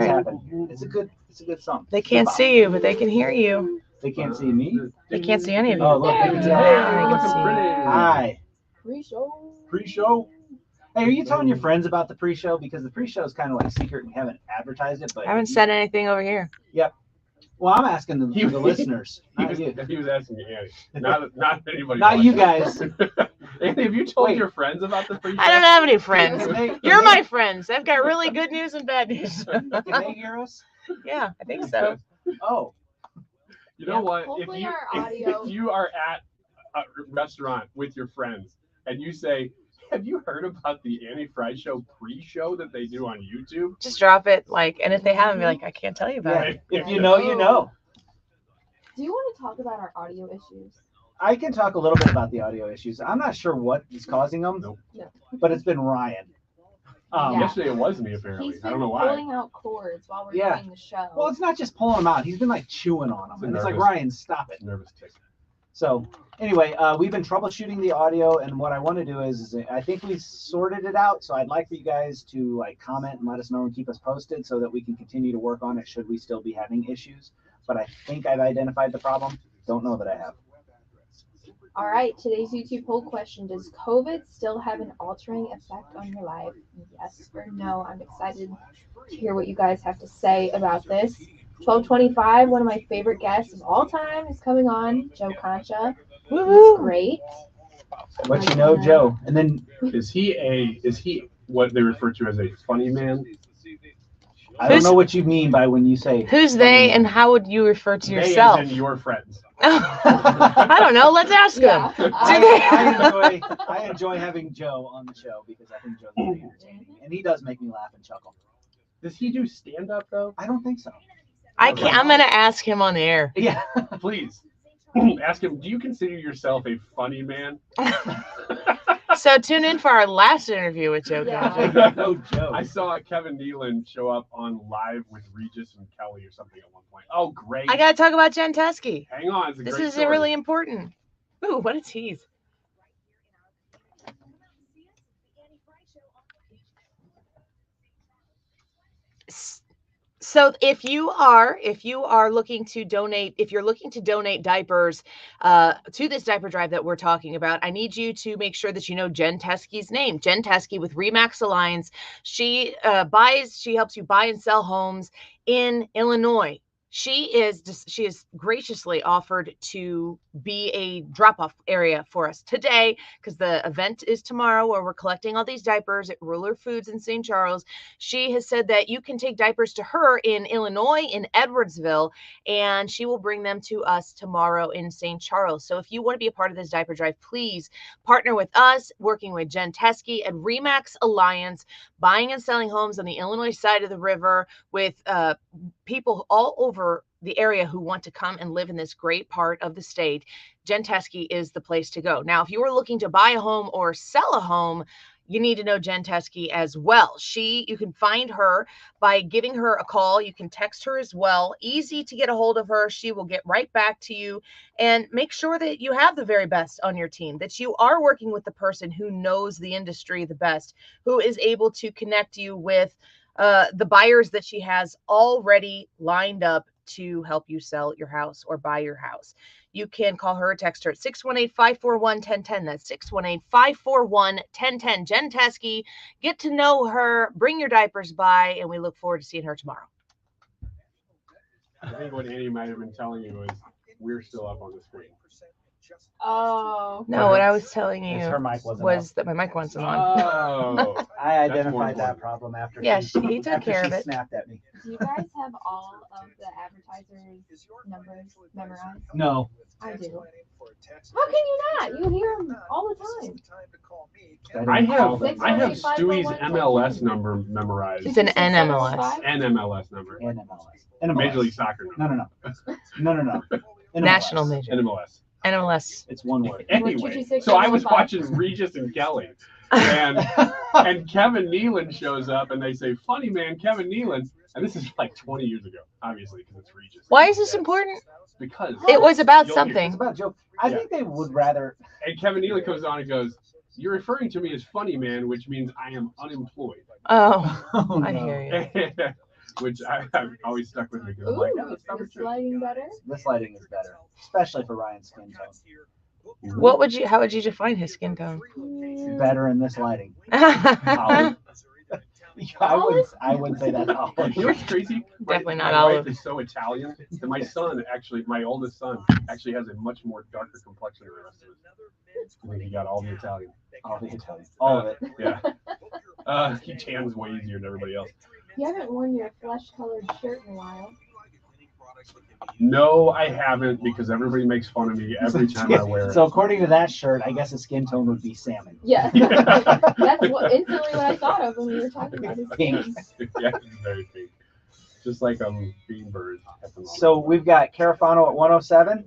right. happen. It's a good song. They can't see you, but they can hear you. They can't see me. They can't see any of you. Oh, look, they can see. Now they Hey, can see. hi. Pre-show. Pre-show. Hey, are you telling your friends about the pre-show? Because the pre-show is kind of like secret and you haven't advertised it. But I haven't said anything over here. Yep. Well, I'm asking the listeners. He was asking you, Andy. Not anybody. Not you guys. Andy, have you told your friends about the pre-show? I don't have any friends. Can You're they- my friends. I've got really good news and bad news. Can they hear us? Yeah, I think so. Oh. You know what? Hopefully our audio- If you are at a restaurant with your friends and you say, have you heard about the Annie Frey Show pre-show that they do on YouTube? Just drop it, and if they haven't, be like, I can't tell you about it. If you know, you know. Do you want to talk about our audio issues? I can talk a little bit about the audio issues. I'm not sure what is causing them, Nope. but it's been Ryan. Yeah. Yesterday it was me, apparently. He's been I don't know why. pulling out cords while we're Yeah. doing the show. Well, it's not just pulling them out. He's been like chewing on them. And it's like, Ryan, stop it. Nervous tick. So anyway, we've been troubleshooting the audio, and what I want to do is I think we sorted it out. So I'd like for you guys to comment and let us know and keep us posted so that we can continue to work on it should we still be having issues. But I think I've identified the problem. Don't know that I have. All right, today's YouTube poll question: does COVID still have an altering effect on your life? Yes or no? I'm excited to hear what you guys have to say about this. 1225, one of my favorite guests of all time, is coming on, Joe Concha. He's great. What you know, Joe? And then Is he what they refer to as a funny man? I don't know what you mean by when you say Who's they, and how would you refer to They yourself? as in your friends. I don't know. Let's ask Yeah. them. I enjoy having Joe on the show because I think Joe's very entertaining, and he does make me laugh and chuckle. Does he do stand-up, though? I don't think so. I can't. I'm gonna ask him on the air. Yeah. Please. Ask him, do you consider yourself a funny man? So tune in for our last interview with Joe Yeah. Concha. No Joe. I saw Kevin Nealon show up on Live with Regis and Kelly or something at one point. Oh, great. I gotta talk about Jen Teskey. Hang on. It's a This great is story. really important. Ooh, what a tease. So if you are looking to donate, if you're looking to donate diapers to this diaper drive that we're talking about, I need you to make sure that you know Jen Teskey's name. Jen Teskey with Remax Alliance. She helps you buy and sell homes in Illinois. She is graciously offered to be a drop-off area for us today because the event is tomorrow where we're collecting all these diapers at Ruler Foods in St. Charles. She has said that you can take diapers to her in Illinois, in Edwardsville, and she will bring them to us tomorrow in St. Charles. So if you want to be a part of this diaper drive, please partner with us, working with Jen Teskey at Remax Alliance, buying and selling homes on the Illinois side of the river with people all over the area who want to come and live in this great part of the state. Jen Teskey is the place to go. Now, if you are looking to buy a home or sell a home, you need to know Jen Teskey as well. You can find her by giving her a call. You can text her as well. Easy to get a hold of her. She will get right back to you, and make sure that you have the very best on your team, that you are working with the person who knows the industry the best, who is able to connect you with the buyers that she has already lined up to help you sell your house or buy your house. You can call her or text her at 618-541-1010. That's 618-541-1010. Jen Teskey, get to know her, bring your diapers by, and we look forward to seeing her tomorrow. I think what Annie might have been telling you is we're still up on the screen. Oh. No, what I was telling you Her mic wasn't was that my mic wasn't on. Oh. I That's identified more that important. problem after Yeah, she he took after care she of it. snapped at me. Do you guys have all of the advertisers' numbers memorized? No. I do. How can you not? You hear them all the time. I have Six, Stewie's 1, 8, 5, MLS number memorized. It's an NMLS. NMLS number. And MLS. And Major League Soccer number. No. NMLS. National Major. NMLS. NMLS. It's one word. Anyway, so I was watching Regis and Kelly, and Kevin Nealon shows up, and they say, "Funny man, Kevin Nealon," and this is like 20 years ago, obviously, because it's Regis. Why is this important? Because It was about You'll hear. It's something. about Joe. I think they would rather. And Kevin Nealon comes on and goes, "You're referring to me as funny man, which means I am unemployed." Oh, Oh, I no. hear you. which I've always stuck with me because I'm like, no, that's probably Is true. lighting better? This lighting is better, especially for Ryan's skin tone. How would you define his skin tone? Better in this lighting. Definitely Olive. I wouldn't say that's olive. You know what's crazy? not my olive. wife is so Italian that my son, actually, my oldest son, actually has a much more darker complexion than the rest of us. I think he got all the Italian. All the Italian. All of it. Yeah. He tans way easier than everybody else. You haven't worn your flesh-colored shirt in a while. No, I haven't, because everybody makes fun of me every time I wear it. So according to that shirt, I guess the skin tone would be salmon. Yeah. That's instantly what I thought of when we were talking about his Pink. skin. Yeah, it's very pink. Just like bean bird at the moment. So we've got Carafano at 107.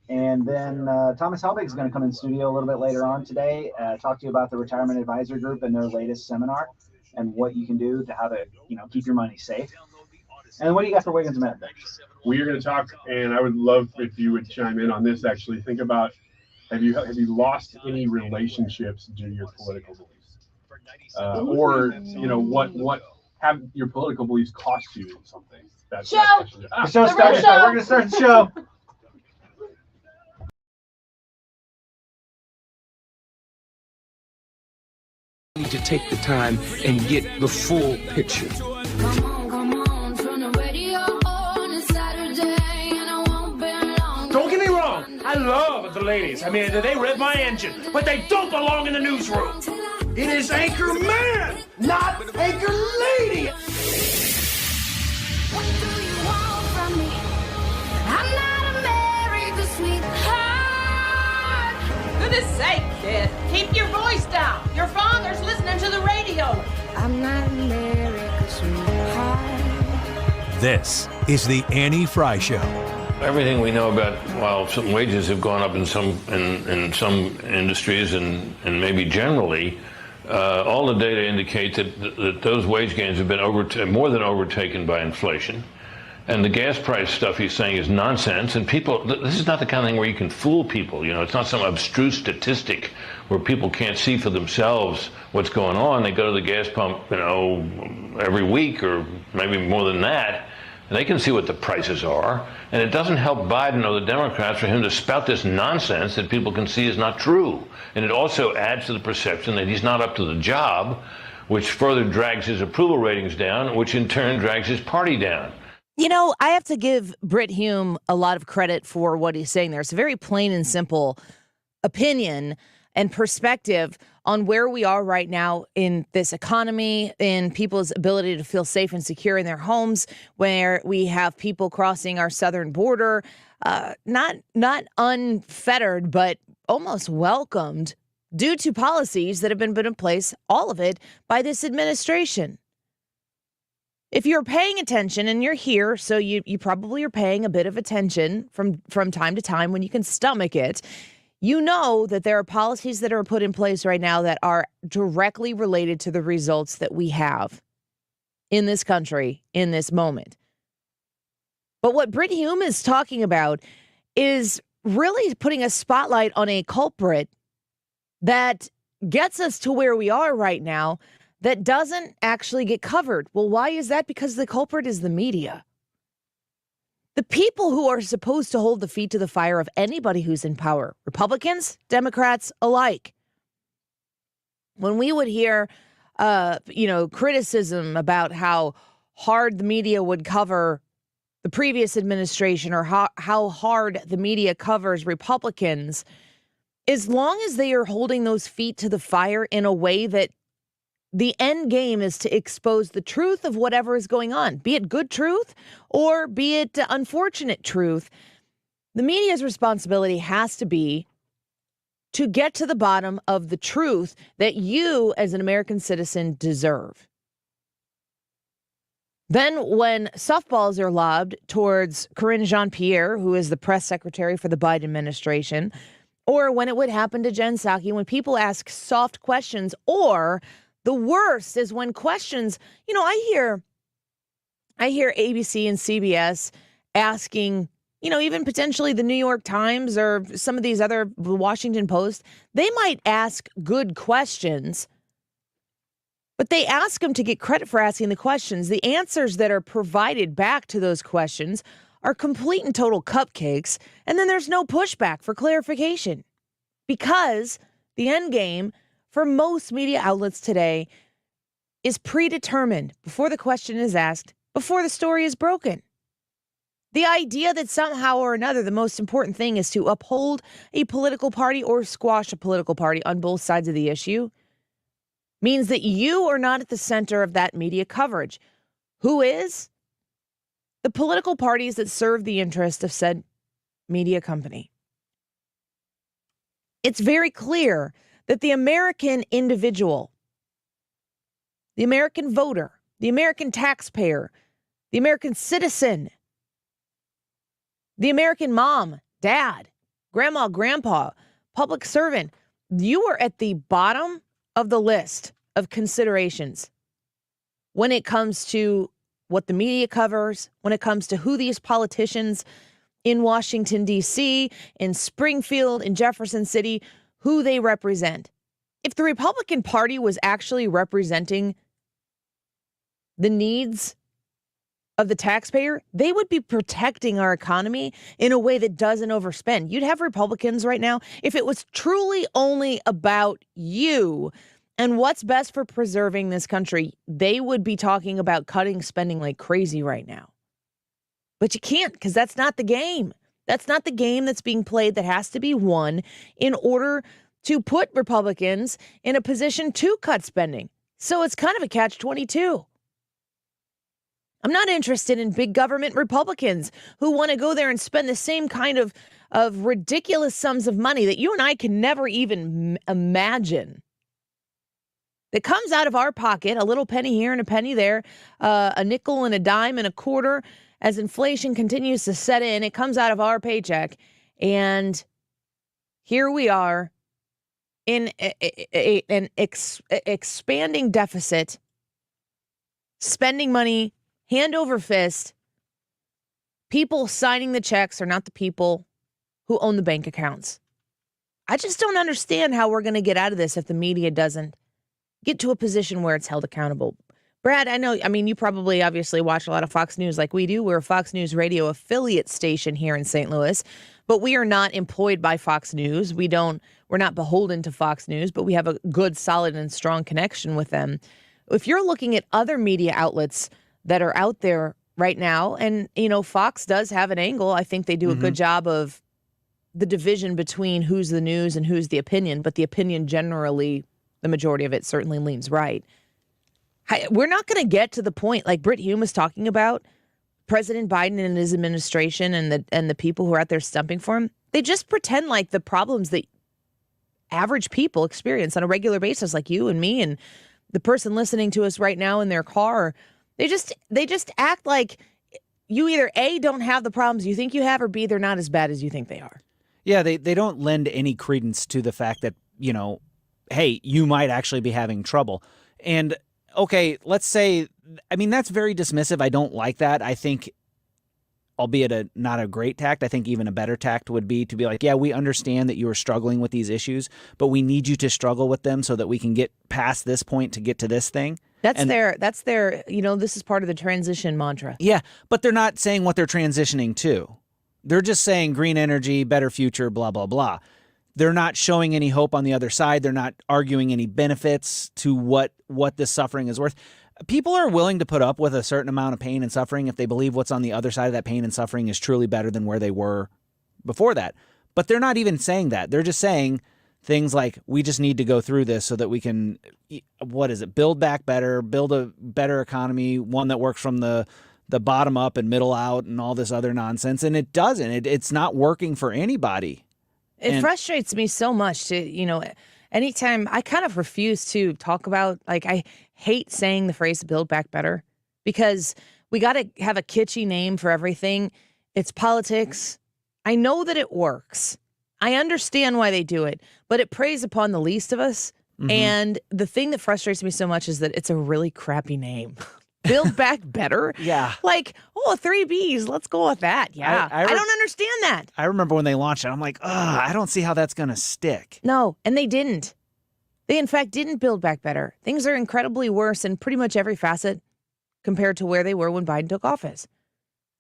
And then Thomas Helbig is going to come in studio a little bit later on today, talk to you about the Retirement Advisor Group and their latest seminar and what you can do to how to, keep your money safe. And what do you got for Wiggins Minute? We are going to talk, and I would love if you would chime in on this. Actually, think about have you lost any relationships due to your political beliefs, or what have your political beliefs cost you something? That's Show! The show started. show! We're going to start the show. Need to take the time and get the full picture. Come on, turn the radio on. It's Saturday and I won't be long. Don't get me wrong, I love the ladies. I mean, they rev my engine, but they don't belong in the newsroom. It is anchor man, not anchor lady. What do you want from me? I'm not America's sweetheart. Goodness sake, kid. Keep your voice down. Your father's listening to the radio. I'm not America's sweetheart. This is the Annie Frey Show. Everything we know about, while some wages have gone up in some industries and maybe generally, all the data indicate that those wage gains have been more than overtaken by inflation. And the gas price stuff he's saying is nonsense. And people, this is not the kind of thing where you can fool people. It's not some abstruse statistic where people can't see for themselves what's going on. They go to the gas pump, every week or maybe more than that. And they can see what the prices are. And it doesn't help Biden or the Democrats for him to spout this nonsense that people can see is not true. And it also adds to the perception that he's not up to the job, which further drags his approval ratings down, which in turn drags his party down. I have to give Brit Hume a lot of credit for what he's saying there. It's a very plain and simple opinion and perspective on where we are right now in this economy, in people's ability to feel safe and secure in their homes, where we have people crossing our southern border, not unfettered, but almost welcomed due to policies that have been put in place, all of it, by this administration. If you're paying attention and you're here, so you probably are paying a bit of attention from time to time when you can stomach it, you know that there are policies that are put in place right now that are directly related to the results that we have in this country in this moment. But what Brit Hume is talking about is really putting a spotlight on a culprit that gets us to where we are right now that doesn't actually get covered. Well, why is that? Because the culprit is the media. The people who are supposed to hold the feet to the fire of anybody who's in power, Republicans, Democrats alike. When we would hear, criticism about how hard the media would cover the previous administration or how hard the media covers Republicans, as long as they are holding those feet to the fire in a way that the end game is to expose the truth of whatever is going on, be it good truth or be it unfortunate truth. The media's responsibility has to be to get to the bottom of the truth that you as an American citizen deserve. Then when softballs are lobbed towards Karine Jean-Pierre, who is the press secretary for the Biden administration, or when it would happen to Jen Psaki, when people ask soft questions, or the worst is when questions, I hear ABC and CBS asking, even potentially the New York Times or some of these other Washington Post, they might ask good questions But they ask them to get credit for asking the questions. The answers that are provided back to those questions are complete and total cupcakes, and then there's no pushback for clarification. Because the end game for most media outlets today is predetermined before the question is asked, before the story is broken. The idea that somehow or another the most important thing is to uphold a political party or squash a political party on both sides of the issue means that you are not at the center of that media coverage. Who is? The political parties that serve the interest of said media company. It's very clear that the American individual, the American voter, the American taxpayer, the American citizen, the American mom, dad, grandma, grandpa, public servant, you are at the bottom of the list of considerations when it comes to what the media covers, when it comes to who these politicians in Washington, D.C., in Springfield, in Jefferson City, who they represent. If the Republican Party was actually representing the needs of the taxpayer, they would be protecting our economy in a way that doesn't overspend. You'd have Republicans right now, if it was truly only about you and what's best for preserving this country, they would be talking about cutting spending like crazy right now. But you can't, because that's not the game. That's not the game that's being played that has to be won in order to put Republicans in a position to cut spending. So it's kind of a catch-22. I'm not interested in big government Republicans who want to go there and spend the same kind of ridiculous sums of money that you and I can never even imagine. That comes out of our pocket, a little penny here and a penny there, a nickel and a dime and a quarter. As inflation continues to set in, it comes out of our paycheck. And here we are in an expanding deficit, spending money hand over fist. People signing the checks are not the people who own the bank accounts. I just don't understand how we're going to get out of this if the media doesn't get to a position where it's held accountable. Brad, you probably obviously watch a lot of Fox News like we do. We're a Fox News radio affiliate station here in St. Louis, but we are not employed by Fox News. We're not beholden to Fox News, but we have a good, solid, and strong connection with them. If you're looking at other media outlets that are out there right now, and, Fox does have an angle. I think they do a good job of the division between who's the news and who's the opinion, but the opinion generally, the majority of it certainly leans right. We're not going to get to the point like Britt Hume was talking about, President Biden and his administration and the people who are out there stumping for him. They just pretend like the problems that average people experience on a regular basis, like you and me and the person listening to us right now in their car. They just act like you either A, don't have the problems you think you have, or B, they're not as bad as you think they are. Yeah, they don't lend any credence to the fact that, hey, you might actually be having trouble. And okay, let's say, that's very dismissive. I don't like that. I think, albeit not a great tact, I think even a better tact would be to be like, yeah, we understand that you are struggling with these issues, but we need you to struggle with them so that we can get past this point to get to this thing. That's their, this is part of the transition mantra. Yeah, but they're not saying what they're transitioning to. They're just saying green energy, better future, blah, blah, blah. They're not showing any hope on the other side. They're not arguing any benefits to what this suffering is worth. People are willing to put up with a certain amount of pain and suffering if they believe what's on the other side of that pain and suffering is truly better than where they were before that. But they're not even saying that. They're just saying things like, we just need to go through this so that we can, build back better, build a better economy, one that works from the bottom up and middle out and all this other nonsense. And it doesn't. It's not working for anybody. It frustrates me so much to, anytime I kind of refuse to talk about, I hate saying the phrase build back better because we got to have a kitschy name for everything. It's politics. I know that it works. I understand why they do it, but it preys upon the least of us. Mm-hmm. And the thing that frustrates me so much is that it's a really crappy name. Build back better? Yeah. 3 Bs, let's go with that. Yeah. I don't understand that. I remember when they launched it, I'm like, I don't see how that's going to stick. No, and they didn't. They, in fact, didn't build back better. Things are incredibly worse in pretty much every facet compared to where they were when Biden took office.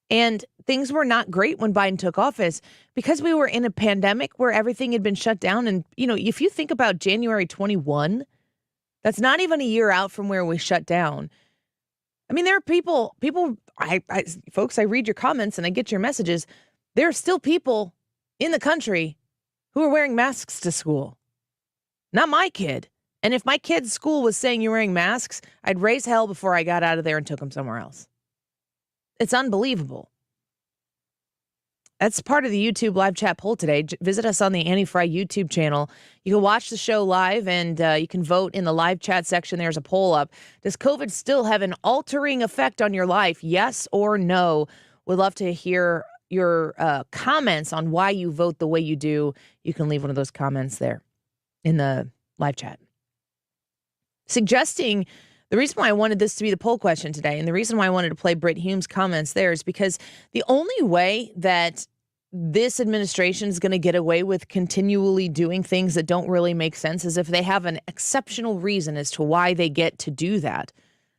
And things were not great when Biden took office because we were in a pandemic where everything had been shut down. And, if you think about January 21, that's not even a year out from where we shut down. I mean, there are folks, I read your comments and I get your messages. There are still people in the country who are wearing masks to school. Not my kid. And if my kid's school was saying you're wearing masks, I'd raise hell before I got out of there and took them somewhere else. It's unbelievable. That's part of the YouTube live chat poll today. Visit us on the Annie Frey YouTube channel. You can watch the show live and you can vote in the live chat section. There's a poll up. Does COVID still have an altering effect on your life? Yes or no? We'd love to hear your comments on why you vote the way you do. You can leave one of those comments there in the live chat. Suggesting the reason why I wanted this to be the poll question today, and the reason why I wanted to play Britt Hume's comments there, is because the only way that this administration is going to get away with continually doing things that don't really make sense is if they have an exceptional reason as to why they get to do that.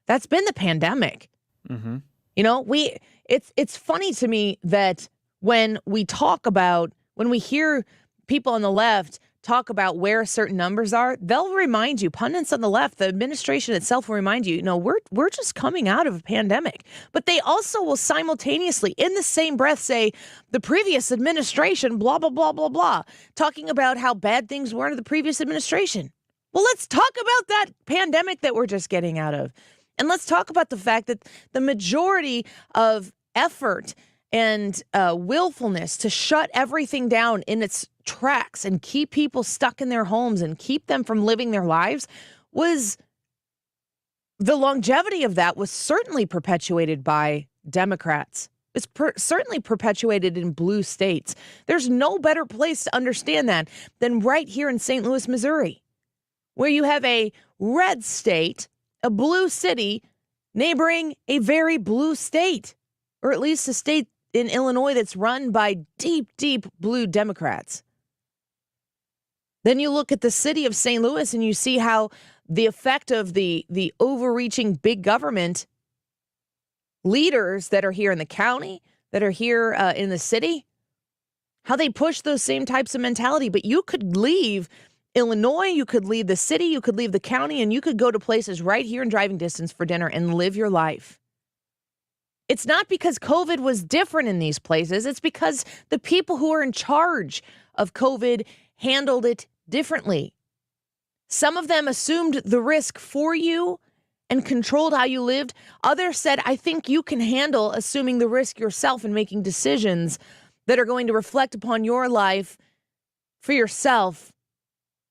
That's been the pandemic. Mm-hmm. It's funny to me that when we hear people on the left talk about where certain numbers are, they'll remind you, pundits on the left, the administration itself will remind you, we're just coming out of a pandemic. But they also will simultaneously, in the same breath, say the previous administration, blah, blah, blah, blah, blah, talking about how bad things were under the previous administration. Well, let's talk about that pandemic that we're just getting out of. And let's talk about the fact that the majority of effort and willfulness to shut everything down in its tracks and keep people stuck in their homes and keep them from living their lives the longevity of that was certainly perpetuated by Democrats. It's certainly perpetuated in blue states. There's no better place to understand that than right here in St. Louis, Missouri, where you have a red state, a blue city, neighboring a very blue state, or at least a state in Illinois that's run by deep, deep blue Democrats. Then you look at the city of St. Louis and you see how the effect of the overreaching big government leaders that are here in the county, that are here in the city, how they push those same types of mentality. But you could leave Illinois, you could leave the city, you could leave the county, and you could go to places right here in driving distance for dinner and live your life. It's not because COVID was different in these places. It's because the people who are in charge of COVID handled it differently. Some of them assumed the risk for you and controlled how you lived. Others said, I think you can handle assuming the risk yourself and making decisions that are going to reflect upon your life for yourself.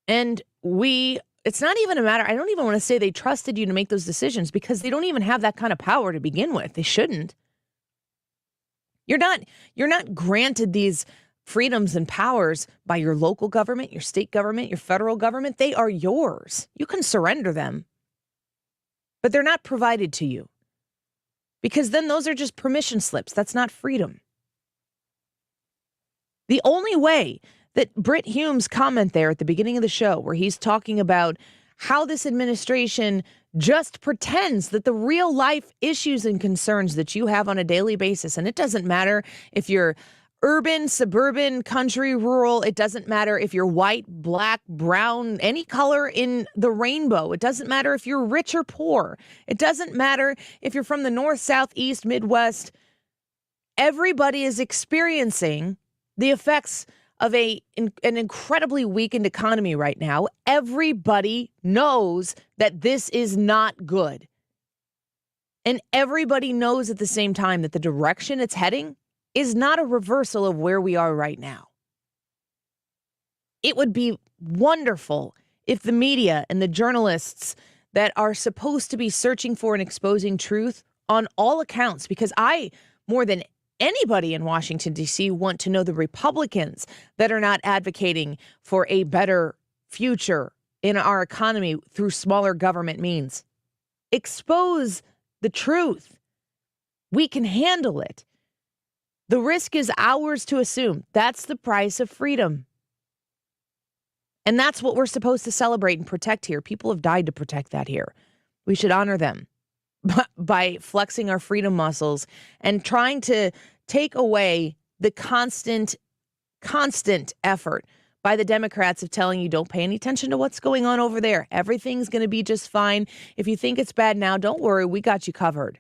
And it's not even a matter, I don't even want to say they trusted you to make those decisions because they don't even have that kind of power to begin with. They shouldn't. You're not granted these freedoms and powers by your local government, your state government, your federal government. They are yours. You can surrender them, but they're not provided to you because then those are just permission slips. That's not freedom. The only way that Britt Hume's comment there at the beginning of the show, where he's talking about how this administration just pretends that the real life issues and concerns that you have on a daily basis, and it doesn't matter if you're urban, suburban, country, rural, it doesn't matter if you're white, black, brown, any color in the rainbow. It doesn't matter if you're rich or poor. It doesn't matter if you're from the north, south, east, midwest. Everybody is experiencing the effects of an incredibly weakened economy right now. Everybody knows that this is not good. And everybody knows at the same time that the direction it's heading is not a reversal of where we are right now. It would be wonderful if the media and the journalists that are supposed to be searching for and exposing truth on all accounts, because I, more than anybody in Washington, D.C., want to know the Republicans that are not advocating for a better future in our economy through smaller government means. Expose the truth. We can handle it. The risk is ours to assume. That's the price of freedom. And that's what we're supposed to celebrate and protect here. People have died to protect that here. We should honor them by flexing our freedom muscles and trying to take away the constant effort by the Democrats of telling you don't pay any attention to what's going on over there. Everything's going to be just fine. If you think it's bad now, don't worry. We got you covered.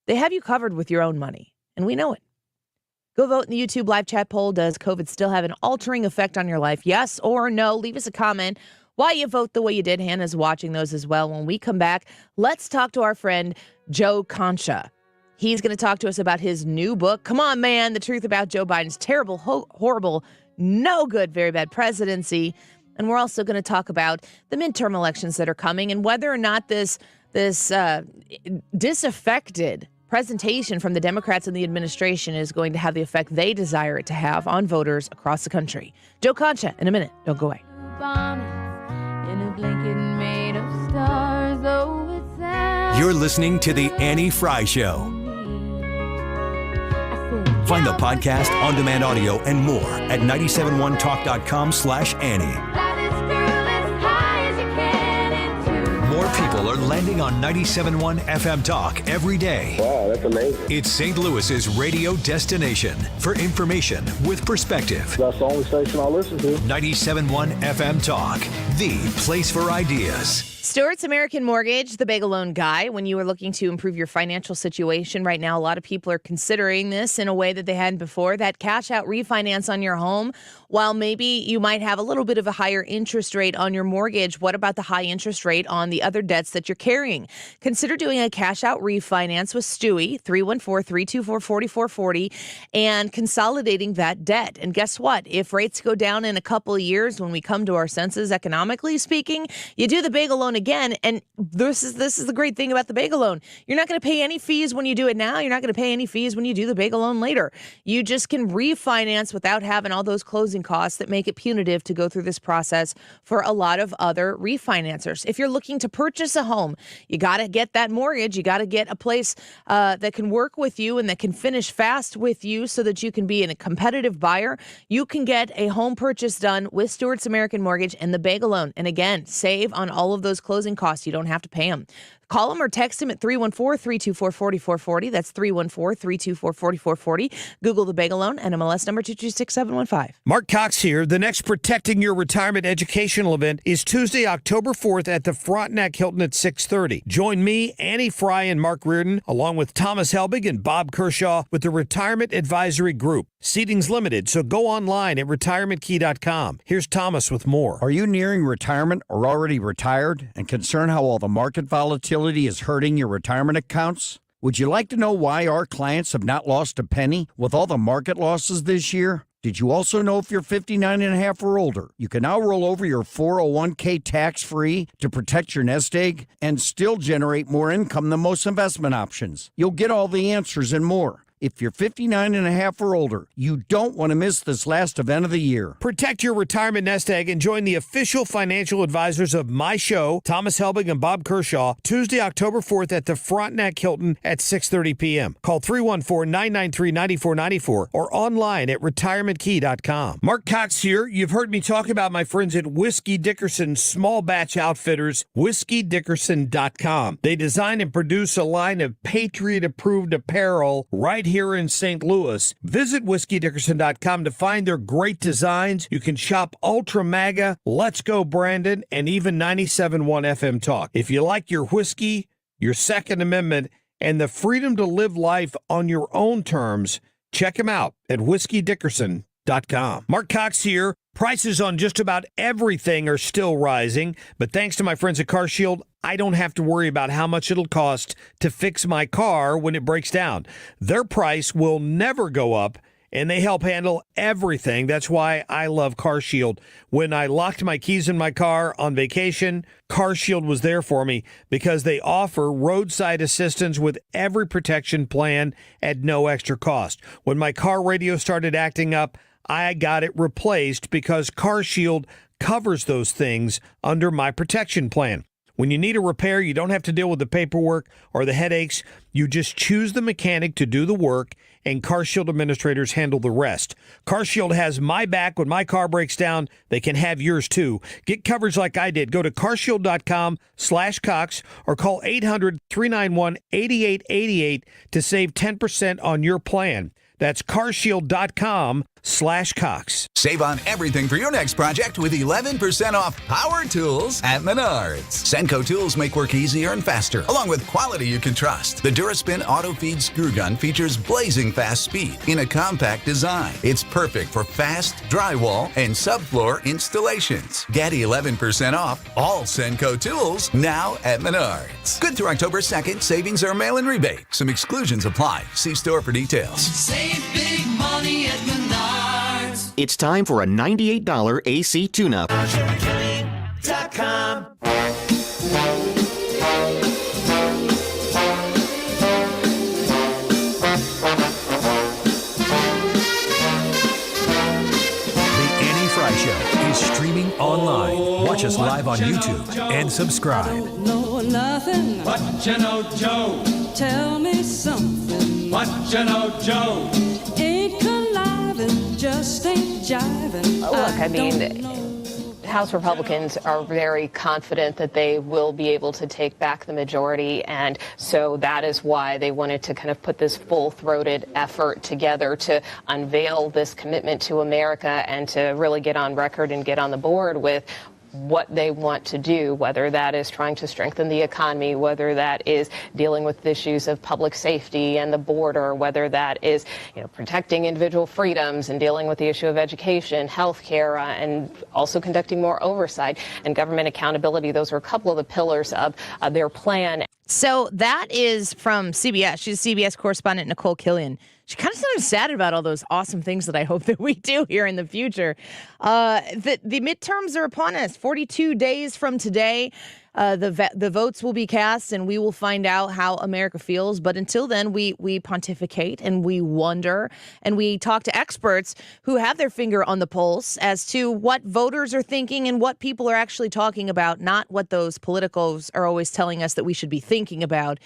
They have you covered with your own money, and we know it. Go vote in the YouTube live chat poll. Does COVID still have an altering effect on your life? Yes or no? Leave us a comment why you vote the way you did. Hannah's watching those as well. When we come back, let's talk to our friend Joe Concha. He's going to talk to us about his new book. Come on, man. The truth about Joe Biden's terrible, horrible, no good, very bad presidency. And we're also going to talk about the midterm elections that are coming and whether or not this disaffected presentation from the Democrats and the administration is going to have the effect they desire it to have on voters across the country. Joe Concha in a minute. Don't go away. You're listening to The Annie Frey Show. Find the podcast, on-demand audio, and more at 971talk.com/Annie. More people are landing on 97.1 FM Talk every day. Wow, that's amazing. It's St. Louis's radio destination for information with perspective. That's the only station I listen to. 97.1 FM Talk, the place for ideas. Stewart's American Mortgage, the bagel loan guy. When you are looking to improve your financial situation right now, a lot of people are considering this in a way that they hadn't before. That cash out refinance on your home, while maybe you might have a little bit of a higher interest rate on your mortgage, what about the high interest rate on the other debts that you're carrying? Consider doing a cash out refinance with Stewie, 314-324-4440, and consolidating that debt. And guess what? If rates go down in a couple of years, when we come to our senses economically speaking, you do the bagel loan again, and this is the great thing about the bagel loan. You're not going to pay any fees when you do it now. You're not going to pay any fees when you do the bagel loan later. You just can refinance without having all those closing costs that make it punitive to go through this process for a lot of other refinancers. If you're looking to purchase a home, you got to get that mortgage. You got to get a place that can work with you and that can finish fast with you so that you can be a competitive buyer. You can get a home purchase done with Stewart's American Mortgage and the bagel loan. And again, save on all of those closing costs. You don't have to pay them. Call them or text them at 314-324-4440. That's 314-324-4440. Google the bagel loan, NMLS number 226715. Mark Cox here. The next Protecting Your Retirement educational event is Tuesday, October 4th at the Frontenac Hilton at 6:30. Join me, Annie Frey, and Mark Reardon, along with Thomas Helbig and Bob Kershaw with the Retirement Advisory Group. Seating's limited, so go online at retirementkey.com. Here's Thomas with more. Are you nearing retirement or already retired and concerned how all the market volatility is hurting your retirement accounts? Would you like to know why our clients have not lost a penny with all the market losses this year? Did you also know if you're 59 and a half or older, you can now roll over your 401k tax-free to protect your nest egg and still generate more income than most investment options? You'll get all the answers and more. If you're 59 and a half or older, you don't want to miss this last event of the year. Protect your retirement nest egg and join the official financial advisors of my show, Thomas Helbig and Bob Kershaw, Tuesday, October 4th at the Frontenac Hilton at 6:30 p.m. Call 314-993-9494 or online at retirementkey.com. Mark Cox here. You've heard me talk about my friends at Whiskey Dickerson Small Batch Outfitters, whiskeydickerson.com. They design and produce a line of Patriot-approved apparel right here in St. Louis. Visit whiskeydickerson.com to find their great designs. You can shop Ultra MAGA, Let's Go Brandon, and even 97.1 FM Talk. If you like your whiskey, your Second Amendment, and the freedom to live life on your own terms, check them out at whiskeydickerson.com. Mark Cox here. Prices on just about everything are still rising, but thanks to my friends at CarShield, I don't have to worry about how much it'll cost to fix my car when it breaks down. Their price will never go up, and they help handle everything. That's why I love CarShield. When I locked my keys in my car on vacation, CarShield was there for me because they offer roadside assistance with every protection plan at no extra cost. When my car radio started acting up, I got it replaced because CarShield covers those things under my protection plan. When you need a repair, you don't have to deal with the paperwork or the headaches. You just choose the mechanic to do the work, and CarShield administrators handle the rest. CarShield has my back when my car breaks down. They can have yours too. Get coverage like I did. Go to carshield.com/Cox or call 800-391-8888 to save 10% on your plan. That's carshield.com/Cox. Save on everything for your next project with 11% off power tools at Menards. Senco tools make work easier and faster, along with quality you can trust. The Duraspin Auto Feed Screw Gun features blazing fast speed in a compact design. It's perfect for fast drywall and subfloor installations. Get 11% off all Senco tools now at Menards. Good through October 2nd. Savings are mail-in rebate. Some exclusions apply. See store for details. Save big money at Menards. It's time for a $98 AC tune-up. The Annie Frey Show is streaming online. Watch us live on YouTube and subscribe. know nothing. What you know, Joe? Tell me something. What you know, Joe? Ain't conniving, just ain't jiving. Look, I mean, House Republicans are very confident that they will be able to take back the majority, and so that is why they wanted to kind of put this full-throated effort together to unveil this commitment to America and to really get on record and get on the board with what they want to do, whether that is trying to strengthen the economy, whether that is dealing with issues of public safety and the border, whether that is, protecting individual freedoms and dealing with the issue of education, health care, and also conducting more oversight and government accountability. Those are a couple of the pillars of their plan. So that is from CBS. She's CBS correspondent Nicole Killian. She kind of sounded sad about all those awesome things that I hope that we do here in the future. The midterms are upon us. 42 days from today, the votes will be cast, and we will find out how America feels. But until then, we pontificate and we wonder, and we talk to experts who have their finger on the pulse as to what voters are thinking and what people are actually talking about, not what those politicals are always telling us that we should be thinking about.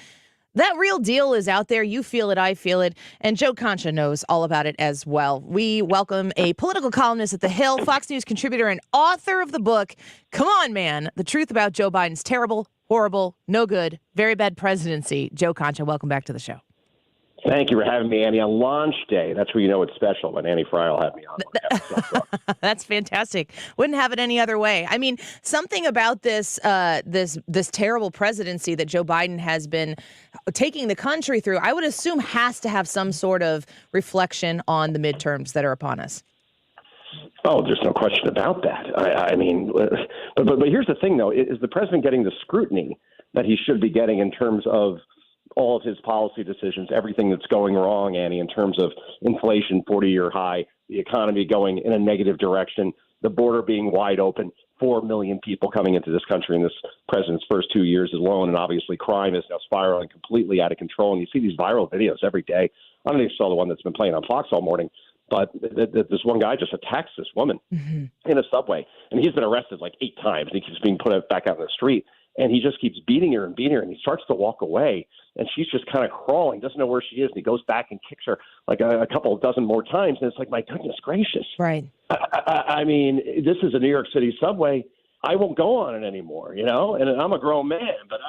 That real deal is out there. You feel it, I feel it, and Joe Concha knows all about it as well. We welcome a political columnist at The Hill, Fox News contributor, and author of the book, Come On, Man, The Truth About Joe Biden's Terrible, Horrible, No Good, Very Bad Presidency. Joe Concha, welcome back to the show. Thank you for having me, Annie. On launch day, that's where you know it's special, when Annie Frey will have me on. That's fantastic. Wouldn't have it any other way. I mean, something about this this terrible presidency that Joe Biden has been taking the country through, I would assume has to have some sort of reflection on the midterms that are upon us. Oh, there's no question about that. I mean, but here's the thing, though. Is the president getting the scrutiny that he should be getting in terms of all of his policy decisions, everything that's going wrong, Annie, in terms of inflation, 40-year high, the economy going in a negative direction, the border being wide open, 4 million people coming into this country in this president's first 2 years alone, and obviously crime is now spiraling completely out of control. And you see these viral videos every day. I don't know if you saw the one that's been playing on Fox all morning, but this one guy just attacks this woman in a subway, and he's been arrested like 8 times, and he keeps being put back out in the street. And he just keeps beating her, and he starts to walk away, and she's just kind of crawling, doesn't know where she is, and he goes back and kicks her like a couple of dozen more times, and it's like, my goodness gracious. Right. I mean, this is a New York City subway. I won't go on it anymore, and I'm a grown man, but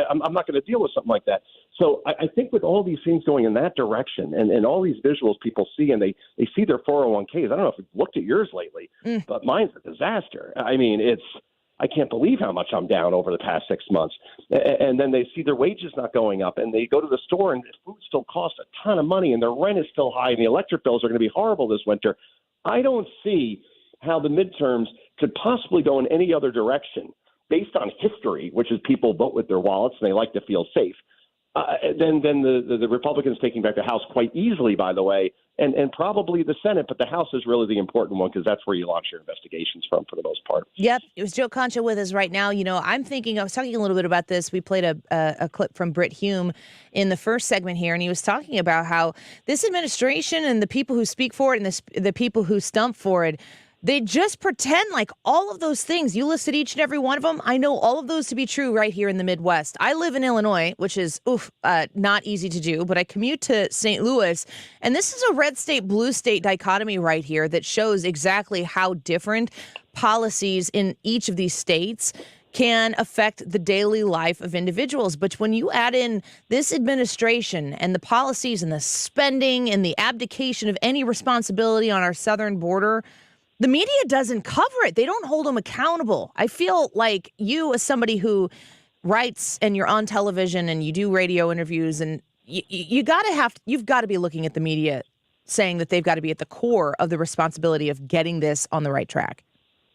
I'm not going to deal with something like that. So I think with all these things going in that direction and all these visuals people see, and they see their 401ks, I don't know if you've looked at yours lately, but mine's a disaster. I mean, I can't believe how much I'm down over the past 6 months. And then they see their wages not going up, and they go to the store, and food still costs a ton of money, and their rent is still high, and the electric bills are going to be horrible this winter. I don't see how the midterms could possibly go in any other direction based on history, which is people vote with their wallets and they like to feel safe. Then the Republicans taking back the House quite easily, by the way, and probably the Senate, but the House is really the important one because that's where you launch your investigations from for the most part. Yep. It was Joe Concha with us right now. I was talking a little bit about this. We played a clip from Britt Hume in the first segment here, and he was talking about how this administration and the people who speak for it and the people who stump for it, They just pretend like all of those things. You listed each and every one of them. I know all of those to be true right here in the Midwest. I live in Illinois, which is not easy to do, but I commute to St. Louis. And this is a red state, blue state dichotomy right here that shows exactly how different policies in each of these states can affect the daily life of individuals. But when you add in this administration and the policies and the spending and the abdication of any responsibility on our southern border, the media doesn't cover it. They don't hold them accountable. I feel like you, as somebody who writes and you're on television and you do radio interviews, and you've got to be looking at the media saying that they've got to be at the core of the responsibility of getting this on the right track.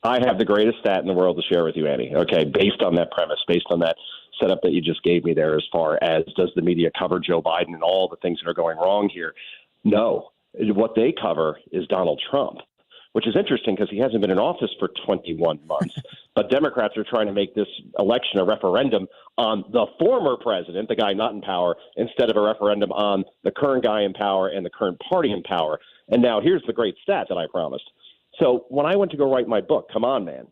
I have the greatest stat in the world to share with you, Annie. Okay, based on that premise, based on that setup that you just gave me there, as far as does the media cover Joe Biden and all the things that are going wrong here? No. What they cover is Donald Trump, which is interesting because he hasn't been in office for 21 months. But Democrats are trying to make this election a referendum on the former president, the guy not in power, instead of a referendum on the current guy in power and the current party in power. And now here's the great stat that I promised. So when I went to go write my book, Come On, Man,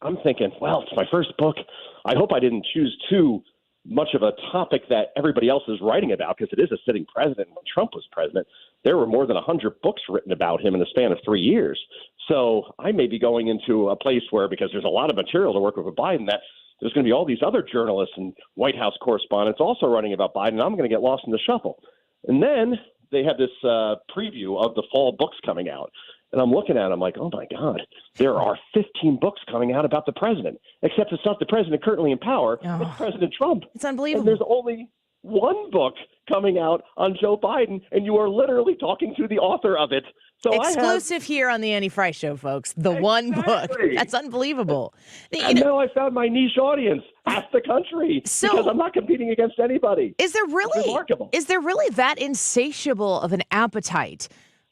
I'm thinking, well, it's my first book. I hope I didn't choose too much of a topic that everybody else is writing about, because it is a sitting president. When Trump was president, there were more than 100 books written about him in the span of 3 years. So I may be going into a place where, because there's a lot of material to work with Biden, that there's going to be all these other journalists and White House correspondents also writing about Biden, and I'm going to get lost in the shuffle. And then they have this preview of the fall books coming out. And I'm looking at it, I'm like, oh, my God, there are 15 books coming out about the president, except it's not the president currently in power. Oh, it's President Trump. It's unbelievable. And there's only one book coming out on Joe Biden, and you are literally talking to the author of it. So exclusive here on the Annie Frey Show, folks. The one book. That's unbelievable. And now I found my niche audience, half the country, because I'm not competing against anybody. Is there really that insatiable of an appetite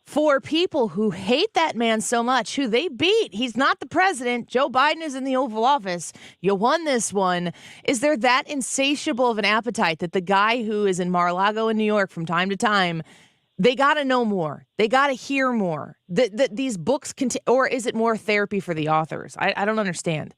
for people who hate that man so much, who they beat? He's not the president. Joe Biden is in the Oval Office. You won this one. Is there that insatiable of an appetite that the guy who is in Mar-a-Lago in New York from time to time, they got to know more. They got to hear more. These books, or is it more therapy for the authors? I don't understand.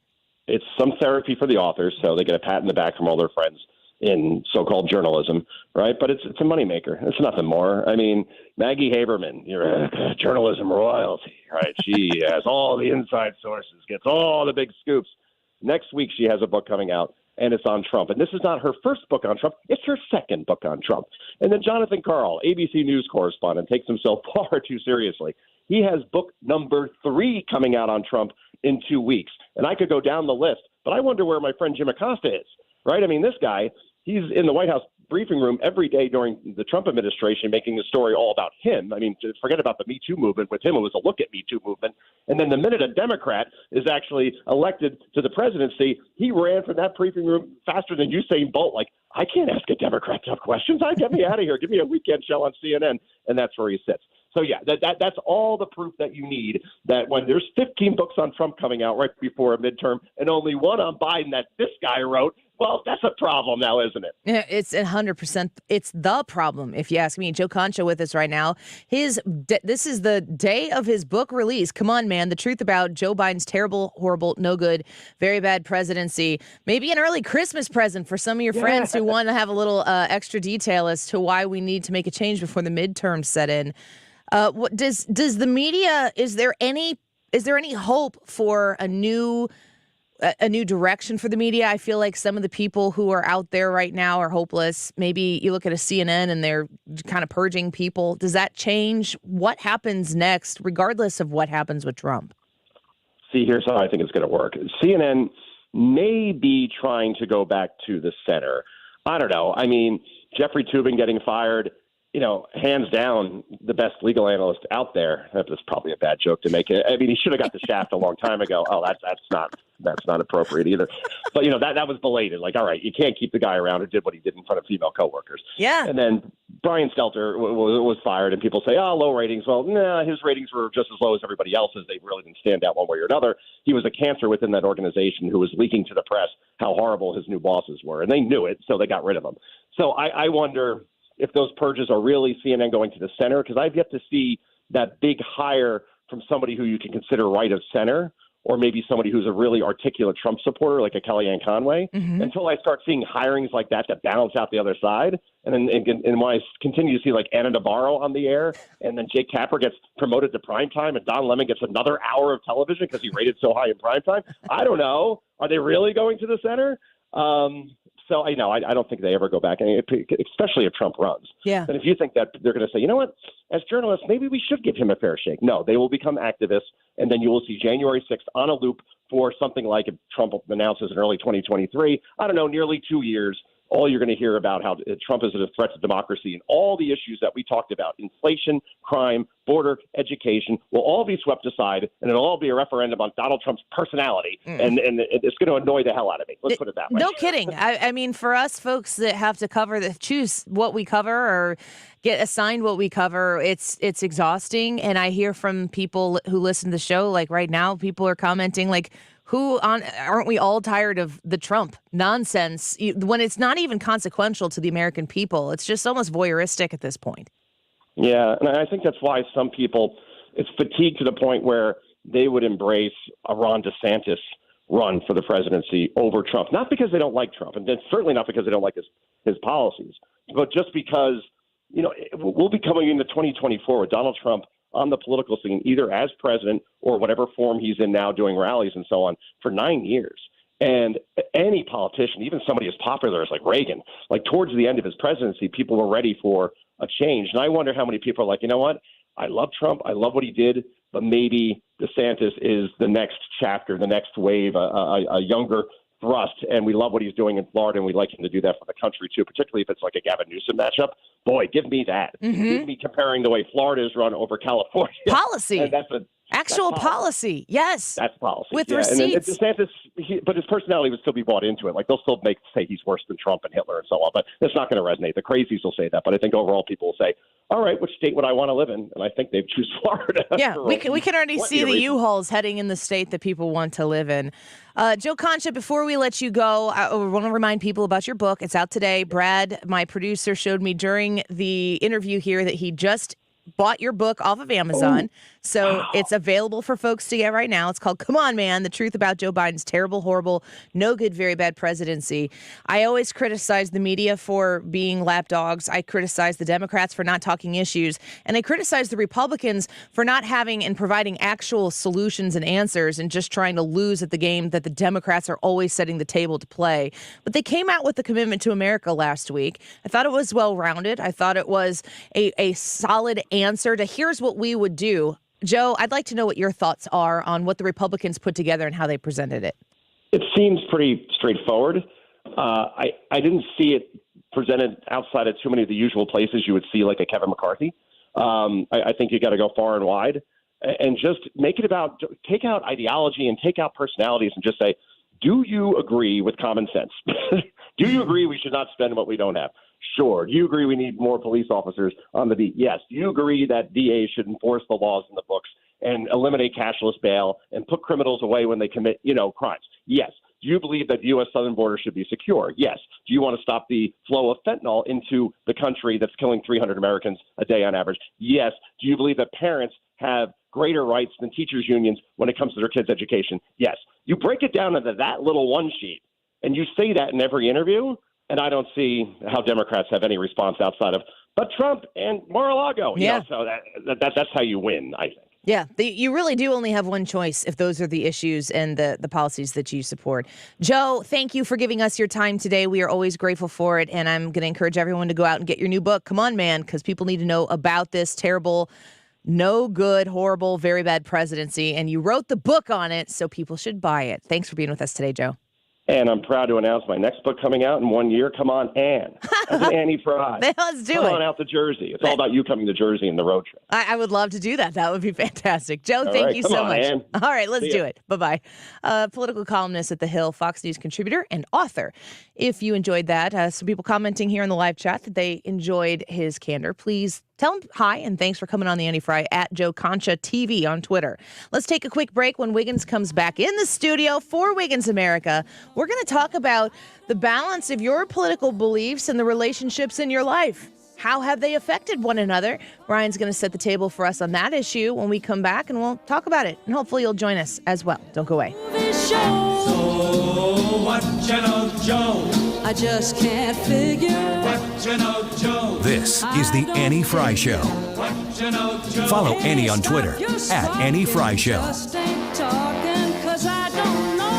It's some therapy for the authors, so they get a pat in the back from all their friends in so-called journalism, right? But it's a moneymaker. It's nothing more. I mean, Maggie Haberman, you're journalism royalty, right? She has all the inside sources, gets all the big scoops. Next week, she has a book coming out, and it's on Trump. And this is not her first book on Trump. It's her second book on Trump. And then Jonathan Karl, ABC News correspondent, takes himself far too seriously. He has book number 3 coming out on Trump in 2 weeks. And I could go down the list, but I wonder where my friend Jim Acosta is, right? I mean, this guy, he's in the White House briefing room every day during the Trump administration, making the story all about him. I mean, forget about the Me Too movement. With him, it was a look at Me Too movement. And then the minute a Democrat is actually elected to the presidency, he ran from that briefing room faster than Usain Bolt. Like, I can't ask a Democrat tough questions. Get me out of here. Give me a weekend show on CNN. And that's where he sits. So, yeah, that's all the proof that you need, that when there's 15 books on Trump coming out right before a midterm and only one on Biden that this guy wrote, well, that's a problem now, isn't it? Yeah, it's 100%. It's the problem, if you ask me. Joe Concha with us right now. This is the day of his book release. Come on, man. The truth about Joe Biden's terrible, horrible, no good, very bad presidency. Maybe an early Christmas present for some of your friends who want to have a little extra detail as to why we need to make a change before the midterms set in. What does the media? Is there any hope for a new direction for the media? I feel like some of the people who are out there right now are hopeless. Maybe you look at a CNN and they're kind of purging people. Does that change? What happens next, regardless of what happens with Trump? See, here's how I think it's going to work. CNN may be trying to go back to the center. I don't know. I mean, Jeffrey Toobin getting fired, hands down the best legal analyst out there. That was probably a bad joke to make. I mean, he should have got the shaft a long time ago. Oh, that's not appropriate either. But that was belated. Like, all right, you can't keep the guy around who did what he did in front of female coworkers. Yeah. And then Brian Stelter was fired, and people say, oh, low ratings. Well, his ratings were just as low as everybody else's. They really didn't stand out one way or another. He was a cancer within that organization who was leaking to the press how horrible his new bosses were, and they knew it, so they got rid of him. So I wonder if those purges are really CNN going to the center, because I've yet to see that big hire from somebody who you can consider right of center, or maybe somebody who's a really articulate Trump supporter like a Kellyanne Conway, until I start seeing hirings like that balance out the other side. And then and when I continue to see like Anna Navarro on the air, and then Jake Tapper gets promoted to primetime, and Don Lemon gets another hour of television because he rated so high in primetime, I don't know. Are they really going to the center? So I don't think they ever go back, especially if Trump runs. Yeah. And if you think that they're going to say, you know what, as journalists, maybe we should give him a fair shake. No, they will become activists, and then you will see January 6th on a loop for something like if Trump announces in early 2023, I don't know, nearly 2 years. All you're going to hear about how Trump is a threat to democracy, and all the issues that we talked about, inflation, crime, border, education, will all be swept aside, and it'll all be a referendum on Donald Trump's personality, and it's going to annoy the hell out of me. Let's put it that way. No kidding. I mean, for us folks that have to choose what we cover or get assigned what we cover, it's exhausting. And I hear from people who listen to the show, like right now, people are commenting like, aren't we all tired of the Trump nonsense when it's not even consequential to the American people? It's just almost voyeuristic at this point. Yeah, and I think that's why some people, it's fatigued to the point where they would embrace a Ron DeSantis run for the presidency over Trump. Not because they don't like Trump, and certainly not because they don't like his policies, but just because, we'll be coming into 2024 with Donald Trump on the political scene, either as president or whatever form he's in now doing rallies and so on, for 9 years. And any politician, even somebody as popular as like Reagan, like towards the end of his presidency, people were ready for a change. And I wonder how many people are like, you know what? I love Trump. I love what he did, but maybe DeSantis is the next chapter, the next wave, a younger thrust. And we love what he's doing in Florida, and we'd like him to do that for the country too, particularly if it's like a Gavin Newsom matchup. Boy, give me that. Give me comparing the way Florida is run over California. Policy. And that's Actual policy. Yes. That's policy. With yeah. receipts. And DeSantis, but his personality would still be bought into it. Like they'll still say he's worse than Trump and Hitler and so on, but it's not going to resonate. The crazies will say that, but I think overall people will say, all right, which state would I want to live in? And I think they'd choose Florida. Yeah, we can already see the U-Hauls heading in the state that people want to live in. Joe Concha, before we let you go, I want to remind people about your book. It's out today. Brad, my producer, showed me during the interview here that he just bought your book off of Amazon. So it's available for folks to get right now. It's called Come On, Man, The Truth About Joe Biden's Terrible, Horrible, No Good, Very Bad Presidency. I always criticize the media for being lapdogs. I criticize the Democrats for not talking issues. And I criticize the Republicans for not having and providing actual solutions and answers and just trying to lose at the game that the Democrats are always setting the table to play. But they came out with the commitment to America last week. I thought it was well-rounded. I thought it was a solid answer to here's what we would do. Joe, I'd like to know what your thoughts are on what the Republicans put together and how they presented it. It seems pretty straightforward. I didn't see it presented outside of too many of the usual places you would see like a Kevin McCarthy. I think you got to go far and wide and just make it about take out ideology and take out personalities and just say, do you agree with common sense? Do you agree we should not spend what we don't have? Sure. Do you agree we need more police officers on the beat? Yes. Do you agree that DAs should enforce the laws in the books and eliminate cashless bail and put criminals away when they commit, crimes? Yes. Do you believe that the U.S. southern border should be secure? Yes. Do you want to stop the flow of fentanyl into the country that's killing 300 Americans a day on average? Yes. Do you believe that parents have greater rights than teachers' unions when it comes to their kids' education? Yes. You break it down into that little one sheet, and you say that in every interview, and I don't see how Democrats have any response outside of, but Trump and Mar-a-Lago. Yeah. So that's how you win, I think. Yeah, you really do only have one choice if those are the issues and the policies that you support. Joe, thank you for giving us your time today. We are always grateful for it, and I'm going to encourage everyone to go out and get your new book. Come on, man, because people need to know about this terrible, no good, horrible, very bad presidency, and you wrote the book on it, so people should buy it. Thanks for being with us today, Joe. And I'm proud to announce my next book coming out in 1 year. Come on, Anne. As an Annie Fry. Let's do it. Come on out to Jersey. It's all about you coming to Jersey in the road trip. I would love to do that. That would be fantastic. Joe, All thank right, you come so on, much. Ann. All right, let's See do ya. it. Bye-bye. Political columnist at The Hill, Fox News contributor and author. If you enjoyed that, some people commenting here in the live chat that they enjoyed his candor. Please tell him hi and thanks for coming on the Annie Fry at Joe Concha TV on Twitter. Let's take a quick break. When Wiggins comes back in the studio for Wiggins America, we're going to talk about the balance of your political beliefs and the relationships in your life. How have they affected one another? Ryan's going to set the table for us on that issue when we come back, and we'll talk about it. And hopefully you'll join us as well. Don't go away. So what you know, Joe? I just can't figure what you know, Joe. This is the Annie Frey Show. What you know, Joe. Follow Annie on Twitter at Annie Frey Show. Just ain't talking 'cause I don't know.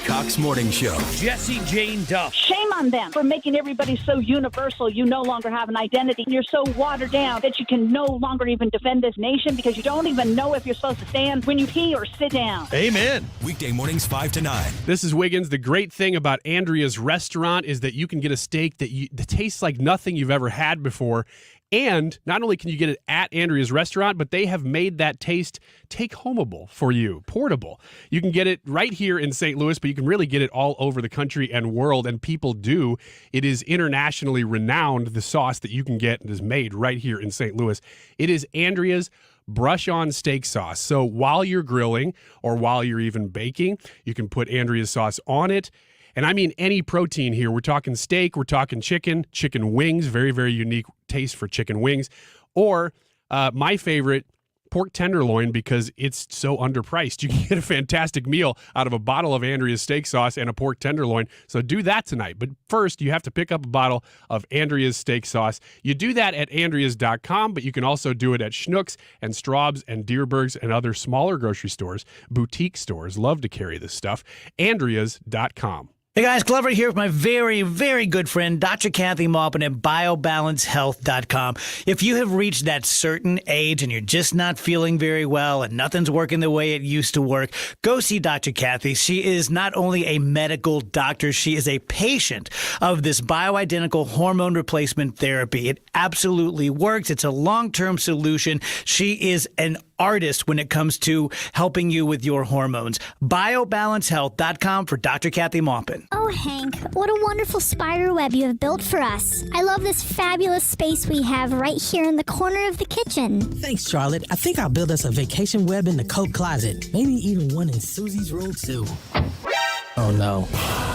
Cox Morning Show. Jesse Jane Duff. Shame on them for making everybody so universal. You no longer have an identity. You're so watered down that you can no longer even defend this nation because you don't even know if you're supposed to stand when you pee or sit down. Amen. Weekday mornings 5 to 9. This is Wiggins. The great thing about Andrea's restaurant is that you can get a steak that tastes like nothing you've ever had before. And not only can you get it at Andrea's restaurant, but they have made that taste take-homeable for you, portable. You can get it right here in St. Louis, but you can really get it all over the country and world, and people do. It is internationally renowned, the sauce that you can get is made right here in St. Louis. It is Andrea's brush-on steak sauce. So while you're grilling or while you're even baking, you can put Andrea's sauce on it. And I mean any protein here. We're talking steak, we're talking chicken wings, very, very unique taste for chicken wings, or my favorite, pork tenderloin, because it's so underpriced. You can get a fantastic meal out of a bottle of Andrea's steak sauce and a pork tenderloin. So do that tonight. But first, you have to pick up a bottle of Andrea's steak sauce. You do that at Andreas.com, but you can also do it at Schnucks and Straub's and Dierberg's and other smaller grocery stores. Boutique stores love to carry this stuff. Andreas.com. Hey guys, Glover here with my very, very good friend, Dr. Kathy Maupin at BioBalanceHealth.com. If you have reached that certain age and you're just not feeling very well and nothing's working the way it used to work, go see Dr. Kathy. She is not only a medical doctor, she is a patient of this bioidentical hormone replacement therapy. It absolutely works. It's a long-term solution. She is an artist when it comes to helping you with your hormones. BioBalanceHealth.com for Dr. Kathy Maupin. Oh, Hank, what a wonderful spider web you have built for us. I love this fabulous space we have right here in the corner of the kitchen. Thanks, Charlotte. I think I'll build us a vacation web in the coat closet. Maybe even one in Susie's room, too. Oh no,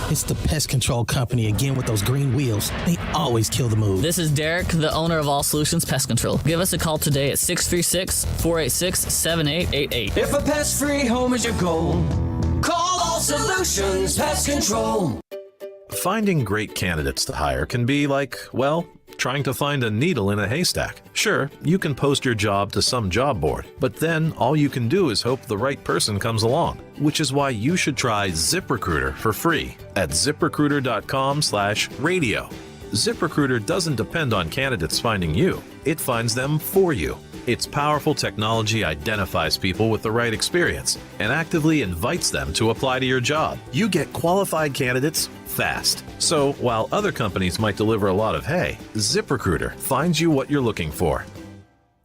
it's the pest control company again with those green wheels. They always kill the mood. This is Derek, the owner of All Solutions Pest Control. Give us a call today at 636-486-7888. If a pest-free home is your goal, call All Solutions Pest Control. Finding great candidates to hire can be like, well, trying to find a needle in a haystack. Sure, you can post your job to some job board, but then all you can do is hope the right person comes along, which is why you should try ZipRecruiter for free at ZipRecruiter.com/radio. ZipRecruiter doesn't depend on candidates finding you. It finds them for you. Its powerful technology identifies people with the right experience and actively invites them to apply to your job. You get qualified candidates fast. So while other companies might deliver a lot of hay, ZipRecruiter finds you what you're looking for.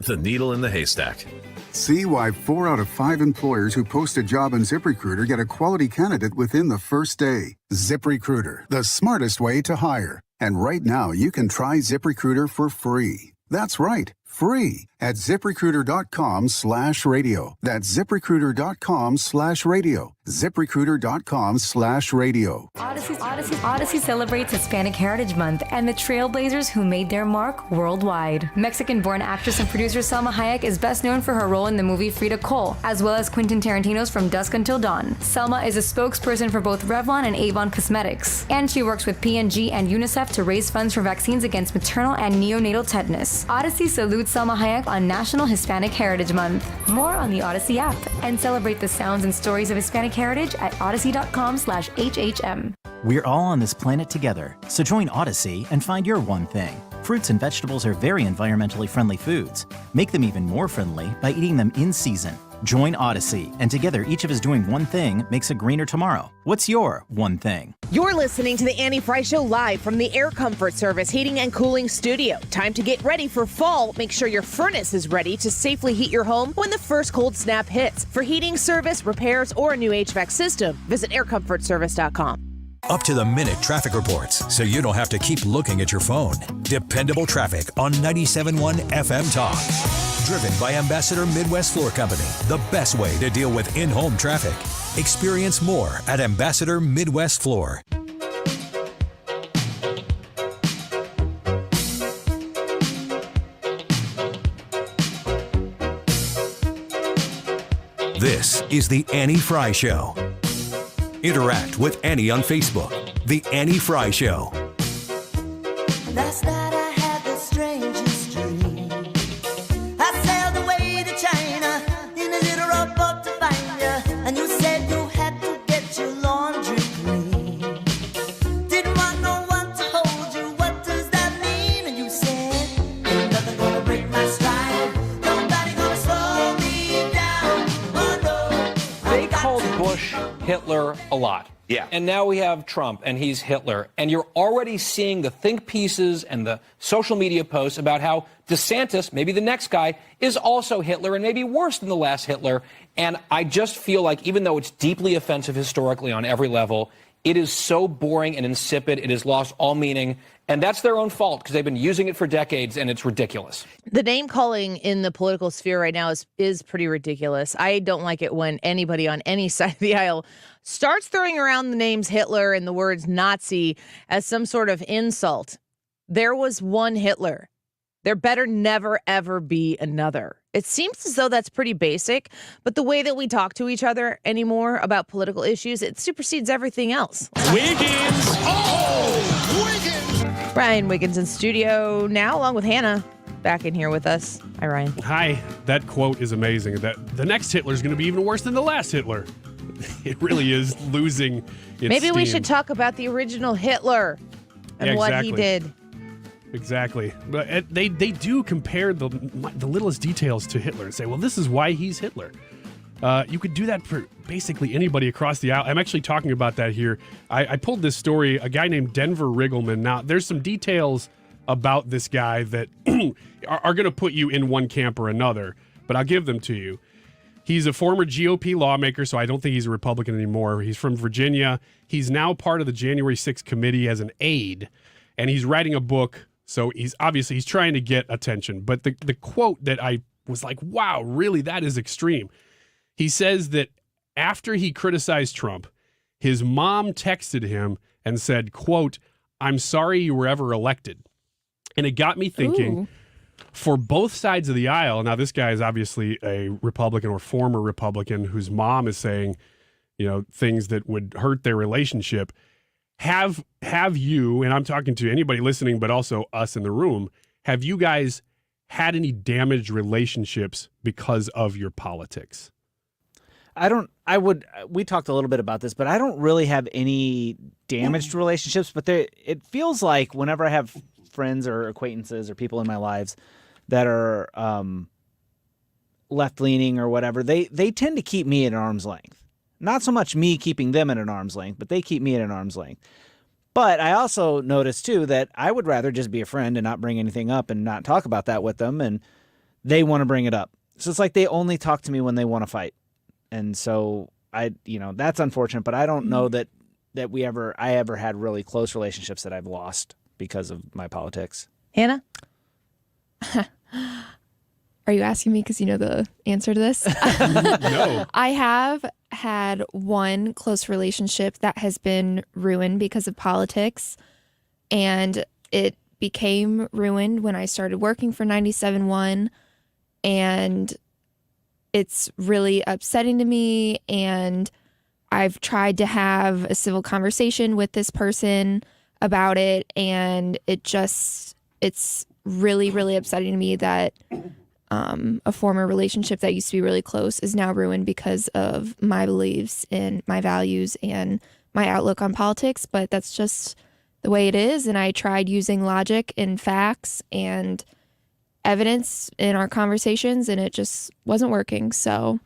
The needle in the haystack. See why 4 out of 5 employers who post a job on ZipRecruiter get a quality candidate within the first day. ZipRecruiter, the smartest way to hire. And right now, you can try ZipRecruiter for free. That's right, free at ZipRecruiter.com/radio. That's ZipRecruiter.com/radio. ZipRecruiter.com/radio. Odyssey celebrates Hispanic Heritage Month and the trailblazers who made their mark worldwide. Mexican-born actress and producer Salma Hayek is best known for her role in the movie Frida Kahlo, as well as Quentin Tarantino's From Dusk Until Dawn. Salma is a spokesperson for both Revlon and Avon Cosmetics, and she works with P&G and UNICEF to raise funds for vaccines against maternal and neonatal tetanus. Odyssey salutes Salma Hayek on National Hispanic Heritage Month. More on the Odyssey app, and celebrate the sounds and stories of Hispanic heritage at odyssey.com/HHM. We're all on this planet together, so join Odyssey and find your one thing. Fruits and vegetables are very environmentally friendly foods. Make them even more friendly by eating them in season. Join Odyssey, and together each of us doing one thing makes a greener tomorrow. What's your one thing? You're listening to the Annie Frey Show live from the Air Comfort Service Heating and Cooling Studio. Time to get ready for fall. Make sure your furnace is ready to safely heat your home when the first cold snap hits. For heating service, repairs, or a new HVAC system, visit aircomfortservice.com. Up-to-the-minute traffic reports, so you don't have to keep looking at your phone. Dependable traffic on 97.1 FM Talk. Driven by Ambassador Midwest Floor Company, the best way to deal with in-home traffic. Experience more at Ambassador Midwest Floor. This is The Annie Frey Show. Interact with Annie on Facebook. The Annie Frey Show. Last night I had the strangest dream. I sailed away to China in a little rowboat to find you, and you said you had to get your laundry clean. Didn't want no one to hold you. What does that mean? And you said, ain't nothing gonna break my stride. Nobody gonna slow me down. Oh no. They called Bush Hitler a lot. Yeah. And now we have Trump, and he's Hitler. And you're already seeing the think pieces and the social media posts about how DeSantis, maybe the next guy, is also Hitler and maybe worse than the last Hitler. And I just feel like even though it's deeply offensive historically on every level, it is so boring and insipid. It has lost all meaning. And that's their own fault because they've been using it for decades, and it's ridiculous. The name calling in the political sphere right now is pretty ridiculous. I don't like it when anybody on any side of the aisle starts throwing around the names Hitler and the words Nazi as some sort of insult. There was one Hitler. There better never, ever be another. It seems as though that's pretty basic, but the way that we talk to each other anymore about political issues, it supersedes everything else. Wiggins! Oh! Wiggins! Ryan Wiggins in studio now, along with Hannah, back in here with us. Hi, Ryan. Hi. That quote is amazing. That the next Hitler is going to be even worse than the last Hitler. It really is losing its Maybe we steam. should talk about the original Hitler and what he did. Exactly. But they do compare the littlest details to Hitler and say, well, this is why he's Hitler. You could do that for basically anybody across the aisle. I'm actually talking about that here. I pulled this story, a guy named Denver Riggleman. Now, there's some details about this guy that are going to put you in one camp or another, but I'll give them to you. He's a former GOP lawmaker, so I don't think he's a Republican anymore. He's from Virginia. He's now part of the January 6th committee as an aide, and he's writing a book. So he's trying to get attention. But the quote that I was like, wow, really, that is extreme. He says that after he criticized Trump, his mom texted him and said, quote, "I'm sorry you were ever elected." And it got me thinking, Ooh. For both sides of the aisle, now this guy is obviously a Republican or former Republican whose mom is saying, things that would hurt their relationship. Have you, and I'm talking to anybody listening, but also us in the room, have you guys had any damaged relationships because of your politics? We talked a little bit about this, but I don't really have any damaged relationships, but it feels like whenever I have friends or acquaintances or people in my lives that are left-leaning or whatever, they tend to keep me at an arm's length. Not so much me keeping them at an arm's length, but they keep me at an arm's length. But I also notice, too, that I would rather just be a friend and not bring anything up and not talk about that with them, and they want to bring it up. So it's like they only talk to me when they want to fight. And so that's unfortunate, but I don't know that I ever had really close relationships that I've lost because of my politics. Hannah? Are you asking me because you know the answer to this? No. I have had one close relationship that has been ruined because of politics, and it became ruined when I started working for 97.1, and it's really upsetting to me, and I've tried to have a civil conversation with this person about it, and it's really, really upsetting to me that a former relationship that used to be really close is now ruined because of my beliefs and my values and my outlook on politics. But that's just the way it is. And I tried using logic and facts and evidence in our conversations, and it just wasn't working. So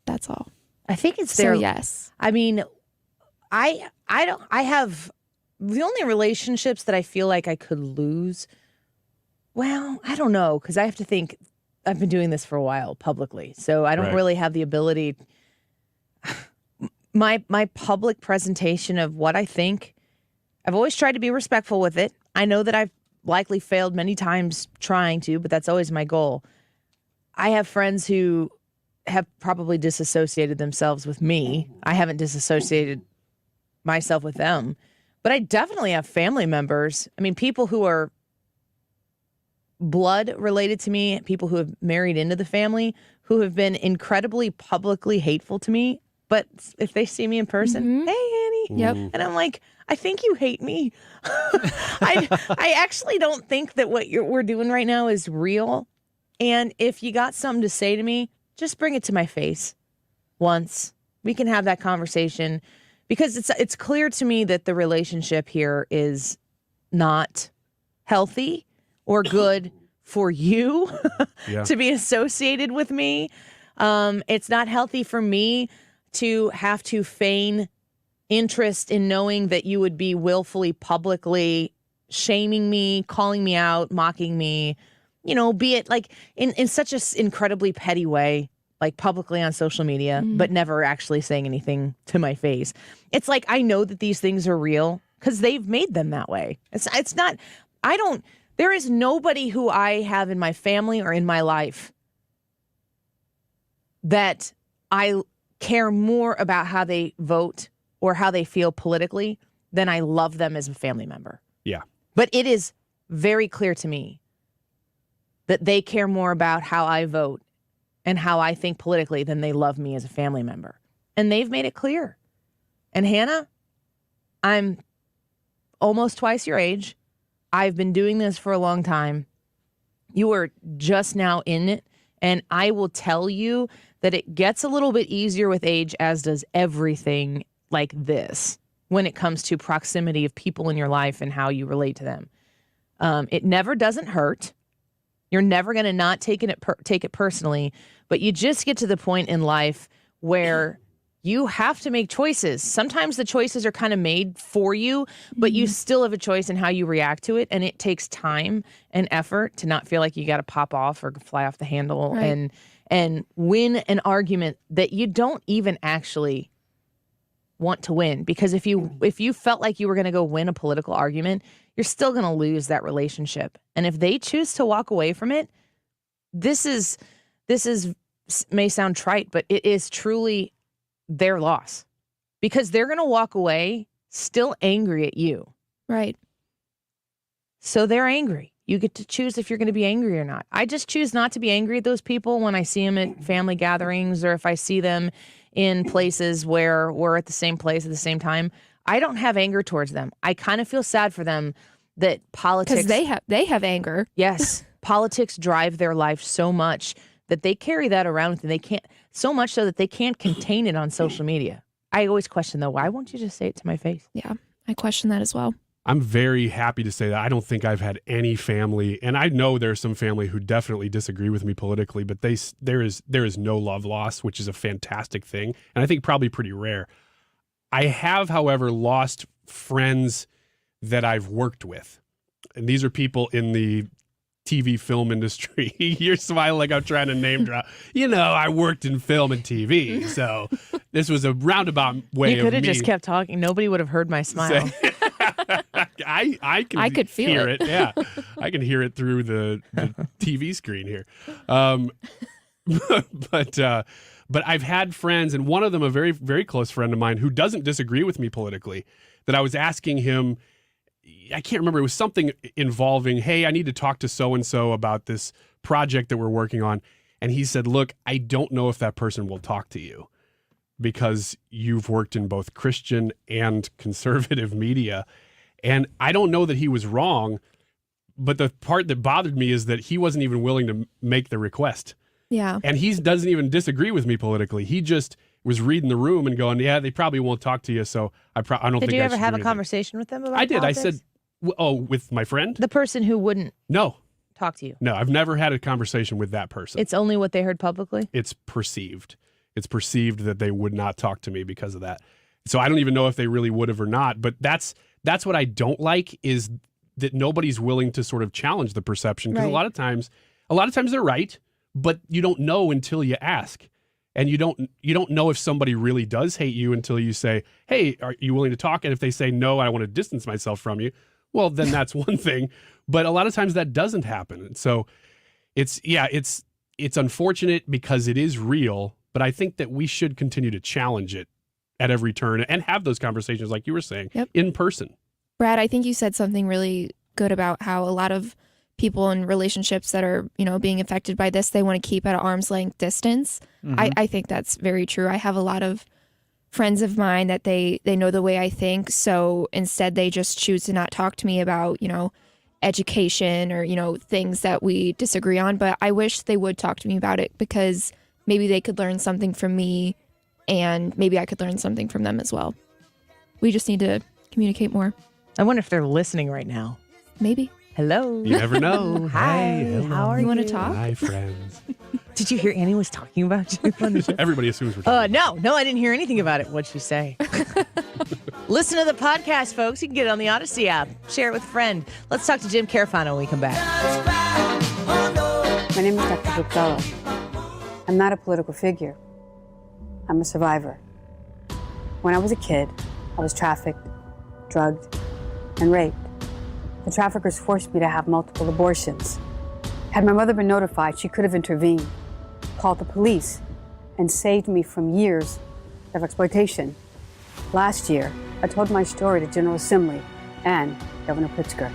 that's all. I think it's So, there. yes. I mean, I have the only relationships that I feel like I could lose. Well, I don't know, because I have to think. I've been doing this for a while publicly, so I don't really have the ability. My public presentation of what I think, I've always tried to be respectful with it. I know that I've likely failed many times trying to, but that's always my goal. I have friends who have probably disassociated themselves with me. I haven't disassociated myself with them. But I definitely have family members. I mean, people who are blood related to me, people who have married into the family, who have been incredibly publicly hateful to me. But if they see me in person, hey, Annie. Yep. And I'm like, I think you hate me. I actually don't think that what we're doing right now is real. And if you got something to say to me, just bring it to my face once. We can have that conversation, because it's clear to me that the relationship here is not healthy or good for you to be associated with me. It's not healthy for me to have to feign interest in knowing that you would be willfully, publicly shaming me, calling me out, mocking me, be it like in such an incredibly petty way, like publicly on social media, but never actually saying anything to my face. It's like, I know that these things are real because they've made them that way. It's not, there is nobody who I have in my family or in my life that I care more about how they vote or how they feel politically than I love them as a family member. Yeah. But it is very clear to me that they care more about how I vote and how I think politically than they love me as a family member. And they've made it clear. And Hannah, I'm almost twice your age. I've been doing this for a long time. You are just now in it. And I will tell you that it gets a little bit easier with age, as does everything like this, when it comes to proximity of people in your life and how you relate to them. It never doesn't hurt. You're never going to not take it personally, but you just get to the point in life where you have to make choices. Sometimes the choices are kind of made for you, but you still have a choice in how you react to it, and it takes time and effort to not feel like you got to pop off or fly off the handle and win an argument that you don't even actually want to win. Because if you felt like you were going to go win a political argument, you're still going to lose that relationship. And if they choose to walk away from it, this is may sound trite, but it is truly their loss, because they're going to walk away still angry at you. Right. So they're angry. You get to choose if you're going to be angry or not. I just choose not to be angry at those people when I see them at family gatherings, or if I see them in places where we're at the same place at the same time. I don't have anger towards them. I kind of feel sad for them that politics, because they have anger. Yes. Politics drive their life so much that they carry that around with them. They can't, so much so that they can't contain it on social media. I always question, though, why won't you just say it to my face? Yeah, I question that as well. I'm very happy to say that I don't think I've had any family, and I know there's some family who definitely disagree with me politically, but there is no love loss, which is a fantastic thing, and I think probably pretty rare. I have, however, lost friends that I've worked with, and these are people in the TV film industry. You're smiling like I'm trying to name drop. I worked in film and TV, so this was a roundabout way of me. You could have just kept talking. Nobody would have heard my smile. I could hear it. Yeah, I can hear it through the TV screen here. But I've had friends, and one of them, a very, very close friend of mine, who doesn't disagree with me politically, that I was asking him, I can't remember, it was something involving, hey, I need to talk to so-and-so about this project that we're working on. And he said, look, I don't know if that person will talk to you because you've worked in both Christian and conservative media. And I don't know that he was wrong, but the part that bothered me is that he wasn't even willing to make the request. Yeah. And he doesn't even disagree with me politically. He just was reading the room and going, yeah, they probably won't talk to you, so I don't think I should Did you ever have a do anything. conversation with them about I did. politics? I said, with my friend? The person who wouldn't No. talk to you. No, I've never had a conversation with that person. It's only what they heard publicly? It's perceived. It's perceived that they would not talk to me because of that. So I don't even know if they really would have or not, but that's what I don't like, is that nobody's willing to sort of challenge the perception, because Right. a lot of times they're right, but you don't know until you ask. And you don't know if somebody really does hate you until you say, hey, are you willing to talk? And if they say, no, I want to distance myself from you, well, then that's one thing. But a lot of times that doesn't happen. And so it's unfortunate because it is real, but I think that we should continue to challenge it at every turn and have those conversations, like you were saying, in person. Brad, I think you said something really good about how a lot of people in relationships that are, being affected by this, they want to keep at an arm's length distance. Mhm. I think that's very true. I have a lot of friends of mine that they know the way I think. So instead they just choose to not talk to me about, education or, things that we disagree on. But I wish they would talk to me about it because maybe they could learn something from me and maybe I could learn something from them as well. We just need to communicate more. I wonder if they're listening right now. Maybe. Hello. You never know. Hi. Hey, hello. How are you? Want to talk? Hi, friends. Did you hear Annie was talking about you? Everybody assumes we're talking. No, I didn't hear anything about it. What'd she say? Listen to the podcast, folks. You can get it on the Odyssey app. Share it with a friend. Let's talk to Jim Carafano when we come back. My name is Dr. Gupta. I'm not a political figure. I'm a survivor. When I was a kid, I was trafficked, drugged, and raped. The traffickers forced me to have multiple abortions. Had my mother been notified, she could have intervened, called the police, and saved me from years of exploitation. Last year, I told my story to General Assembly and Governor Pritzker,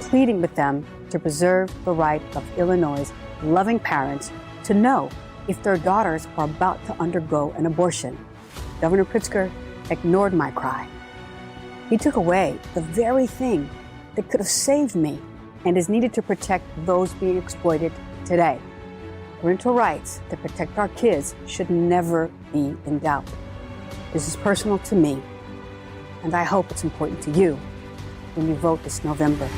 pleading with them to preserve the right of Illinois' loving parents to know if their daughters are about to undergo an abortion. Governor Pritzker ignored my cry. He took away the very thing that could have saved me and is needed to protect those being exploited today. Parental rights that protect our kids should never be in doubt. This is personal to me, and I hope it's important to you when you vote this November.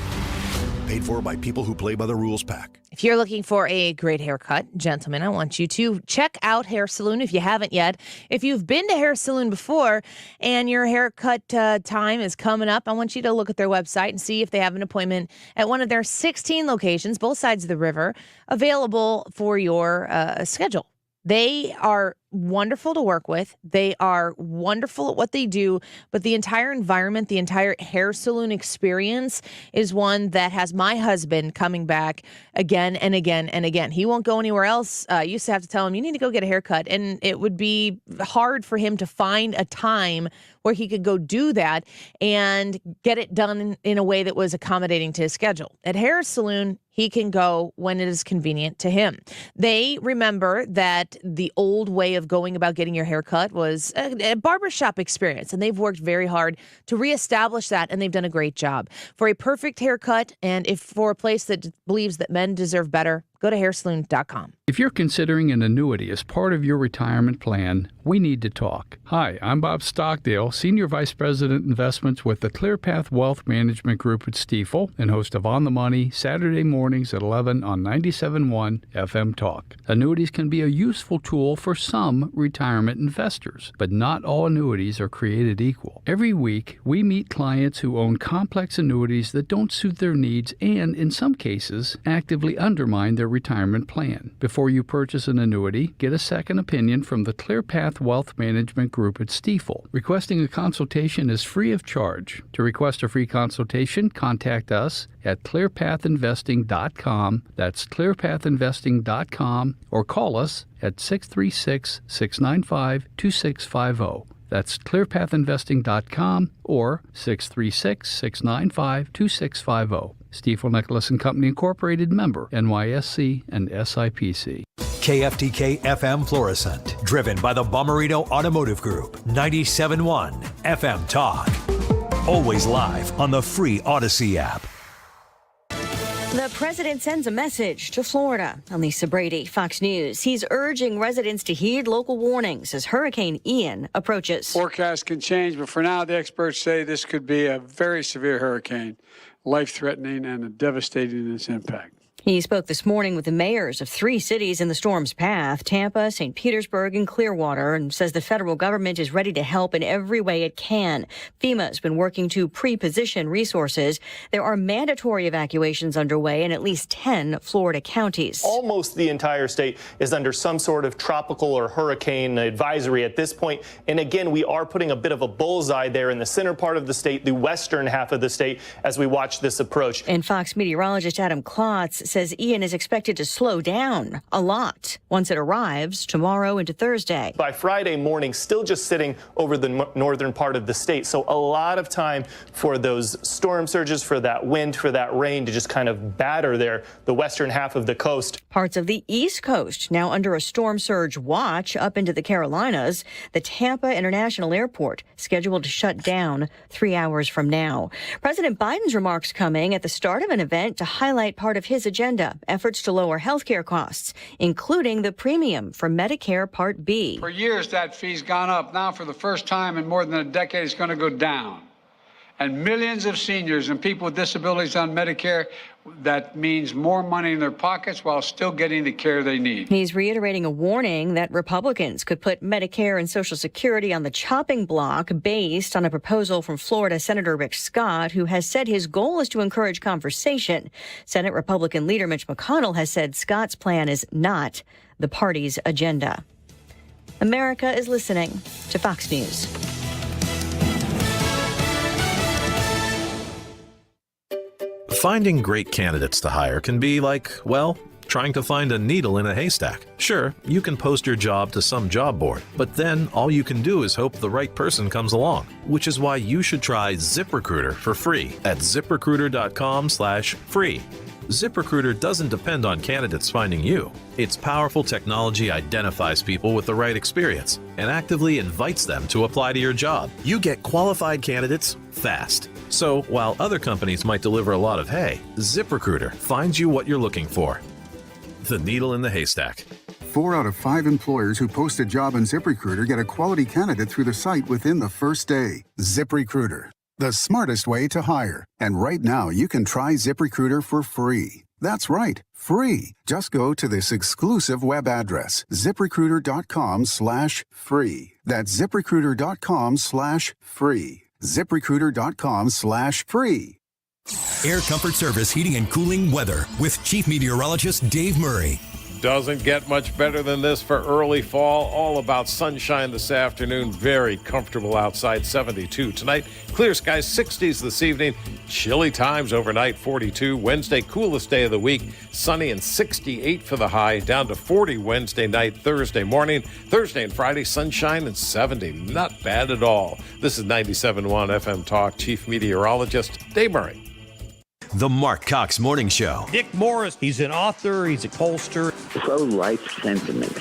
Paid for by People Who Play by the Rules PAC. If you're looking for a great haircut, gentlemen, I want you to check out Hair Saloon if you haven't yet. If you've been to Hair Saloon before and your haircut time is coming up, I want you to look at their website and see if they have an appointment at one of their 16 locations, both sides of the river, available for your schedule. They are wonderful to work with. They are wonderful at what they do, but the entire environment, the entire hair salon experience is one that has my husband coming back again and again and again. He won't go anywhere else. I used to have to tell him, you need to go get a haircut. And it would be hard for him to find a time where he could go do that and get it done in a way that was accommodating to his schedule. At Hair Saloon, he can go when it is convenient to him. They remember that the old way of going about getting your hair cut was a barbershop experience, and they've worked very hard to reestablish that, and they've done a great job. For a perfect haircut, and if for a place that believes that men deserve better, go to hairsaloon.com. If you're considering an annuity as part of your retirement plan, we need to talk. Hi, I'm Bob Stockdale, Senior Vice President Investments with the ClearPath Wealth Management Group at Stifel and host of On the Money Saturday mornings at 11 on 97.1 FM Talk. Annuities can be a useful tool for some retirement investors, but not all annuities are created equal. Every week, we meet clients who own complex annuities that don't suit their needs and, in some cases, actively undermine their retirement plan. Before you purchase an annuity, get a second opinion from the ClearPath Wealth Management Group at Stifel. Requesting a consultation is free of charge. To request a free consultation, contact us at clearpathinvesting.com. That's clearpathinvesting.com, or call us at 636-695-2650. That's clearpathinvesting.com or 636-695-2650. Stifel Nicholas and Company Incorporated, member NYSE and SIPC. KFTK FM Florissant, driven by the Bomarito Automotive Group, 97.1 FM Talk. Always live on the free Odyssey app. The president sends a message to Florida. I'm Lisa Brady, Fox News. He's urging residents to heed local warnings as Hurricane Ian approaches. Forecasts can change, but for now, the experts say this could be a very severe hurricane, life-threatening and devastating in its impact. He spoke this morning with the mayors of 3 cities in the storm's path, Tampa, St. Petersburg, and Clearwater, and says the federal government is ready to help in every way it can. FEMA has been working to pre-position resources. There are mandatory evacuations underway in at least 10 Florida counties. Almost the entire state is under some sort of tropical or hurricane advisory at this point. And again, we are putting a bit of a bullseye there in the center part of the state, the western half of the state, as we watch this approach. And Fox meteorologist Adam Klotz says Ian is expected to slow down a lot once it arrives tomorrow into Thursday. By Friday morning, still just sitting over the northern part of the state. So a lot of time for those storm surges, for that wind, for that rain to just kind of batter the western half of the coast. Parts of the East Coast now under a storm surge watch up into the Carolinas. The Tampa International Airport scheduled to shut down 3 hours from now. President Biden's remarks coming at the start of an event to highlight part of his agenda, efforts to lower health care costs, including the premium for Medicare Part B. For years, that fee's gone up. Now, for the first time in more than a decade, it's going to go down. And millions of seniors and people with disabilities on Medicare, that means more money in their pockets while still getting the care they need. He's reiterating a warning that Republicans could put Medicare and Social Security on the chopping block based on a proposal from Florida Senator Rick Scott, who has said his goal is to encourage conversation. Senate Republican leader Mitch McConnell has said Scott's plan is not the party's agenda. America is listening to Fox News. Finding great candidates to hire can be like, well, trying to find a needle in a haystack. Sure, you can post your job to some job board, but then all you can do is hope the right person comes along, which is why you should try ZipRecruiter for free at ziprecruiter.com/free. ZipRecruiter doesn't depend on candidates finding you. Its powerful technology identifies people with the right experience and actively invites them to apply to your job. You get qualified candidates fast. So while other companies might deliver a lot of hay, ZipRecruiter finds you what you're looking for. The needle in the haystack. 4 out of 5 employers who post a job on ZipRecruiter get a quality candidate through the site within the first day. ZipRecruiter, the smartest way to hire. And right now, you can try ZipRecruiter for free. That's right, free. Just go to this exclusive web address, ziprecruiter.com/free. That's ziprecruiter.com/free. ZipRecruiter.com/free. Air Comfort Service Heating and Cooling Weather with Chief Meteorologist Dave Murray. Doesn't get much better than this for early fall. All about sunshine this afternoon. Very comfortable outside, 72 tonight. Clear skies, 60s this evening. Chilly times overnight, 42. Wednesday, coolest day of the week. Sunny and 68 for the high. Down to 40 Wednesday night, Thursday morning. Thursday and Friday, sunshine and 70. Not bad at all. This is 97.1 FM Talk. Chief Meteorologist Dave Murray. The Mark Cox Morning Show. Dick Morris, he's an author, he's a pollster. Pro-life sentiment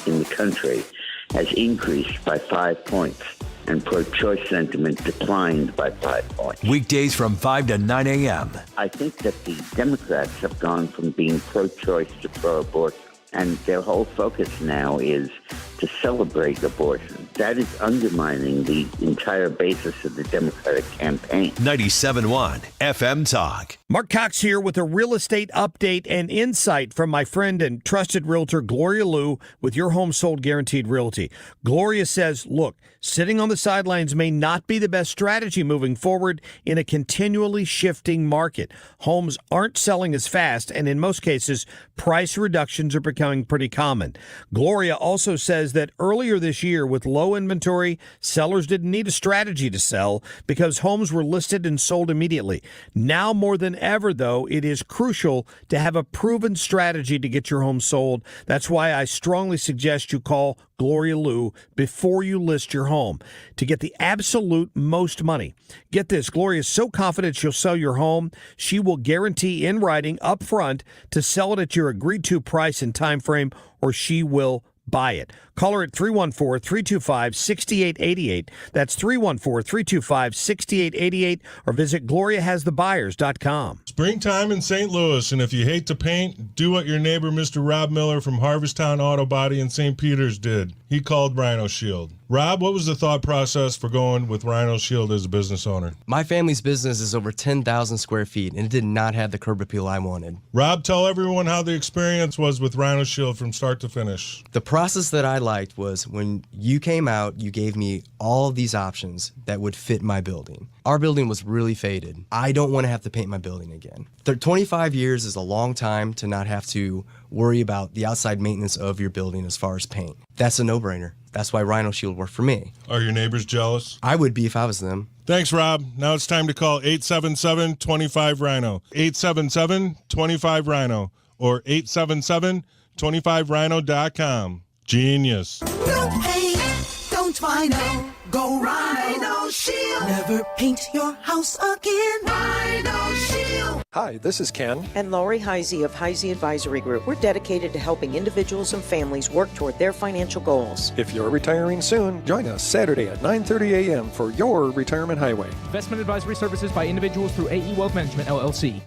in the country has increased by 5 points, and pro-choice sentiment declined by 5 points. Weekdays from 5 to 9 a.m. I think that the Democrats have gone from being pro-choice to pro-abortion, and their whole focus now is to celebrate abortion. That is undermining the entire basis of the Democratic campaign. 97.1 FM Talk. Mark Cox here with a real estate update and insight from my friend and trusted realtor, Gloria Liu, with Your Home Sold Guaranteed Realty. Gloria says, look, sitting on the sidelines may not be the best strategy moving forward in a continually shifting market. Homes aren't selling as fast, and in most cases, price reductions are becoming pretty common. Gloria also says that earlier this year, with low inventory, sellers didn't need a strategy to sell because homes were listed and sold immediately. Now more than ever, though, it is crucial to have a proven strategy to get your home sold. That's why I strongly suggest you call Gloria Liu before you list your home to get the absolute most money. Get this, Gloria is so confident she'll sell your home, she will guarantee in writing up front to sell it at your agreed to price and time frame, or she will buy it. Call her at 314-325-6888. That's 314-325-6888, or visit GloriaHasTheBuyers.com. Springtime in St. Louis, and if you hate to paint, do what your neighbor Mr. Rob Miller from Harvesttown Auto Body in St. Peters did. He called Rhino Shield. Rob, what was the thought process for going with Rhino Shield as a business owner? My family's business is over 10,000 square feet, and it did not have the curb appeal I wanted. Rob, tell everyone how the experience was with Rhino Shield from start to finish. The process that I liked was when you came out, you gave me all of these options that would fit my building. Our building was really faded. I don't want to have to paint my building again. 25 years is a long time to not have to worry about the outside maintenance of your building as far as paint. That's a no-brainer. That's why Rhino Shield worked for me. Are your neighbors jealous? I would be if I was them. Thanks, Rob. Now it's time to call 877-25-RHINO. 877-25-RHINO. or 877-25rhino.com. Genius. Don't hate, don't Rhino, go Rhino Shield. Never paint your house again. Rhino Shield. Hi, this is Ken and Lori Heisey of Heisey Advisory Group. We're dedicated to helping individuals and families work toward their financial goals. If you're retiring soon, join us Saturday at 9:30 a.m. for your Retirement Highway. Investment advisory services by individuals through AE Wealth Management, LLC.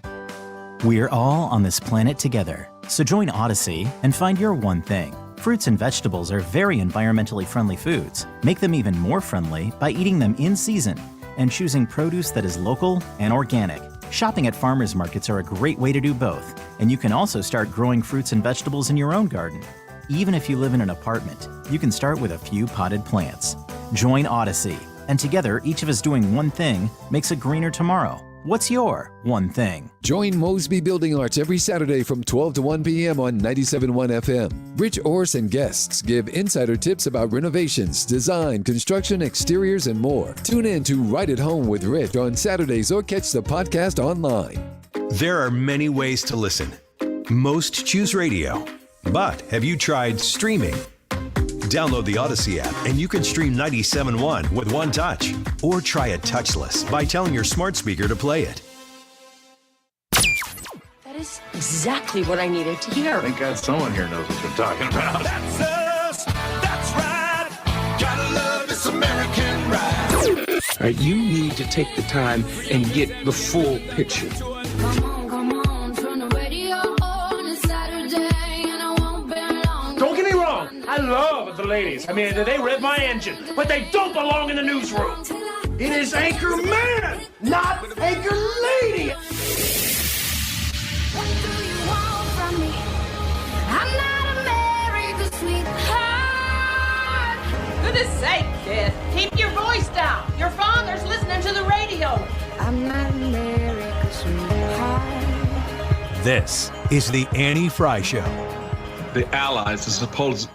We're all on this planet together, so join Odyssey and find your one thing. Fruits and vegetables are very environmentally friendly foods. Make them even more friendly by eating them in season and choosing produce that is local and organic. Shopping at farmers markets are a great way to do both, and you can also start growing fruits and vegetables in your own garden. Even if you live in an apartment, you can start with a few potted plants. Join Odyssey, and together each of us doing one thing makes a greener tomorrow. What's your one thing? Join Mosby Building Arts every Saturday from 12 to 1 p.m. on 97.1 FM. Rich Orse and guests give insider tips about renovations, design, construction, exteriors, and more. Tune in to Right at Home with Rich on Saturdays or catch the podcast online. There are many ways to listen. Most choose radio. But have you tried streaming? Download the Odyssey app and you can stream 97.1 with one touch. Or try it touchless by telling your smart speaker to play it. That is exactly what I needed to hear. Thank God someone here knows what they're talking about. That's us. That's right. Gotta love this American ride. All right, you need to take the time and get the full picture. Don't get me wrong, I love the ladies. I mean, they rev my engine, but they don't belong in the newsroom. It is Anchor Man, not Anchor Lady. What do you want from me? I'm not America's sweetheart. Goodness sake, kid. Keep your voice down. Your father's listening to the radio. I'm not America's sweetheart. This is the Annie Frey Show. The allies, the supposed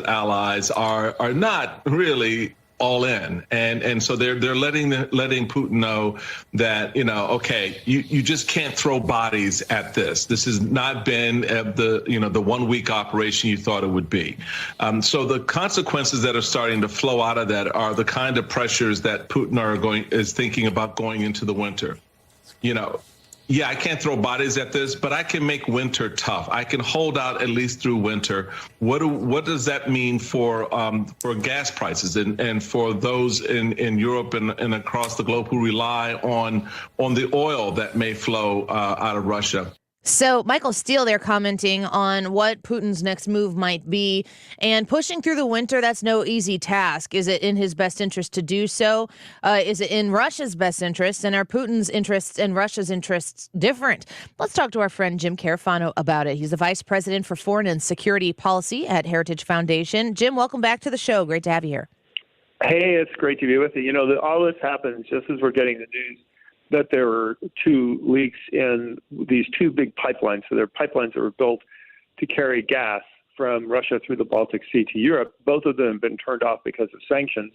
allies, are not really all in, and so they're letting Putin know that, okay, you just can't throw bodies at this. This has not been the 1 week operation you thought it would be. So the consequences that are starting to flow out of that are the kind of pressures that Putin is thinking about going into the winter. Yeah, I can't throw bodies at this, but I can make winter tough. I can hold out at least through winter. What does that mean for gas prices and for those in Europe and across the globe who rely on the oil that may flow out of Russia? So Michael Steele there commenting on what Putin's next move might be, and pushing through the winter, that's no easy task. Is it in his best interest to do so? Is it in Russia's best interest? And are Putin's interests and Russia's interests different? Let's talk to our friend Jim Carafano about it. He's the Vice President for Foreign and Security Policy at Heritage Foundation. Jim, welcome back to the show. Great to have you here. Hey, it's great to be with you. All this happens just as we're getting the news that there were two leaks in these two big pipelines. So they're pipelines that were built to carry gas from Russia through the Baltic Sea to Europe. Both of them have been turned off because of sanctions,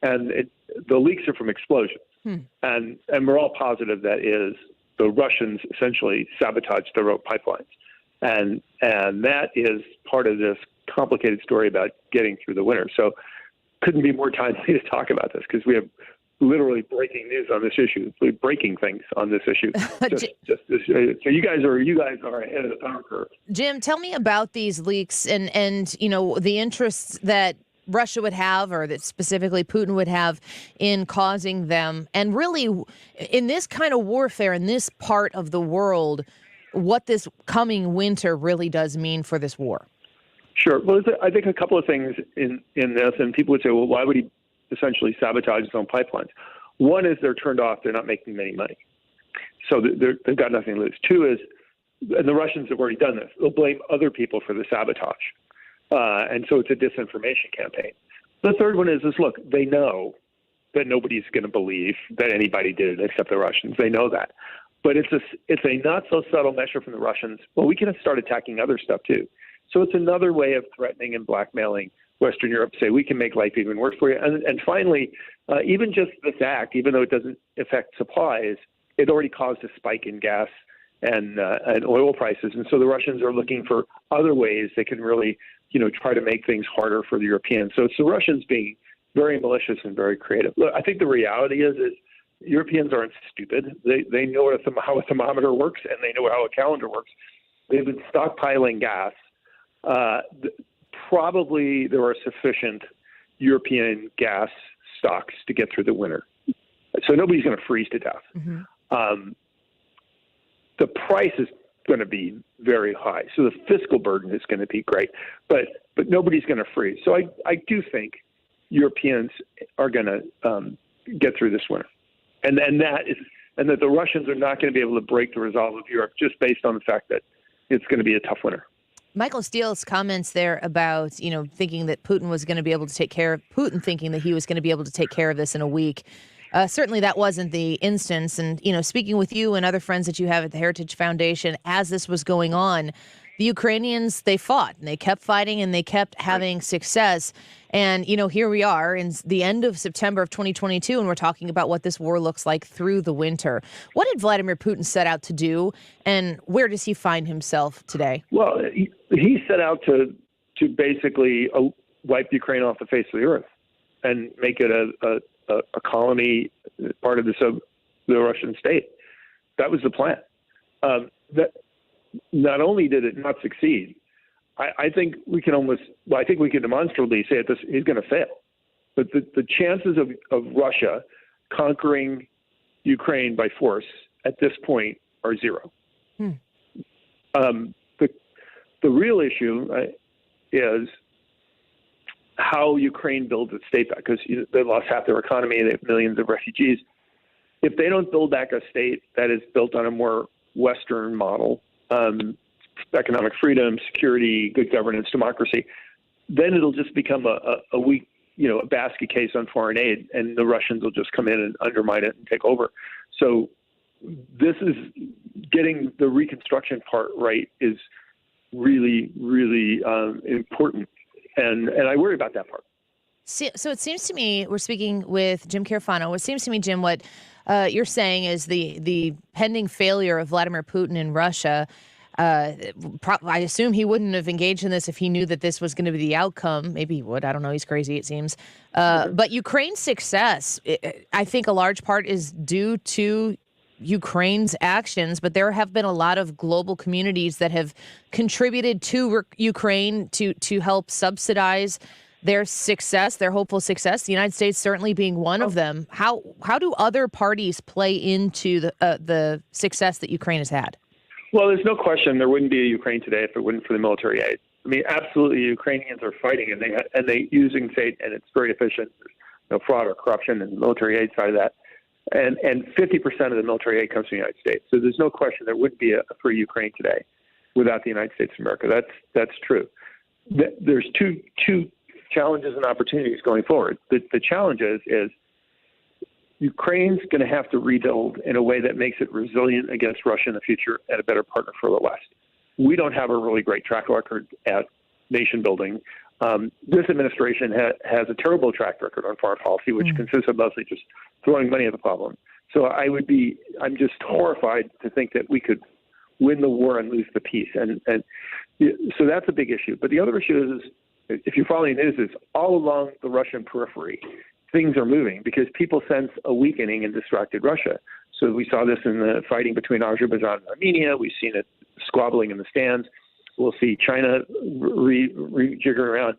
and the leaks are from explosions. And we're all positive that is the Russians essentially sabotaged the rope pipelines, and that is part of this complicated story about getting through the winter. So couldn't be more timely to talk about this because we have literally breaking news on this issue, breaking things on this issue. So you guys are ahead of the power curve. Jim, tell me about these leaks and the interests that Russia would have, or that specifically Putin would have, in causing them, and really in this kind of warfare in this part of the world, what this coming winter really does mean for this war. Sure. Well, I think a couple of things in this, and people would say, well, why would he essentially sabotage his own pipelines? One is they're turned off. They're not making any money. So they've got nothing to lose. Two is, and the Russians have already done this, they'll blame other people for the sabotage. And so it's a disinformation campaign. The third one is look, they know that nobody's going to believe that anybody did it except the Russians. They know that. But it's a not so subtle measure from the Russians. Well, we can start attacking other stuff too. So it's another way of threatening and blackmailing Western Europe, say we can make life even worse for you. And finally, even just this act, even though it doesn't affect supplies, it already caused a spike in gas and oil prices. And so the Russians are looking for other ways they can really, try to make things harder for the Europeans. So it's the Russians being very malicious and very creative. Look, I think the reality is Europeans aren't stupid. They know how a thermometer works, and they know how a calendar works. They've been stockpiling gas. Probably there are sufficient European gas stocks to get through the winter. So nobody's going to freeze to death. Mm-hmm. The price is going to be very high. So the fiscal burden is going to be great, but nobody's going to freeze. So I do think Europeans are going to get through this winter. And that the Russians are not going to be able to break the resolve of Europe just based on the fact that it's going to be a tough winter. Michael Steele's comments there about, thinking that Putin was going to be able to take care of thinking that he was going to be able to take care of this in a week. Certainly that wasn't the instance. And, speaking with you and other friends that you have at the Heritage Foundation, as this was going on, the Ukrainians, they fought and they kept fighting and they kept having success. And, here we are in the end of September of 2022, and we're talking about what this war looks like through the winter. What did Vladimir Putin set out to do, and where does he find himself today? Well, he set out to basically wipe Ukraine off the face of the earth and make it a colony, part of the Russian state. That was the plan. That not only did it not succeed, I think we can demonstrably say he's going to fail. But the chances of Russia conquering Ukraine by force at this point are zero. The real issue is how Ukraine builds its state back, because they lost half their economy. They have millions of refugees. If they don't build back a state that is built on a more Western model, economic freedom, security, good governance, democracy, then it'll just become a weak, a basket case on foreign aid, and the Russians will just come in and undermine it and take over. So this is getting the reconstruction part right is really, really important. And I worry about that part. So it seems to me, we're speaking with Jim Carafano. It seems to me, Jim, what you're saying is the pending failure of Vladimir Putin in Russia. I assume he wouldn't have engaged in this if he knew that this was going to be the outcome. Maybe he would. I don't know. He's crazy, it seems. But Ukraine's success, I think a large part is due to Ukraine's actions, but there have been a lot of global communities that have contributed to Ukraine to help subsidize their success, their hopeful success. The United States certainly being one of them. How do other parties play into the success that Ukraine has had? Well, there's no question there wouldn't be a Ukraine today if it wasn't for the military aid. I mean, absolutely, Ukrainians are fighting, and they using state, and it's very efficient. There's no fraud or corruption in the military aid side of that. And 50% of the military aid comes from the United States. So there's no question there wouldn't be a free Ukraine today without the United States of America. That's true. There's two challenges and opportunities going forward. The challenge is Ukraine's going to have to rebuild in a way that makes it resilient against Russia in the future and a better partner for the West. We don't have a really great track record at nation building. This administration has a terrible track record on foreign policy, which consists of mostly just throwing money at the problem. So I'm just horrified to think that we could win the war and lose the peace. And so that's a big issue. But the other issue is if you're following news, is all along the Russian periphery, things are moving because people sense a weakening in distracted Russia. So we saw this in the fighting between Azerbaijan and Armenia. We've seen it squabbling in the stands. We'll see China rejiggering around.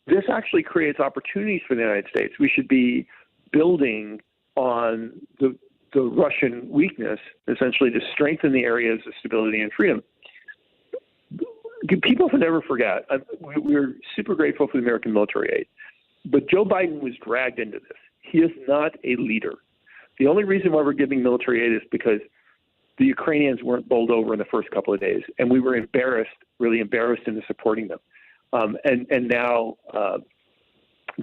This actually creates opportunities for the United States. We should be building on the Russian weakness, essentially to strengthen the areas of stability and freedom. People can never forget. We're super grateful for the American military aid, but Joe Biden was dragged into this. He is not a leader. The only reason why we're giving military aid is because the Ukrainians weren't bowled over in the first couple of days, and we were really embarrassed into supporting them. And now,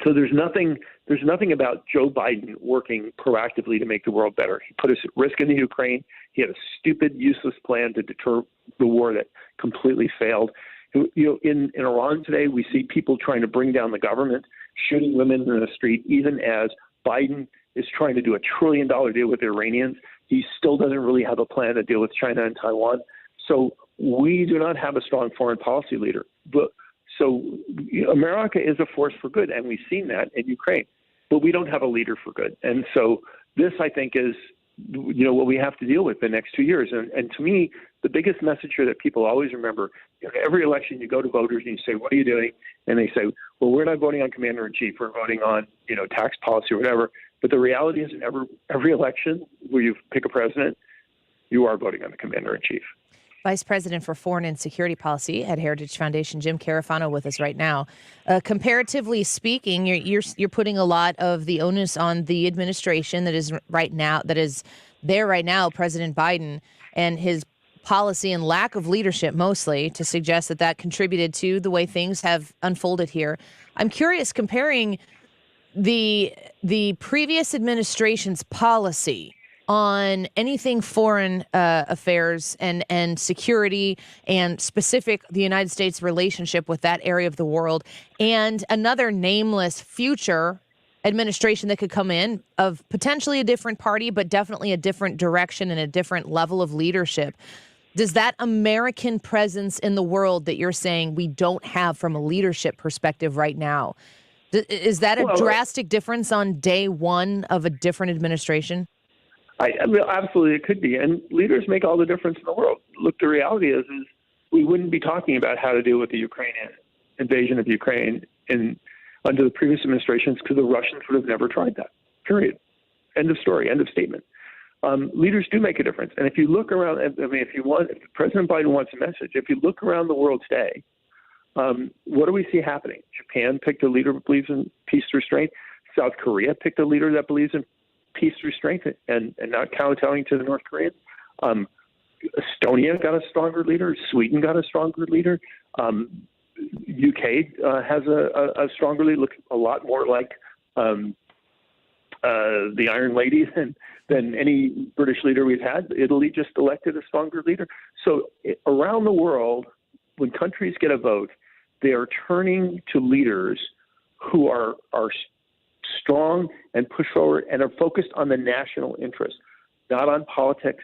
so there's nothing about Joe Biden working proactively to make the world better. He put us at risk in the Ukraine. He had a stupid, useless plan to deter the war that completely failed. In Iran today, we see people trying to bring down the government, shooting women in the street, even as Biden is trying to do $1 trillion deal with the Iranians He still doesn't really have a plan to deal with China and Taiwan. So we do not have a strong foreign policy leader. So America is a force for good, and we've seen that in Ukraine. But we don't have a leader for good. And so this, I think, is what we have to deal with the next 2 years. And to me, the biggest message here that people always remember, every election you go to voters and you say, what are you doing? And they say, well, we're not voting on commander-in-chief. We're voting on, tax policy or whatever. But the reality is every election where you pick a president, you are voting on the commander-in-chief. Vice President for Foreign and Security Policy at Heritage Foundation, Jim Carafano, with us right now. Comparatively speaking, you're putting a lot of the onus on the administration that is there right now, President Biden, and his policy and lack of leadership mostly to suggest that contributed to the way things have unfolded here. I'm curious, comparing the previous administration's policy on anything foreign affairs and security and specific the United States relationship with that area of the world, and another nameless future administration that could come in of potentially a different party, but definitely a different direction and a different level of leadership. Does that American presence in the world that you're saying we don't have from a leadership perspective right now, is that a drastic difference on day one of a different administration? I mean, absolutely, it could be. And leaders make all the difference in the world. Look, the reality is we wouldn't be talking about how to deal with the Ukrainian invasion of Ukraine under the previous administrations because the Russians would have never tried that, period. End of story, end of statement. Leaders do make a difference. And if you look around, if President Biden wants a message, if you look around the world today, what do we see happening? Japan picked a leader who believes in peace through strength. South Korea picked a leader that believes in peace through strength and not kowtowing to the North Koreans. Estonia got a stronger leader. Sweden got a stronger leader. UK has a stronger leader, looks a lot more like the Iron Lady than any British leader we've had. Italy just elected a stronger leader. So around the world, when countries get a vote, they are turning to leaders who are strong and push forward and are focused on the national interest, not on politics,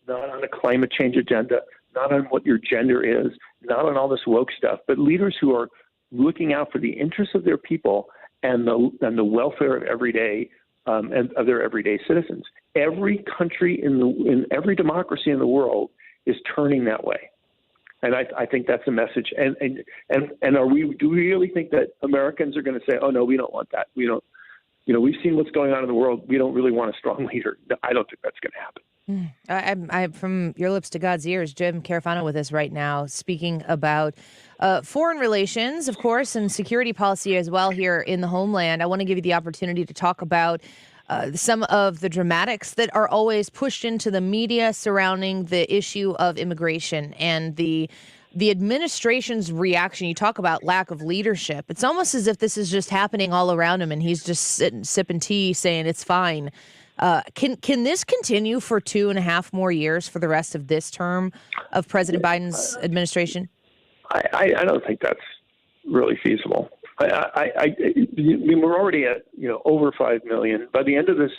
not on a climate change agenda, not on what your gender is, not on all this woke stuff, but leaders who are looking out for the interests of their people and the welfare of and of their everyday citizens. Every country in every democracy in the world is turning that way. And I think that's a message. And do we really think that Americans are going to say, oh no, we don't want that. We don't. We've seen what's going on in the world. We don't really want a strong leader. No, I don't think that's going to happen. I'm from your lips to God's ears. Jim Carafano with us right now, speaking about foreign relations, of course, and security policy as well here in the homeland. I want to give you the opportunity to talk about some of the dramatics that are always pushed into the media surrounding the issue of immigration and the administration's reaction. You talk about lack of leadership. It's almost as if this is just happening all around him and he's just sitting, sipping tea, saying it's fine. Can this continue for 2.5 more years for the rest of this term of President Biden's administration? I don't think that's really feasible. I mean, we're already at over 5 million. By the end of his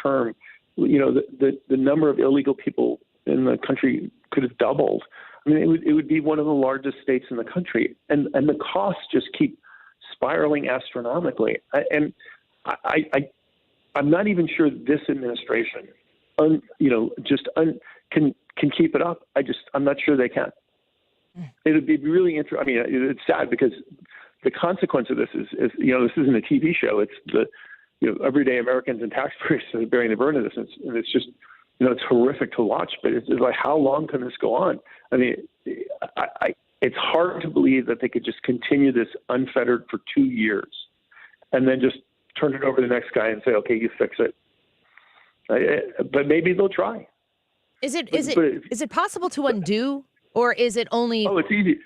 term, the number of illegal people in the country could have doubled. I mean, it would be one of the largest states in the country, and the costs just keep spiraling astronomically. I'm not even sure this administration, can keep it up. I'm not sure they can. It would be really interesting. I mean, it's sad because the consequence of this is this isn't a TV show. It's the everyday Americans and taxpayers bearing the burden of this, and it's just it's horrific to watch. But it's like, how long can this go on? I mean, it's hard to believe that they could just continue this unfettered for 2 years, and then just turn it over to the next guy and say, okay, you fix it. But maybe they'll try. Is it possible to undo, or is it only? Oh, it's easy.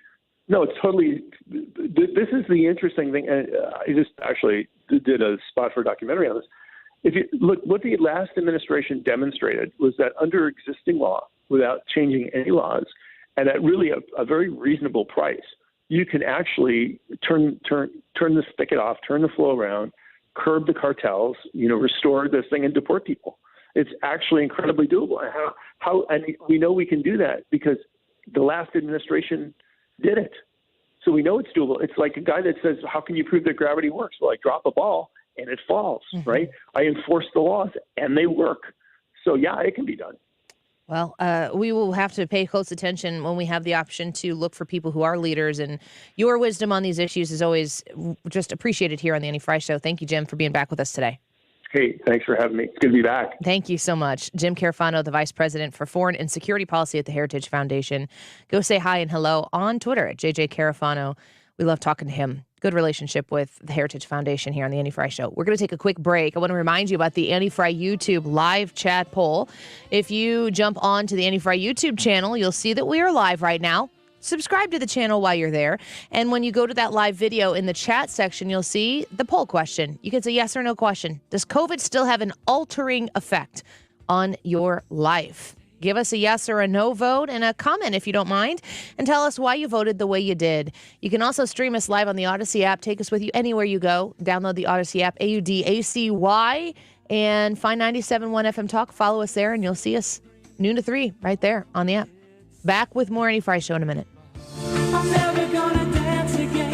No, it's totally. This is the interesting thing. I just actually did a spot for a documentary on this. If you look, what the last administration demonstrated was that under existing law, without changing any laws, and at really a very reasonable price, you can actually turn the spigot off, turn the flow around, curb the cartels, restore this thing, and deport people. It's actually incredibly doable. And we know we can do that because the last administration did it. So we know it's doable. It's like a guy that says, how can you prove that gravity works? Well, I drop a ball and it falls, right? I enforce the laws and they work. So yeah, it can be done. Well, we will have to pay close attention when we have the option to look for people who are leaders. And your wisdom on these issues is always just appreciated here on the Annie Frey Show. Thank you, Jim, for being back with us today. Hey, thanks for having me. It's good to be back. Thank you so much. Jim Carafano, the Vice President for Foreign and Security Policy at the Heritage Foundation. Go say hi and hello on Twitter at JJ Carafano. We love talking to him. Good relationship with the Heritage Foundation here on the Annie Frey Show. We're going to take a quick break. I want to remind you about the Annie Frey YouTube live chat poll. If you jump on to the Annie Frey YouTube channel, you'll see that we are live right now. Subscribe to the channel while you're there. And when you go to that live video in the chat section, you'll see the poll question. You can say yes or no question. Does COVID still have an altering effect on your life? Give us a yes or a no vote and a comment if you don't mind, and tell us why you voted the way you did. You can also stream us live on the Odyssey app. Take us with you anywhere you go. Download the Odyssey app, AUDACY, and find 97.1 FM Talk. Follow us there, and you'll see us noon to 3 right there on the app. Back with more Annie Frey Show in a minute. I'm never gonna dance again.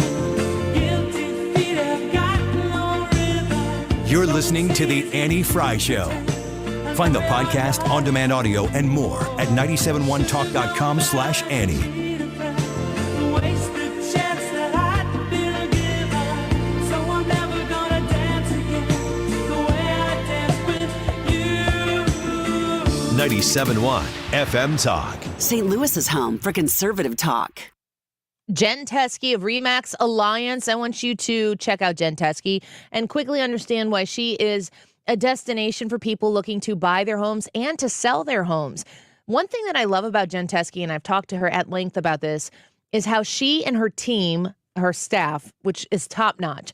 Guilty feet have got no rhythm. You're listening to The Annie Frey Show. Find the podcast, on-demand audio, and more at 971talk.com/Annie. Wasted chance that I'd been given. So I'm never gonna dance again the way I danced with you. 97.1 FM Talk. St. Louis is home for conservative talk. Jen Teskey of RE/MAX Alliance. I want you to check out Jen Teskey and quickly understand why she is a destination for people looking to buy their homes and to sell their homes. One thing that I love about Jen Teskey, and I've talked to her at length about this, is how she and her team, her staff, which is top-notch,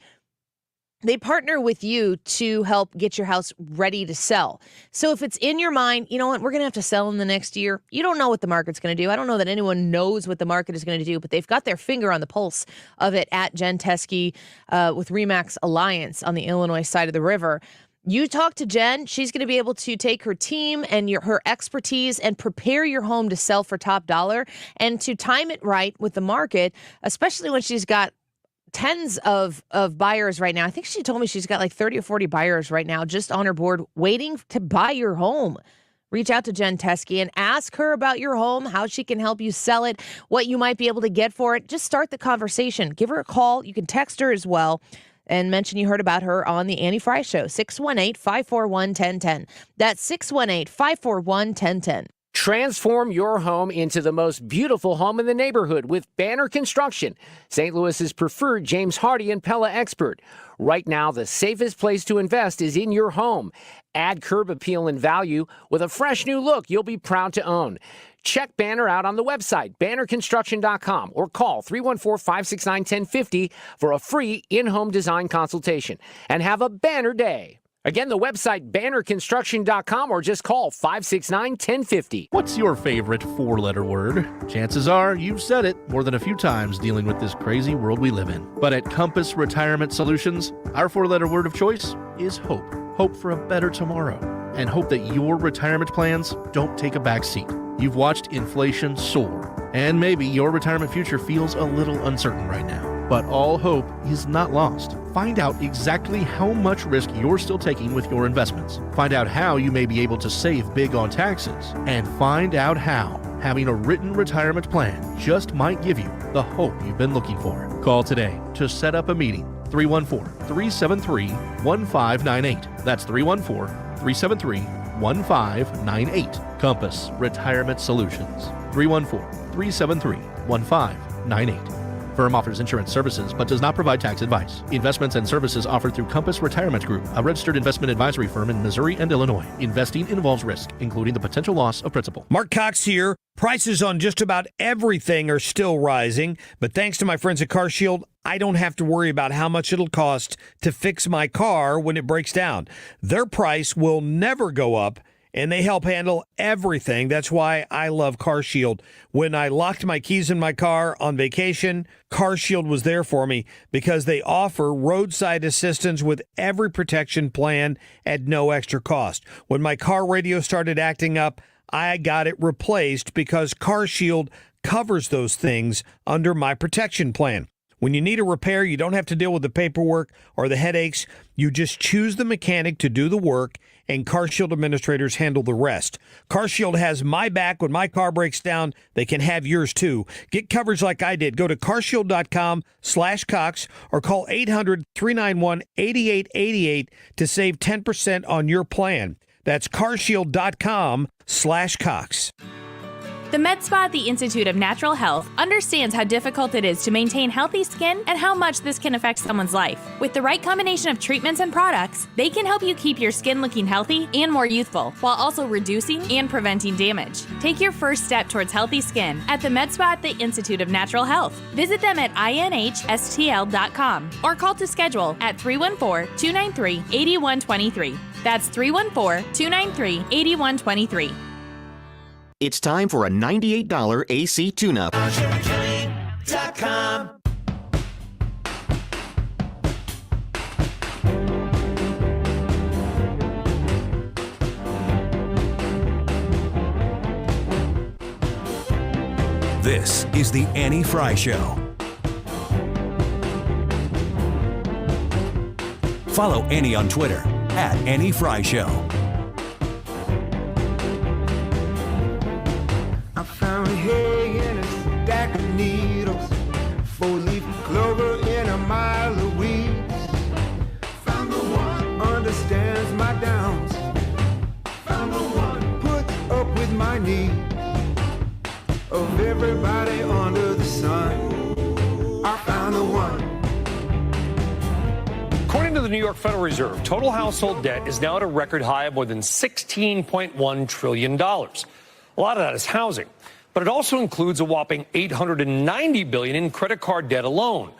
they partner with you to help get your house ready to sell. So if it's in your mind, you know what, we're going to have to sell in the next year. You don't know what the market's going to do. I don't know that anyone knows what the market is going to do, but they've got their finger on the pulse of it at Jen Teskey with RE/MAX Alliance on the Illinois side of the river. You talk to Jen, she's going to be able to take her team and her expertise and prepare your home to sell for top dollar and to time it right with the market, especially when she's got tens of buyers right now. I think she told me she's got like 30 or 40 buyers right now just on her board waiting to buy your home. Reach out to Jen Teskey and ask her about your home, how she can help you sell it, what you might be able to get for it. Just start the conversation. Give her a call. You can text her as well and mention you heard about her on the Annie Frey Show, 618-541-1010. That's 618-541-1010. Transform your home into the most beautiful home in the neighborhood with Banner Construction, St. Louis's preferred James Hardy and Pella expert. Right now, the safest place to invest is in your home. Add curb appeal and value with a fresh new look you'll be proud to own. Check Banner out on the website, bannerconstruction.com, or call 314-569-1050 for a free in-home design consultation. And have a banner day. Again, the website, bannerconstruction.com, or just call 569-1050. What's your favorite four-letter word? Chances are you've said it more than a few times dealing with this crazy world we live in. But at Compass Retirement Solutions, our four-letter word of choice is hope. Hope for a better tomorrow. And hope that your retirement plans don't take a back seat. You've watched inflation soar, and maybe your retirement future feels a little uncertain right now. But all hope is not lost. Find out exactly how much risk you're still taking with your investments. Find out how you may be able to save big on taxes. And find out how having a written retirement plan just might give you the hope you've been looking for. Call today to set up a meeting. 314-373-1598. That's 314-373-1598. Compass Retirement Solutions. 314-373-1598. Firm offers insurance services but does not provide tax advice. Investments and services offered through Compass Retirement Group, a registered investment advisory firm in Missouri and Illinois. Investing involves risk, including the potential loss of principal. Mark Cox here. Prices on just about everything are still rising, but thanks to my friends at CarShield, I don't have to worry about how much it'll cost to fix my car when it breaks down. Their price will never go up, and they help handle everything. That's why I love CarShield. When I locked my keys in my car on vacation, CarShield was there for me because they offer roadside assistance with every protection plan at no extra cost. When my car radio started acting up, I got it replaced because CarShield covers those things under my protection plan. When you need a repair, you don't have to deal with the paperwork or the headaches. You just choose the mechanic to do the work, and CarShield administrators handle the rest. CarShield has my back when my car breaks down. They can have yours too. Get coverage like I did. Go to carshield.com/Cox or call 800-391-8888 to save 10% on your plan. That's carshield.com/Cox. The Med Spa at the Institute of Natural Health understands how difficult it is to maintain healthy skin and how much this can affect someone's life. With the right combination of treatments and products, they can help you keep your skin looking healthy and more youthful, while also reducing and preventing damage. Take your first step towards healthy skin at the Med Spa at the Institute of Natural Health. Visit them at inhstl.com or call to schedule at 314-293-8123. That's 314-293-8123. It's time for a $98 AC tune-up. This is the Annie Frey Show. Follow Annie on Twitter at Annie Frey Show. Found hay in a stack of needles, 4-leaf clover in a mile of weeds. Found the one understands my downs. Found the one puts up with my needs. Of everybody under the sun, I found the one. According to the New York Federal Reserve, total household debt is now at a record high of more than $16.1 trillion. A lot of that is housing, but it also includes a whopping $890 billion in credit card debt alone.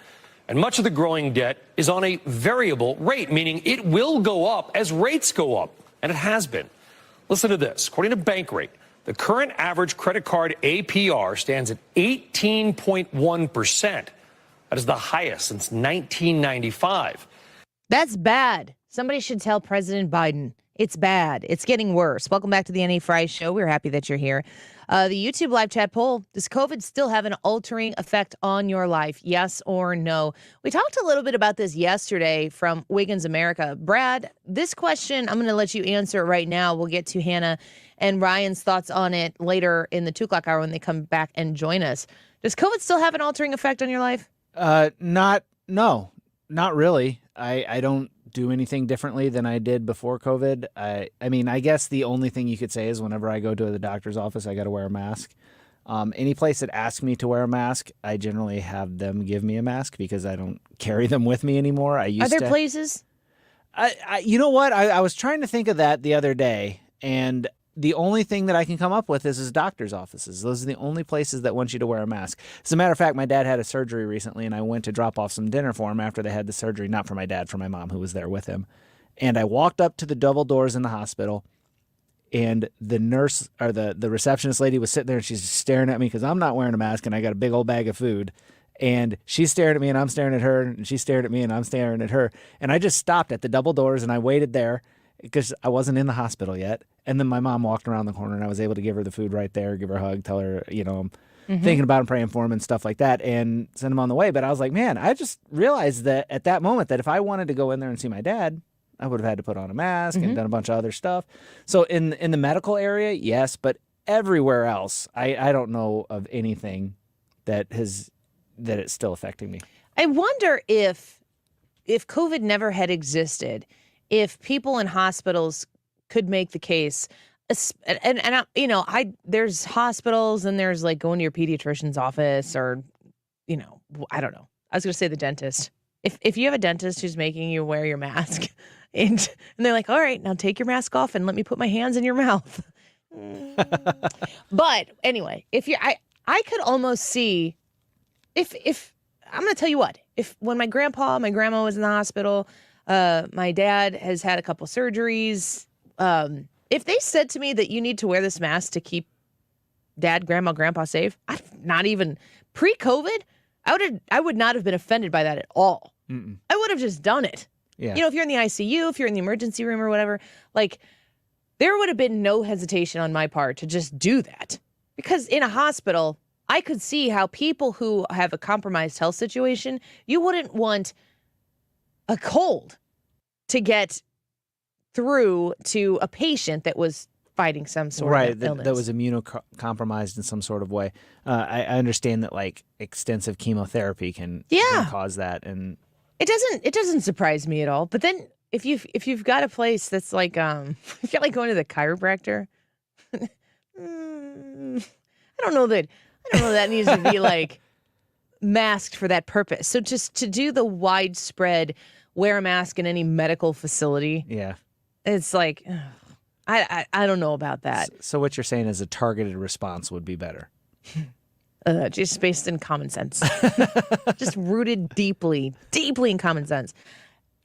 And much of the growing debt is on a variable rate, meaning it will go up as rates go up, and it has been. Listen to this. According to Bankrate, the current average credit card APR stands at 18.1%. That is the highest since 1995. That's bad. Somebody should tell President Biden it's bad. It's getting worse. Welcome back to the Annie Frey Show. We're happy that you're here. The YouTube live chat poll, does COVID still have an altering effect on your life? Yes or no? We talked a little bit about this yesterday from Wiggins America. Brad, this question, I'm going to let you answer it right now. We'll get to Hannah and Ryan's thoughts on it later in the 2 o'clock hour when they come back and join us. Does COVID still have an altering effect on your life? Not really. I don't do anything differently than I did before COVID. I mean, I guess the only thing you could say is whenever I go to the doctor's office, I got to wear a mask. Any place that asks me to wear a mask, I generally have them give me a mask because I don't carry them with me anymore. Are there places? You know what? I was trying to think of that the other day, and the only thing that I can come up with is doctor's offices. Those are the only places that want you to wear a mask. As a matter of fact, my dad had a surgery recently, and I went to drop off some dinner for him after they had the surgery. Not for my dad, for my mom, who was there with him. And I walked up to the double doors in the hospital, and the nurse or the receptionist lady was sitting there, and she's just staring at me because I'm not wearing a mask, and I got a big old bag of food. And she's staring at me, and I'm staring at her, and she's staring at me, and I'm staring at her. And I just stopped at the double doors, and I waited there because I wasn't in the hospital yet. And then my mom walked around the corner, and I was able to give her the food right there, give her a hug, tell her, I'm thinking about him, praying for him and stuff like that, and send him on the way. But I was like, man, I just realized that at that moment that if I wanted to go in there and see my dad, I would have had to put on a mask and done a bunch of other stuff. So in the medical area, yes, but everywhere else, I don't know of anything that it's still affecting me. I wonder if COVID never had existed, if people in hospitals could make the case, and there's hospitals and there's like going to your pediatrician's office or, I don't know. I was going to say the dentist. If you have a dentist who's making you wear your mask and they're like, all right, now take your mask off and let me put my hands in your mouth. But anyway, I could almost see if I'm going to tell you what, when my grandma was in the hospital, my dad has had a couple surgeries. If they said to me that you need to wear this mask to keep dad, grandma, grandpa safe, I'd not even pre-COVID, I would not have been offended by that at all. Mm-mm. I would have just done it. Yeah. You know, if you're in the ICU, if you're in the emergency room or whatever, like there would have been no hesitation on my part to just do that. Because in a hospital, I could see how people who have a compromised health situation, you wouldn't want a cold to get through to a patient that was fighting some sort of illness. That was immunocompromised in some sort of way. I understand that like extensive chemotherapy can cause that, and it doesn't surprise me at all. But then if you've got a place that's like if you're like going to the chiropractor, I don't know that needs to be like masked for that purpose. So just to do the widespread wear a mask in any medical facility, it's like. I don't know about that. So what you're saying is a targeted response would be better. Just based in common sense. Just rooted deeply in common sense.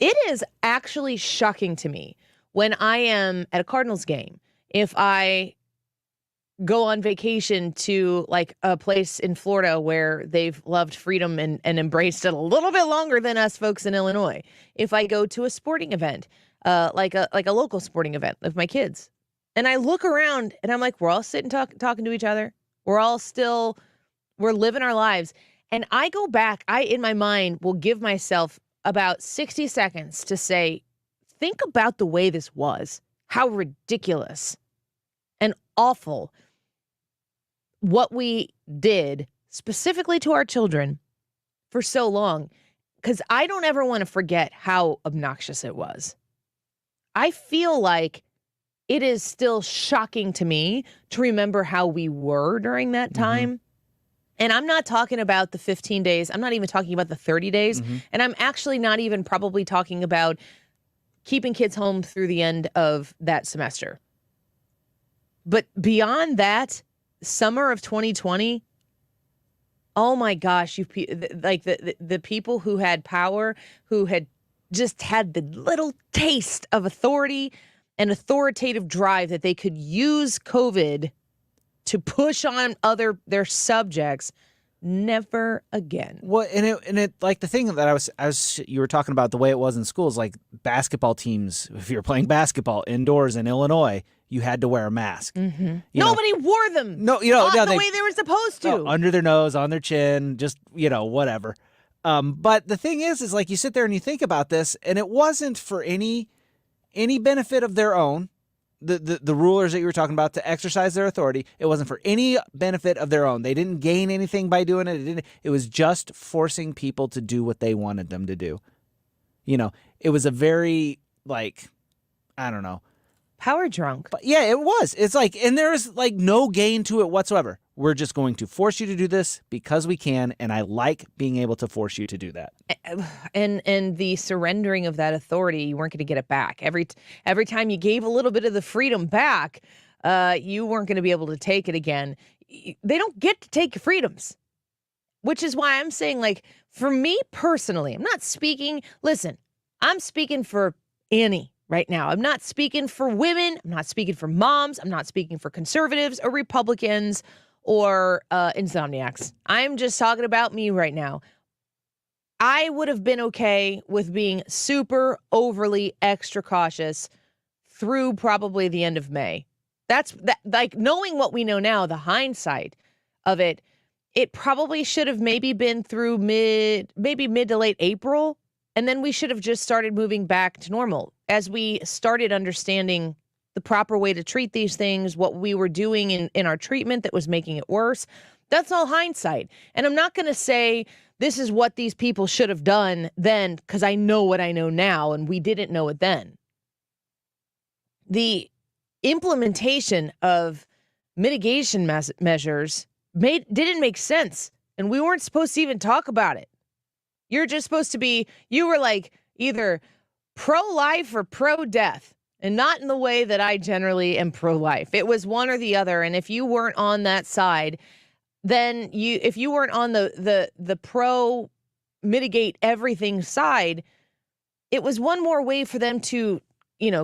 It is actually shocking to me when I am at a Cardinals game, if I go on vacation to like a place in Florida where they've loved freedom and embraced it a little bit longer than us folks in Illinois. If I go to a sporting event, like a local sporting event of my kids. And I look around and I'm like, we're all sitting talking to each other. We're living our lives. And I go back, in my mind will give myself about 60 seconds to say, think about the way this was, how ridiculous and awful what we did specifically to our children for so long. Because I don't ever want to forget how obnoxious it was. I feel like it is still shocking to me to remember how we were during that time. Mm-hmm. And I'm not talking about the 15 days. I'm not even talking about the 30 days. Mm-hmm. And I'm actually not even probably talking about keeping kids home through the end of that semester. But beyond that, summer of 2020, oh my gosh, like the people who had power, who had just had the little taste of authority and authoritative drive that they could use COVID to push on their subjects. Never again. Well, and it like the thing that you were talking about the way it was in schools, like basketball teams. If you're playing basketball indoors in Illinois, you had to wear a mask. Mm-hmm. Nobody wore them. No, the way they were supposed to. Under their nose, on their chin, just whatever. But the thing is like you sit there and you think about this, and it wasn't for any benefit of their own. The rulers that you were talking about to exercise their authority, it wasn't for any benefit of their own. They didn't gain anything by doing it. It was just forcing people to do what they wanted them to do. It was a very I don't know. Power drunk. But yeah, it was. It's like, and there's like no gain to it whatsoever. We're just going to force you to do this because we can, and I like being able to force you to do that. And the surrendering of that authority, you weren't going to get it back. Every time you gave a little bit of the freedom back, you weren't going to be able to take it again. They don't get to take your freedoms, which is why I'm saying, like, for me personally, I'm speaking for Annie right now. I'm not speaking for women. I'm not speaking for moms. I'm not speaking for conservatives or Republicans or insomniacs. I'm just talking about me right now. I would have been okay with being super overly extra cautious through probably the end of May. That's like knowing what we know now, the hindsight of it, it probably should have maybe been through mid to late April. And then we should have just started moving back to normal as we started understanding the proper way to treat these things, what we were doing in our treatment that was making it worse. That's all hindsight. And I'm not going to say this is what these people should have done then, because I know what I know now, and we didn't know it then. The implementation of mitigation measures didn't make sense, and we weren't supposed to even talk about it. You're just supposed to be, you were like either pro-life or pro-death, and not in the way that I generally am pro-life. It was one or the other, and if you weren't on that side, then if you weren't on the pro-mitigate everything side, it was one more way for them to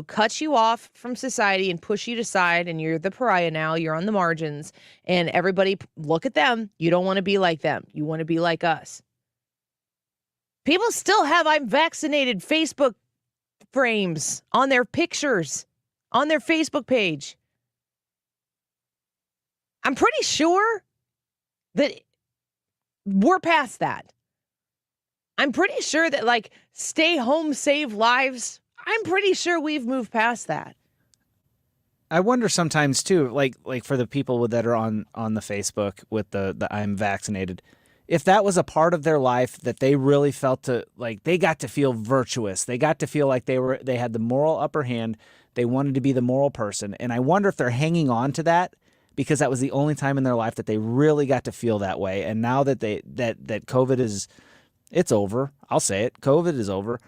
cut you off from society and push you aside, and you're the pariah now. You're on the margins, and everybody look at them. You don't want to be like them. You want to be like us. People still have "I'm vaccinated" Facebook frames on their pictures, on their Facebook page. I'm pretty sure that we're past that. I'm pretty sure that, like, stay home, save lives, I'm pretty sure we've moved past that. I wonder sometimes too, like for the people that are on the Facebook with the "I'm vaccinated," if that was a part of their life that they really felt like they got to feel virtuous, they got to feel like they had the moral upper hand, they wanted to be the moral person, and I wonder if they're hanging on to that because that was the only time in their life that they really got to feel that way, and now that that COVID it's over, I'll say it, COVID is over,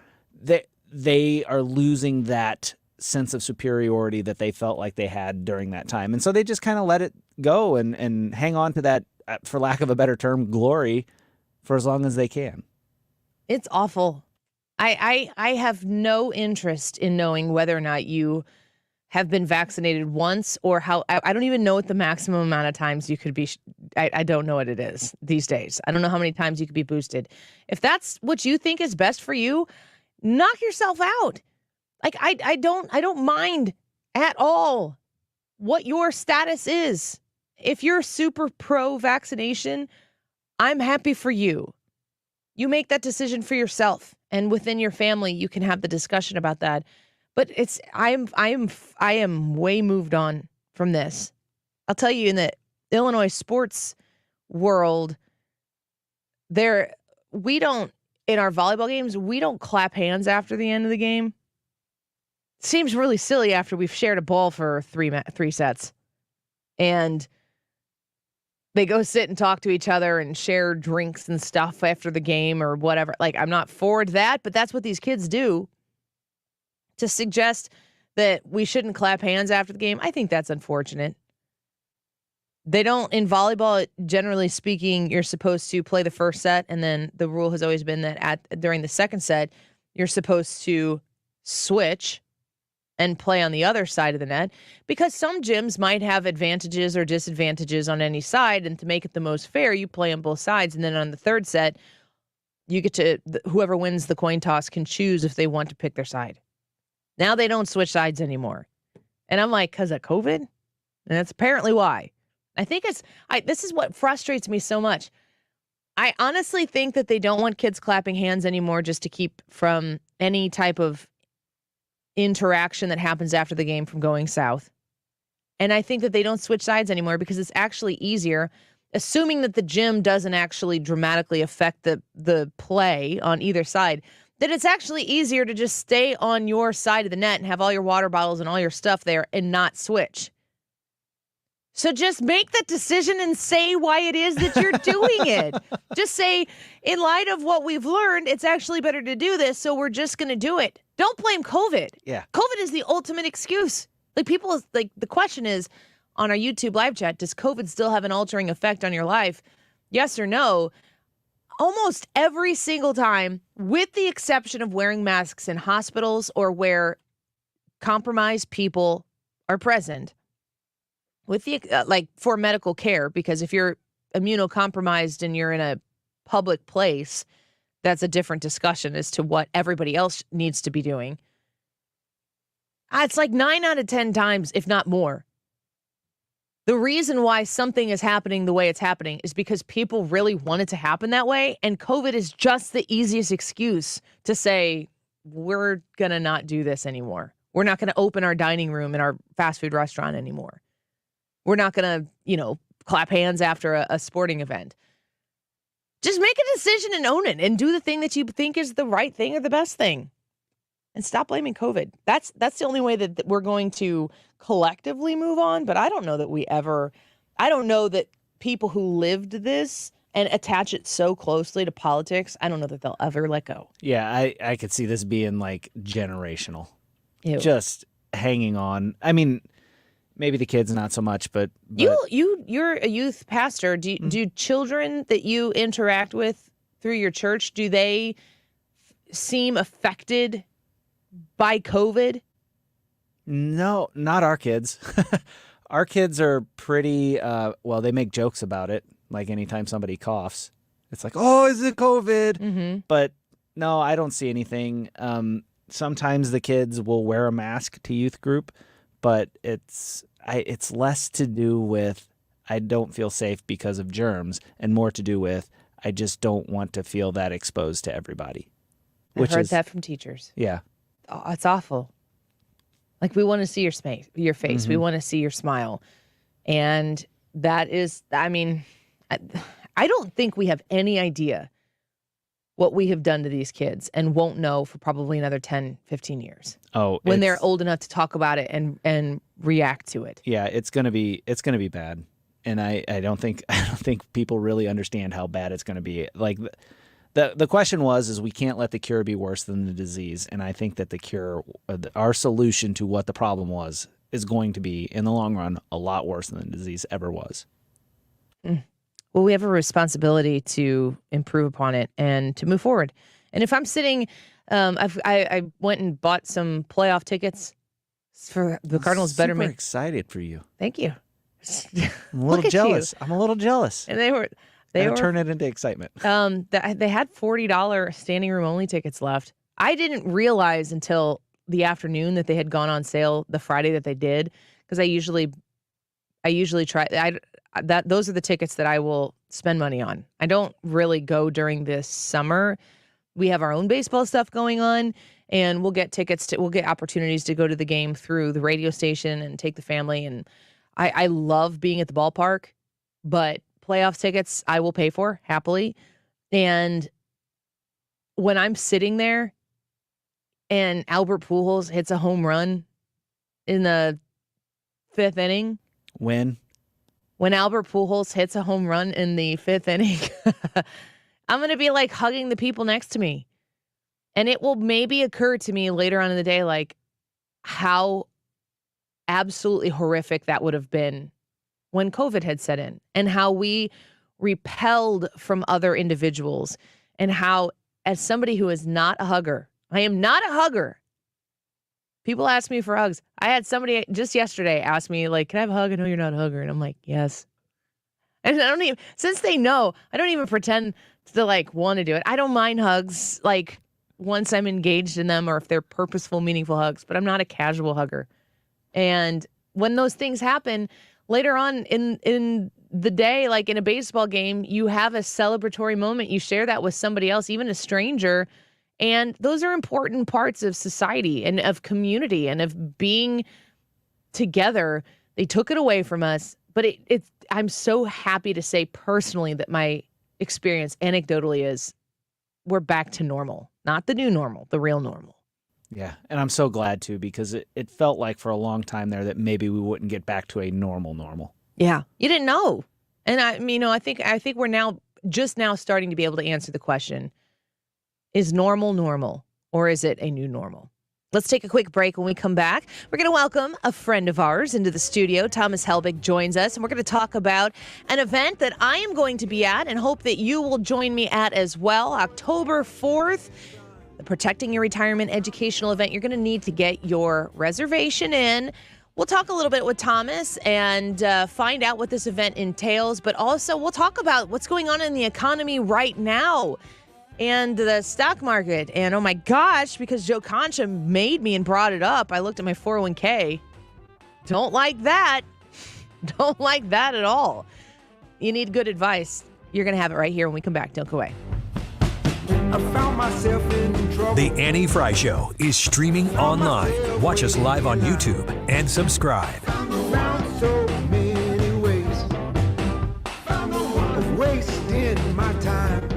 they are losing that sense of superiority that they felt like they had during that time. And so they just kind of let it go and hang on to that, for lack of a better term, glory for as long as they can. It's awful. I have no interest in knowing whether or not you have been vaccinated once or how. I don't even know what the maximum amount of times you could be. I don't know what it is these days. I don't know how many times you could be boosted. If that's what you think is best for you, knock yourself out. Like, I don't mind at all what your status is. If you're super pro vaccination, I'm happy for you. You make that decision for yourself, and within your family, you can have the discussion about that. But I am way moved on from this. I'll tell you, in the Illinois sports world, in our volleyball games, we don't clap hands after the end of the game. Seems really silly after we've shared a ball for three sets. And they go sit and talk to each other and share drinks and stuff after the game or whatever. Like, I'm not for that, but that's what these kids do. To suggest that we shouldn't clap hands after the game, I think that's unfortunate. They don't, in volleyball, generally speaking, you're supposed to play the first set, and then the rule has always been that during the second set, you're supposed to switch and play on the other side of the net, because some gyms might have advantages or disadvantages on any side, and to make it the most fair, you play on both sides, and then on the third set, you get to, whoever wins the coin toss can choose if they want to pick their side. Now they don't switch sides anymore. And I'm like, because of COVID? And that's apparently why. I think this is what frustrates me so much. I honestly think that they don't want kids clapping hands anymore just to keep from any type of interaction that happens after the game from going south. And I think that they don't switch sides anymore because it's actually easier, assuming that the gym doesn't actually dramatically affect the play on either side, that it's actually easier to just stay on your side of the net and have all your water bottles and all your stuff there and not switch. So just make that decision and say why it is that you're doing it. Just say, in light of what we've learned, it's actually better to do this, so we're just going to do it. Don't blame COVID. Yeah. COVID is the ultimate excuse. Like, people, like, the question is on our YouTube live chat, does COVID still have an altering effect on your life? Yes or no? Almost every single time, with the exception of wearing masks in hospitals or where compromised people are present, with the for medical care, because if you're immunocompromised and you're in a public place, that's a different discussion as to what everybody else needs to be doing. It's like 9 out of 10 times, if not more. The reason why something is happening the way it's happening is because people really want it to happen that way, and COVID is just the easiest excuse to say, we're going to not do this anymore. We're not going to open our dining room in our fast food restaurant anymore. We're not going to, clap hands after a sporting event. Just make a decision and own it and do the thing that you think is the right thing or the best thing. And stop blaming COVID. That's the only way that we're going to collectively move on. But I don't know that I don't know that people who lived this and attach it so closely to politics, I don't know that they'll ever let go. Yeah, I could see this being like generational. Ew. Just hanging on. I mean, maybe the kids not so much, but you're a youth pastor. Do children that you interact with through your church, do they seem affected by COVID? No, not our kids. Our kids are pretty, well, they make jokes about it. Like anytime somebody coughs, it's like, oh, is it COVID? Mm-hmm. But no, I don't see anything. Sometimes the kids will wear a mask to youth group, but it's less to do with I don't feel safe because of germs and more to do with I just don't want to feel that exposed to everybody. I've heard that from teachers. Yeah. Oh, it's awful. Like, we want to see your face. We Mm-hmm. want to see your smile. And that is, I mean, I don't think we have any idea what we have done to these kids and won't know for probably another 10, 15 years. Oh, when they're old enough to talk about it and react to it. Yeah, it's gonna be bad. And I don't think people really understand how bad it's gonna be. Like the question is we can't let the cure be worse than the disease. And I think that the cure, our solution to what the problem was, is going to be, in the long run, a lot worse than the disease ever was. Well, we have a responsibility to improve upon it and to move forward. And if I'm sitting, I went and bought some playoff tickets for the Cardinals. Super Betterment. excited for you. Thank you. I'm a little jealous. I'm a little jealous. And they were turn it into excitement. They had $40 standing room only tickets left. I didn't realize until the afternoon that they had gone on sale the Friday that they did, because I usually try those are the tickets that I will spend money on. I don't really go during this summer. We have our own baseball stuff going on, and we'll get opportunities to go to the game through the radio station and take the family. And I love being at the ballpark, but playoff tickets I will pay for happily. And when I'm sitting there and Albert Pujols hits a home run in the 5th inning. When Albert Pujols hits a home run in the 5th inning, I'm going to be like hugging the people next to me. And it will maybe occur to me later on in the day, like, how absolutely horrific that would have been when COVID had set in, and how we repelled from other individuals, and how, as somebody who is not a hugger, I am not a hugger. People ask me for hugs. I had somebody just yesterday ask me, like, can I have a hug? I know you're not a hugger. And I'm like, yes. And I don't even, since they know, I don't even pretend to like want to do it. I don't mind hugs, like, once I'm engaged in them or if they're purposeful, meaningful hugs, but I'm not a casual hugger. And when those things happen later on in the day, like in a baseball game, you have a celebratory moment. You share that with somebody else, even a stranger. And those are important parts of society and of community and of being together. They took it away from us, but I'm so happy to say personally that my experience anecdotally is we're back to normal, not the new normal, the real normal. Yeah, and I'm so glad too, because it felt like for a long time there that maybe we wouldn't get back to a normal. Yeah, you didn't know. And I think we're now just now starting to be able to answer the question. Is normal, or is it a new normal? Let's take a quick break. When we come back, we're going to welcome a friend of ours into the studio. Thomas Helbig joins us, and we're going to talk about an event that I am going to be at and hope that you will join me at as well. October 4th, the Protecting Your Retirement educational event. You're going to need to get your reservation in. We'll talk a little bit with Thomas and find out what this event entails, but also we'll talk about what's going on in the economy right now. And the stock market. And oh my gosh, because Joe Concha made me and brought it up, I looked at my 401k. Don't like that. Don't like that at all. You need good advice. You're going to have it right here when we come back. Don't go away. I found myself in trouble. The Annie Frey Show is streaming online. Watch us live on YouTube and subscribe. Found so many ways of wasting my time.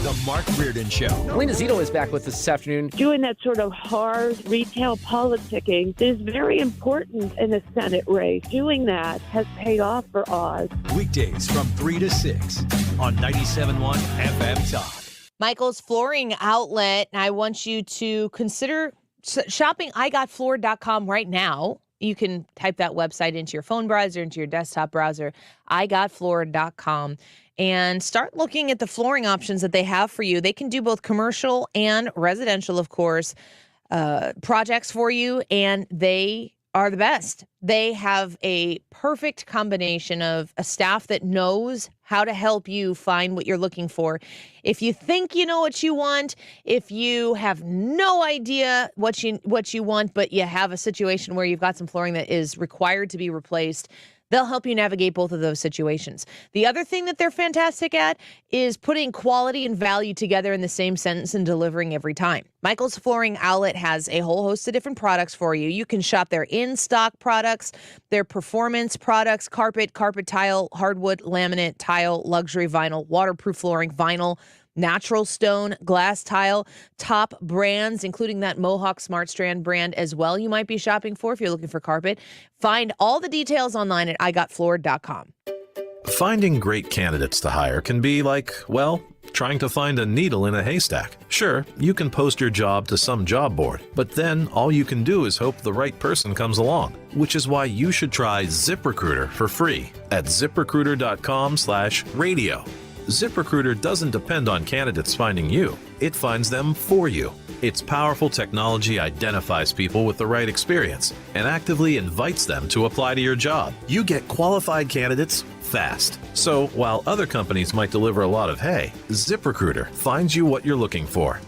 The Mark Reardon Show. Lena Zito is back with us this afternoon. Doing that sort of hard retail politicking is very important in a Senate race. Doing that has paid off for Oz. Weekdays from 3 to 6 on 97.1 FM Talk. Michael's Flooring Outlet. I want you to consider shopping igotfloored.com right now. You can type that website into your phone browser, into your desktop browser, igotfloored.com, and start looking at the flooring options that they have for you. They can do both commercial and residential, of course, projects for you, and they are the best. They have a perfect combination of a staff that knows how to help you find what you're looking for. If you think you know what you want, if you have no idea what you want, but you have a situation where you've got some flooring that is required to be replaced, they'll help you navigate both of those situations. The other thing that they're fantastic at is putting quality and value together in the same sentence and delivering every time. Michael's Flooring Outlet has a whole host of different products for you. You can shop their in-stock products, their performance products, carpet tile, hardwood, laminate, tile, luxury vinyl, waterproof flooring, vinyl, natural stone, glass tile, top brands, including that Mohawk Smart Strand brand as well you might be shopping for if you're looking for carpet. Find all the details online at igotfloored.com. Finding great candidates to hire can be like, well, trying to find a needle in a haystack. Sure, you can post your job to some job board, but then all you can do is hope the right person comes along, which is why you should try ZipRecruiter for free at ziprecruiter.com/radio. ZipRecruiter doesn't depend on candidates finding you. It finds them for you. Its powerful technology identifies people with the right experience and actively invites them to apply to your job. You get qualified candidates fast. So while other companies might deliver a lot of hay, ZipRecruiter finds you what you're looking for.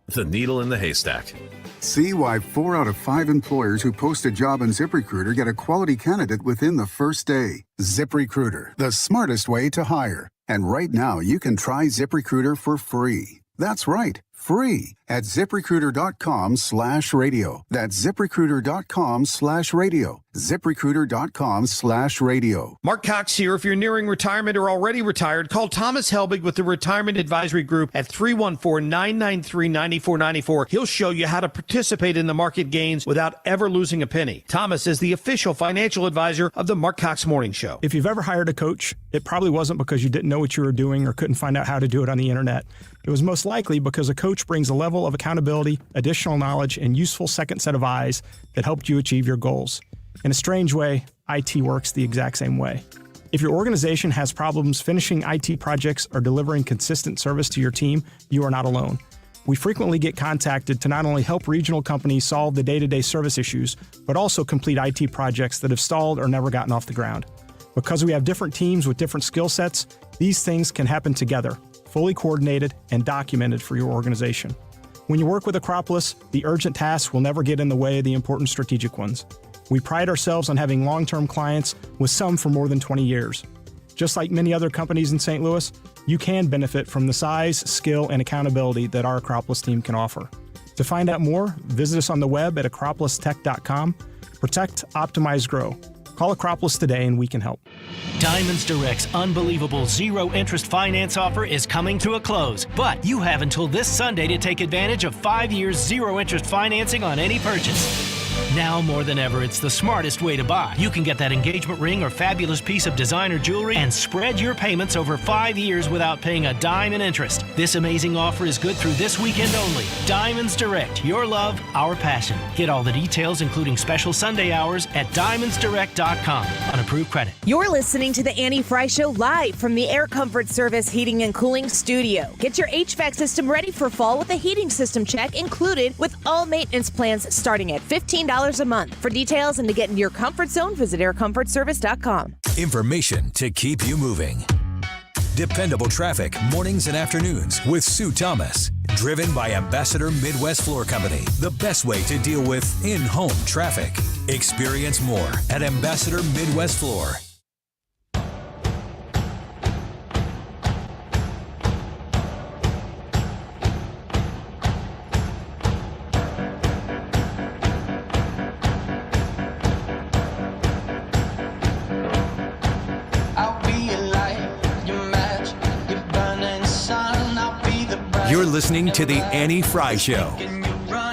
The needle in the haystack. See why 4 out of 5 employers who post a job on ZipRecruiter get a quality candidate within the first day. ZipRecruiter, the smartest way to hire. And right now, you can try ZipRecruiter for free. That's right, free at ZipRecruiter.com/radio. That's ZipRecruiter.com/radio. ZipRecruiter.com/radio. Mark Cox here. If you're nearing retirement or already retired, call Thomas Helbig with the Retirement Advisory Group at 314-993-9494. He'll show you how to participate in the market gains without ever losing a penny. Thomas is the official financial advisor of the Mark Cox Morning Show. If you've ever hired a coach, it probably wasn't because you didn't know what you were doing or couldn't find out how to do it on the internet. It was most likely because a coach brings a level of accountability, additional knowledge, and useful second set of eyes that helped you achieve your goals. In a strange way, IT works the exact same way. If your organization has problems finishing IT projects or delivering consistent service to your team, you are not alone. We frequently get contacted to not only help regional companies solve the day-to-day service issues, but also complete IT projects that have stalled or never gotten off the ground. Because we have different teams with different skill sets, these things can happen together, fully coordinated and documented for your organization. When you work with Acropolis, the urgent tasks will never get in the way of the important strategic ones. We pride ourselves on having long-term clients, with some for more than 20 years. Just like many other companies in St. Louis, you can benefit from the size, skill, and accountability that our Acropolis team can offer. To find out more, visit us on the web at acropolistech.com. Protect, optimize, grow. Call Acropolis today and we can help. Diamonds Direct's unbelievable zero-interest finance offer is coming to a close, but you have until this Sunday to take advantage of 5 years zero-interest financing on any purchase. Now more than ever, it's the smartest way to buy. You can get that engagement ring or fabulous piece of designer jewelry and spread your payments over 5 years without paying a dime in interest. This amazing offer is good through this weekend only. Diamonds Direct, your love, our passion. Get all the details, including special Sunday hours, at diamondsdirect.com on approved credit. You're listening to the Annie Frey Show live from the Air Comfort Service Heating and Cooling Studio. Get your HVAC system ready for fall with a heating system check included with all maintenance plans starting at $15 a month. For details and to get into your comfort zone, visit aircomfortservice.com. Information to keep you moving. Dependable traffic, mornings and afternoons with Sue Thomas. Driven by Ambassador Midwest Floor Company, the best way to deal with in-home traffic. Experience more at Ambassador Midwest Floor. You're listening to The Annie Frey Show.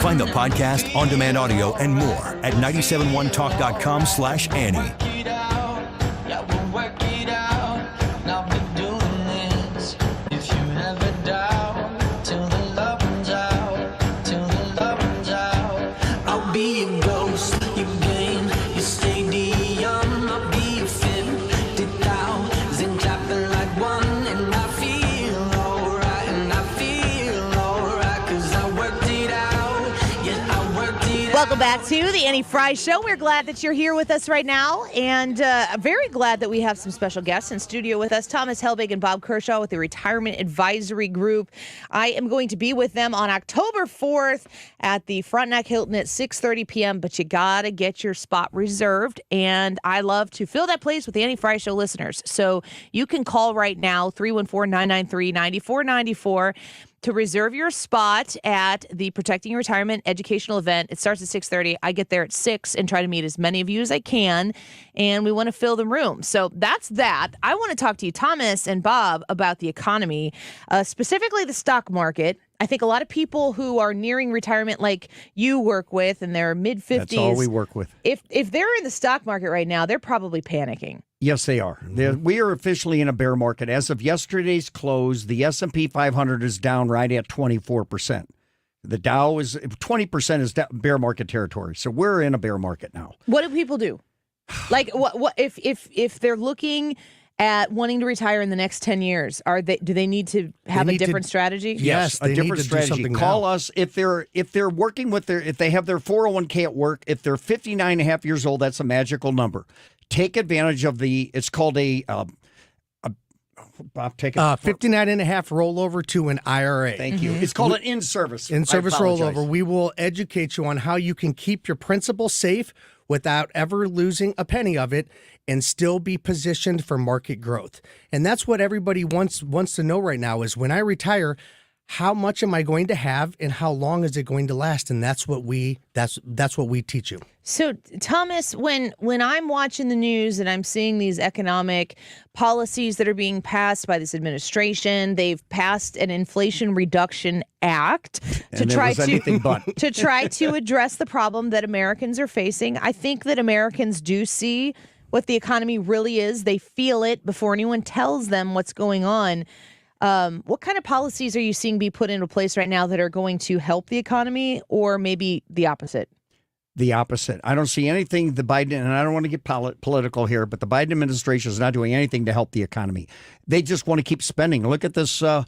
Find the podcast, on-demand audio, and more at 971talk.com/Annie. Welcome back to the Annie Frey Show. We're glad that you're here with us right now, and very glad that we have some special guests in studio with us, Thomas Helbig and Bob Kershaw with the Retirement Advisory Group. I am going to be with them on October 4th at the Frontenac Hilton at 6:30 p.m., but you got to get your spot reserved, and I love to fill that place with the Annie Frey Show listeners. So you can call right now, 314-993-9494. to reserve your spot at the Protecting Your Retirement educational event. It starts at 6:30. I get there at 6 and try to meet as many of you as I can, and we want to fill the room. So that's that. I want to talk to you, Thomas and Bob, about the economy, specifically the stock market. I think a lot of people who are nearing retirement, like you work with, in their mid-50s. That's all we work with. If they're in the stock market right now, they're probably panicking. Yes, they are. We are officially in a bear market. As of yesterday's close, the S&P 500 is down right at 24%. The Dow is 20% is bear market territory. So we're in a bear market now. What do people do? Like, what if they're looking at wanting to retire in the next 10 years? Do they need to have a different strategy? Yes, a different strategy. Call us if they're working with if they have their 401k at work. If they're 59 and a half years old, that's a magical number. Take advantage of it's called Bob, take it. 59 and a half rollover to an IRA. Thank you. It's called an in-service. In-service rollover. We will educate you on how you can keep your principal safe without ever losing a penny of it and still be positioned for market growth. And that's what everybody wants to know right now is when I retire, how much am I going to have and how long is it going to last? And that's what we teach you. So, Thomas, when I'm watching the news and I'm seeing these economic policies that are being passed by this administration, they've passed an Inflation Reduction Act to try to address the problem that Americans are facing. I think that Americans do see what the economy really is. They feel it before anyone tells them what's going on. What kind of policies are you seeing be put into place right now that are going to help the economy, or maybe the opposite? The opposite. I don't see anything the Biden, and I don't want to get political here, but the Biden administration is not doing anything to help the economy. They just want to keep spending. Look at this, with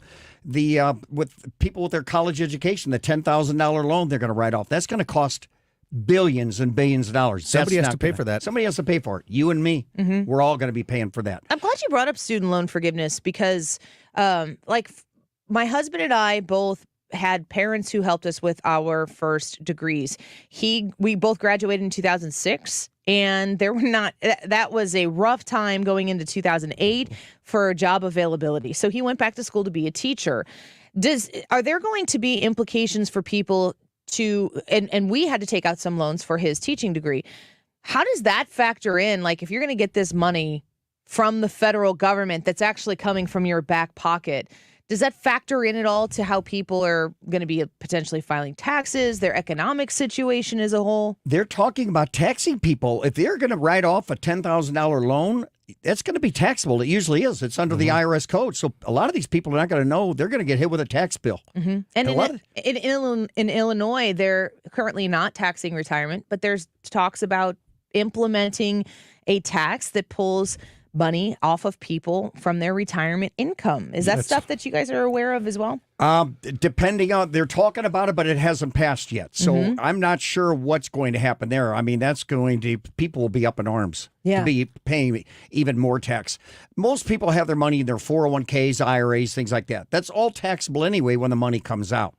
people with their college education, the $10,000 loan they're going to write off. That's going to cost billions and billions of dollars. Somebody has to pay for that. Somebody has to pay for it. You and me, we're all going to be paying for that. I'm glad you brought up student loan forgiveness because, like, my husband and I both had parents who helped us with our first degrees. We both graduated in 2006, and that was a rough time going into 2008 for job availability. So he went back to school to be a teacher. Are there going to be implications for people and we had to take out some loans for his teaching degree. How does that factor in? Like, if you're going to get this money from the federal government that's actually coming from your back pocket, does that factor in at all to how people are going to be potentially filing taxes, their economic situation as a whole? They're talking about taxing people. If they're going to write off a $10,000 loan, that's going to be taxable. It usually is. It's under the IRS code. So a lot of these people are not going to know. They're going to get hit with a tax bill. And in Illinois, they're currently not taxing retirement, but there's talks about implementing a tax that pulls money off of people from their retirement income. Is that stuff that you guys are aware of as well? Depending on, they're talking about it, but it hasn't passed yet. So I'm not sure what's going to happen there. I mean, people will be up in arms to be paying even more tax. Most people have their money in their 401ks, IRAs, things like that. That's all taxable anyway when the money comes out.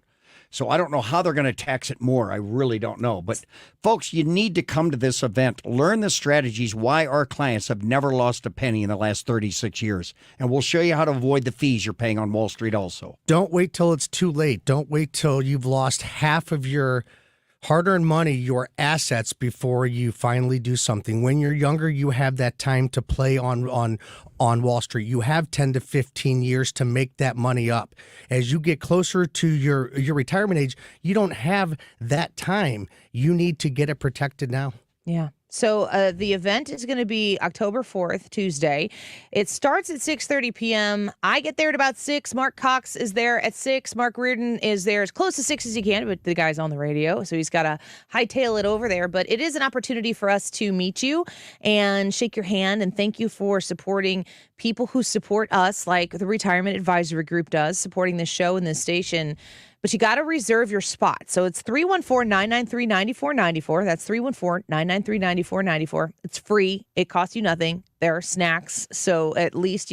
So I don't know how they're going to tax it more. I really don't know. But folks, you need to come to this event. Learn the strategies why our clients have never lost a penny in the last 36 years. And we'll show you how to avoid the fees you're paying on Wall Street also. Don't wait till it's too late. Don't wait till you've lost half of your hard-earned money, your assets, before you finally do something. When you're younger, you have that time to play on Wall Street. You have 10 to 15 years to make that money up. As you get closer to your retirement age, you don't have that time. You need to get it protected now. Yeah. So the event is going to be October 4th, Tuesday. It starts at 6:30 p.m. I get there at about 6. Mark Cox is there at 6. Mark Reardon is there as close to 6 as he can, but the guy's on the radio, so he's got to hightail it over there. But it is an opportunity for us to meet you and shake your hand and thank you for supporting people who support us, like the Retirement Advisory Group does, supporting this show and this station. but you got to reserve your spot. So it's 314-993-9494. That's 314-993-9494. It's free. It costs you nothing. There are snacks. So at least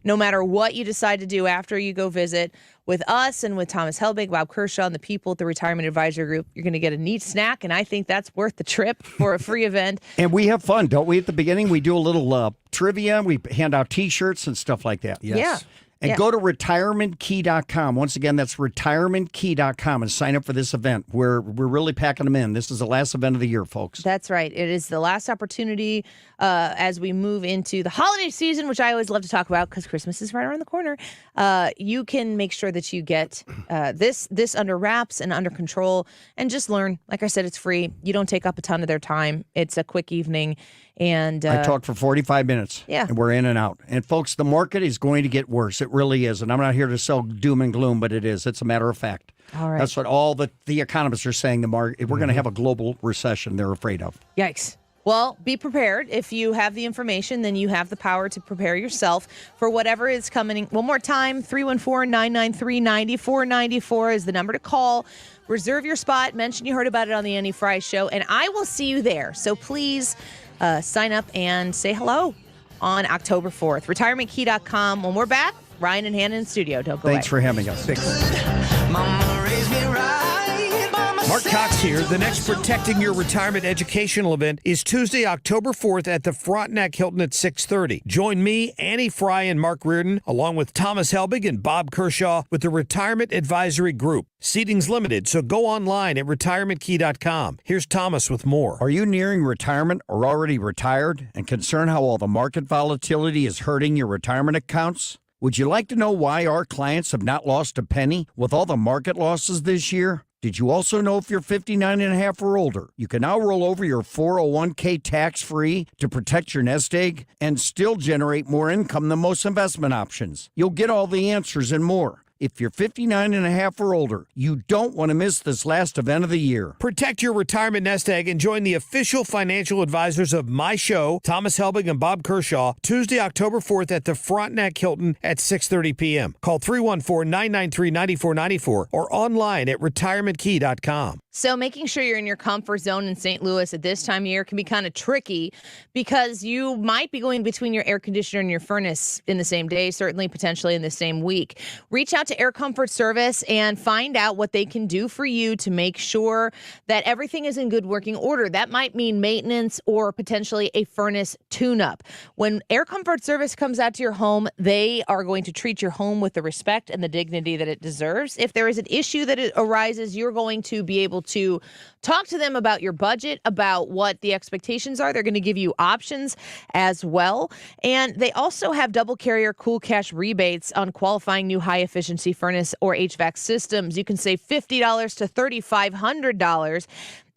no matter what you decide to do after you go visit with us and with Thomas Helbig, Bob Kershaw, and the people at the Retirement Advisory Group, you're going to get a neat snack. And I think that's worth the trip for a free event. And we have fun, don't we? At the beginning, we do a little trivia. We hand out T-shirts and stuff like that. Yes. Yeah. And go to retirementkey.com. Once again, that's retirementkey.com and sign up for this event. We're really packing them in. This is the last event of the year, folks. That's right. It is the last opportunity as we move into the holiday season, which I always love to talk about because Christmas is right around the corner. You can make sure that you get this under wraps and under control and just learn. Like I said, it's free. You don't take up a ton of their time. It's a quick evening. And I talked for 45 minutes. Yeah. And we're in and out. And folks, the market is going to get worse. It really is. And I'm not here to sell doom and gloom, but it is. It's a matter of fact. All right. That's what all the economists are saying. The market, we're going to have a global recession they're afraid of. Yikes. Well, be prepared. If you have the information, then you have the power to prepare yourself for whatever is coming. One more time, 314-993-9494 is the number to call. Reserve your spot. Mention you heard about it on the Annie Frey Show, and I will see you there. So please sign up and say hello on October 4th. RetirementKey.com. When we're back, Ryan and Hannah in studio. Don't go away. Thanks for having us. Mark Cox here. The next Protecting Your Retirement educational event is Tuesday, October 4th at the Frontenac Hilton at 6:30. Join me, Annie Frey, and Mark Reardon, along with Thomas Helbig and Bob Kershaw with the Retirement Advisory Group. Seating's limited, so go online at retirementkey.com. Here's Thomas with more. Are you nearing retirement or already retired and concerned how all the market volatility is hurting your retirement accounts? Would you like to know why our clients have not lost a penny with all the market losses this year? Did you also know if you're 59 and a half or older, you can now roll over your 401k tax-free to protect your nest egg and still generate more income than most investment options? You'll get all the answers and more. If you're 59 and a half or older, you don't want to miss this last event of the year. Protect your retirement nest egg and join the official financial advisors of my show, Thomas Helbig and Bob Kershaw, Tuesday, October 4th at the Frontenac Hilton at 6:30 p.m. Call 314-993-9494 or online at retirementkey.com. So making sure you're in your comfort zone in St. Louis at this time of year can be kind of tricky because you might be going between your air conditioner and your furnace in the same day, certainly potentially in the same week. Reach out to Air Comfort Service and find out what they can do for you to make sure that everything is in good working order. That might mean maintenance or potentially a furnace tune-up. When Air Comfort Service comes out to your home, they are going to treat your home with the respect and the dignity that it deserves. If there is an issue that arises, you're going to be able to talk to them about your budget, about what the expectations are. They're going to give you options as well. And they also have double carrier cool cash rebates on qualifying new high efficiency furnace or HVAC systems. You can save $50 to $3,500.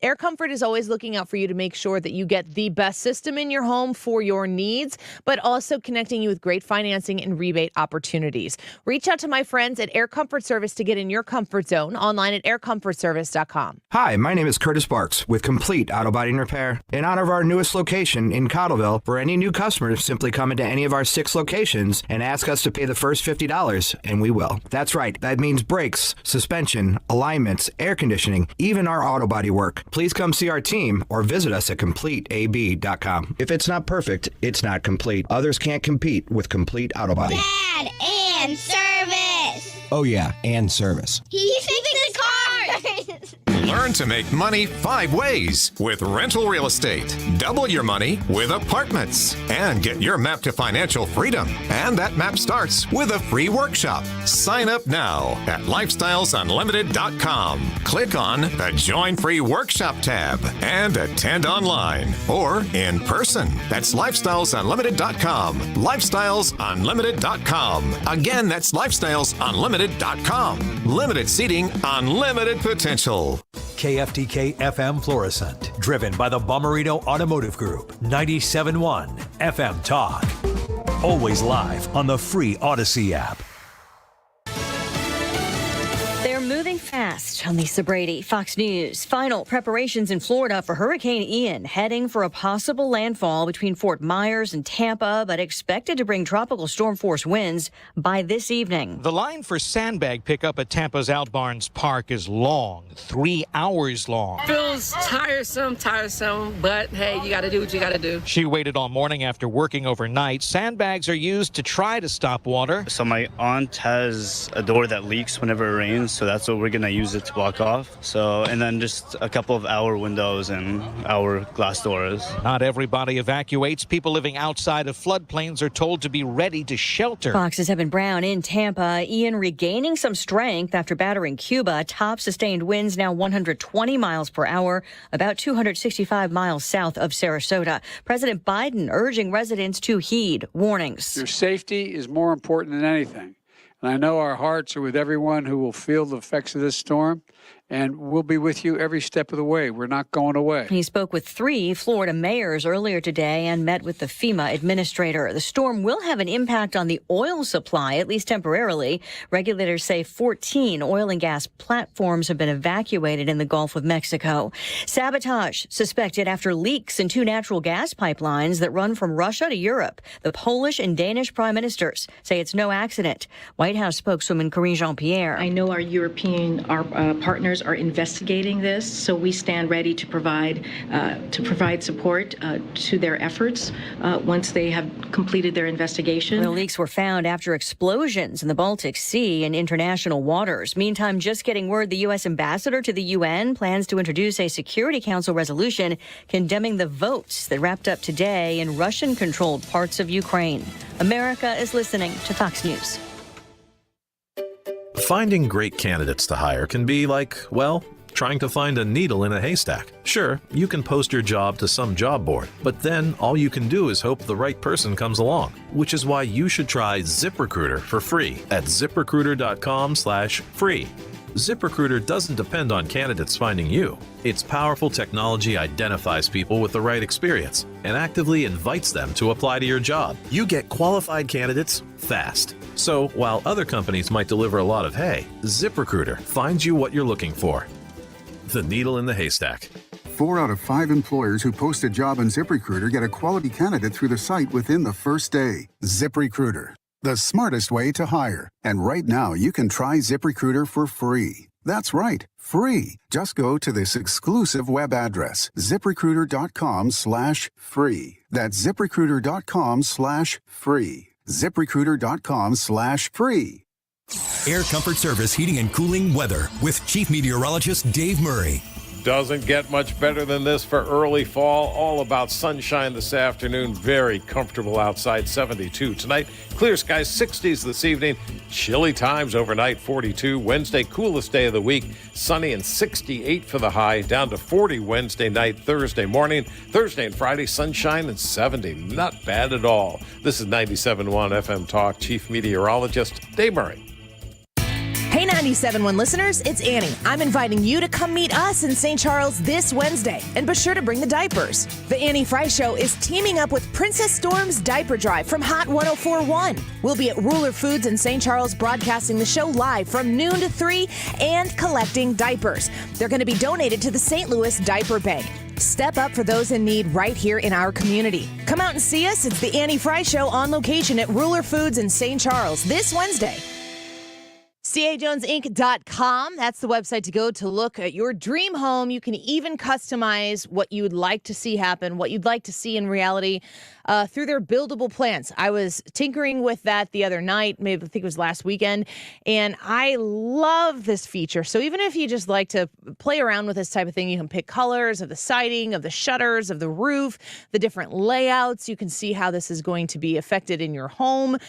Air Comfort is always looking out for you to make sure that you get the best system in your home for your needs, but also connecting you with great financing and rebate opportunities. Reach out to my friends at Air Comfort Service to get in your comfort zone online at aircomfortservice.com. Hi, my name is Curtis Barks with Complete Auto Body and Repair. In honor of our newest location in Cottleville, for any new customers, simply come into any of our 6 locations and ask us to pay the first $50, and we will. That's right. That means brakes, suspension, alignments, air conditioning, even our auto body work. Please come see our team or visit us at CompleteAB.com. If it's not perfect, it's not complete. Others can't compete with Complete Auto Body. Dad, and service. Oh yeah, and service. He fixes cars. Learn to make money 5 ways with rental real estate. Double your money with apartments. And get your map to financial freedom. And that map starts with a free workshop. Sign up now at lifestylesunlimited.com. Click on the Join Free Workshop tab and attend online or in person. That's lifestylesunlimited.com. Lifestylesunlimited.com. Again, that's lifestylesunlimited.com. Limited seating, unlimited potential. KFTK FM Florissant, driven by the Bommarito Automotive Group, 97.1 FM Talk. Always live on the free Odyssey app. They're moving fast on Lisa Brady, Fox News. Final preparations in Florida for Hurricane Ian, heading for a possible landfall between Fort Myers and Tampa, but expected to bring tropical storm force winds by this evening. The line for sandbag pickup at Tampa's Outbarns Park is long, 3 hours long. Feels tiresome, but hey, you got to do what you got to do. She waited all morning after working overnight. Sandbags are used to try to stop water. So my aunt has a door that leaks whenever it rains, so that's what we're gonna use it to block off. So, and then just a couple of our windows and our glass doors. Not everybody evacuates. People living outside of floodplains are told to be ready to shelter. Fox's Evan Brown in Tampa. Ian regaining some strength after battering Cuba. Top sustained winds now 120 miles per hour, about 265 miles south of Sarasota. President Biden urging residents to heed warnings. Your safety is more important than anything. And I know our hearts are with everyone who will feel the effects of this storm, and we'll be with you every step of the way. We're not going away. He spoke with 3 Florida mayors earlier today and met with the FEMA administrator. The storm will have an impact on the oil supply, at least temporarily. Regulators say 14 oil and gas platforms have been evacuated in the Gulf of Mexico. Sabotage suspected after leaks in 2 natural gas pipelines that run from Russia to Europe. The Polish and Danish prime ministers say it's no accident. White House spokeswoman Karine Jean-Pierre. I know our European partners are investigating this, so we stand ready to provide support to their efforts once they have completed their investigation. The leaks were found after explosions in the Baltic Sea and international waters. Meantime, just getting word the U.S. ambassador to the UN plans to introduce a Security Council resolution condemning the votes that wrapped up today in Russian-controlled parts of Ukraine. America is listening to Fox News. Finding great candidates to hire can be like, well, trying to find a needle in a haystack. Sure, you can post your job to some job board, but then all you can do is hope the right person comes along, which is why you should try ZipRecruiter for free at ZipRecruiter.com/free. ZipRecruiter doesn't depend on candidates finding you. Its powerful technology identifies people with the right experience and actively invites them to apply to your job. You get qualified candidates fast. So while other companies might deliver a lot of hay, ZipRecruiter finds you what you're looking for. The needle in the haystack. 4 out of 5 employers who post a job on ZipRecruiter get a quality candidate through the site within the first day. ZipRecruiter, the smartest way to hire. And right now, you can try ZipRecruiter for free. That's right, free. Just go to this exclusive web address, ZipRecruiter.com/free. That's ZipRecruiter.com/free. ZipRecruiter.com/free. Air Comfort Service Heating and Cooling Weather with Chief Meteorologist Dave Murray. Doesn't get much better than this for early fall. All about sunshine this afternoon. Very comfortable outside, 72 tonight. Clear skies, 60s this evening. Chilly times overnight, 42. Wednesday, coolest day of the week. Sunny and 68 for the high. Down to 40 Wednesday night, Thursday morning. Thursday and Friday, sunshine and 70. Not bad at all. This is 97.1 FM Talk. Chief Meteorologist Dave Murray. Hey 97.1 listeners, it's Annie. I'm inviting you to come meet us in St. Charles this Wednesday, and be sure to bring the diapers. The Annie Frey Show is teaming up with Princess Storm's Diaper Drive from Hot 104.1. We'll be at Ruler Foods in St. Charles broadcasting the show live from noon to 3 and collecting diapers. They're going to be donated to the St. Louis Diaper Bank. Step up for those in need right here in our community. Come out and see us. It's the Annie Frey Show on location at Ruler Foods in St. Charles this Wednesday. CAJonesInc.com. That's the website to go to look at your dream home. You can even customize what you would like to see happen, what you'd like to see in reality through their buildable plans. I was tinkering with that the other night, maybe I think it was last weekend, and I love this feature. So even if you just like to play around with this type of thing, you can pick colors of the siding, of the shutters, of the roof, the different layouts. You can see how this is going to be affected in your home.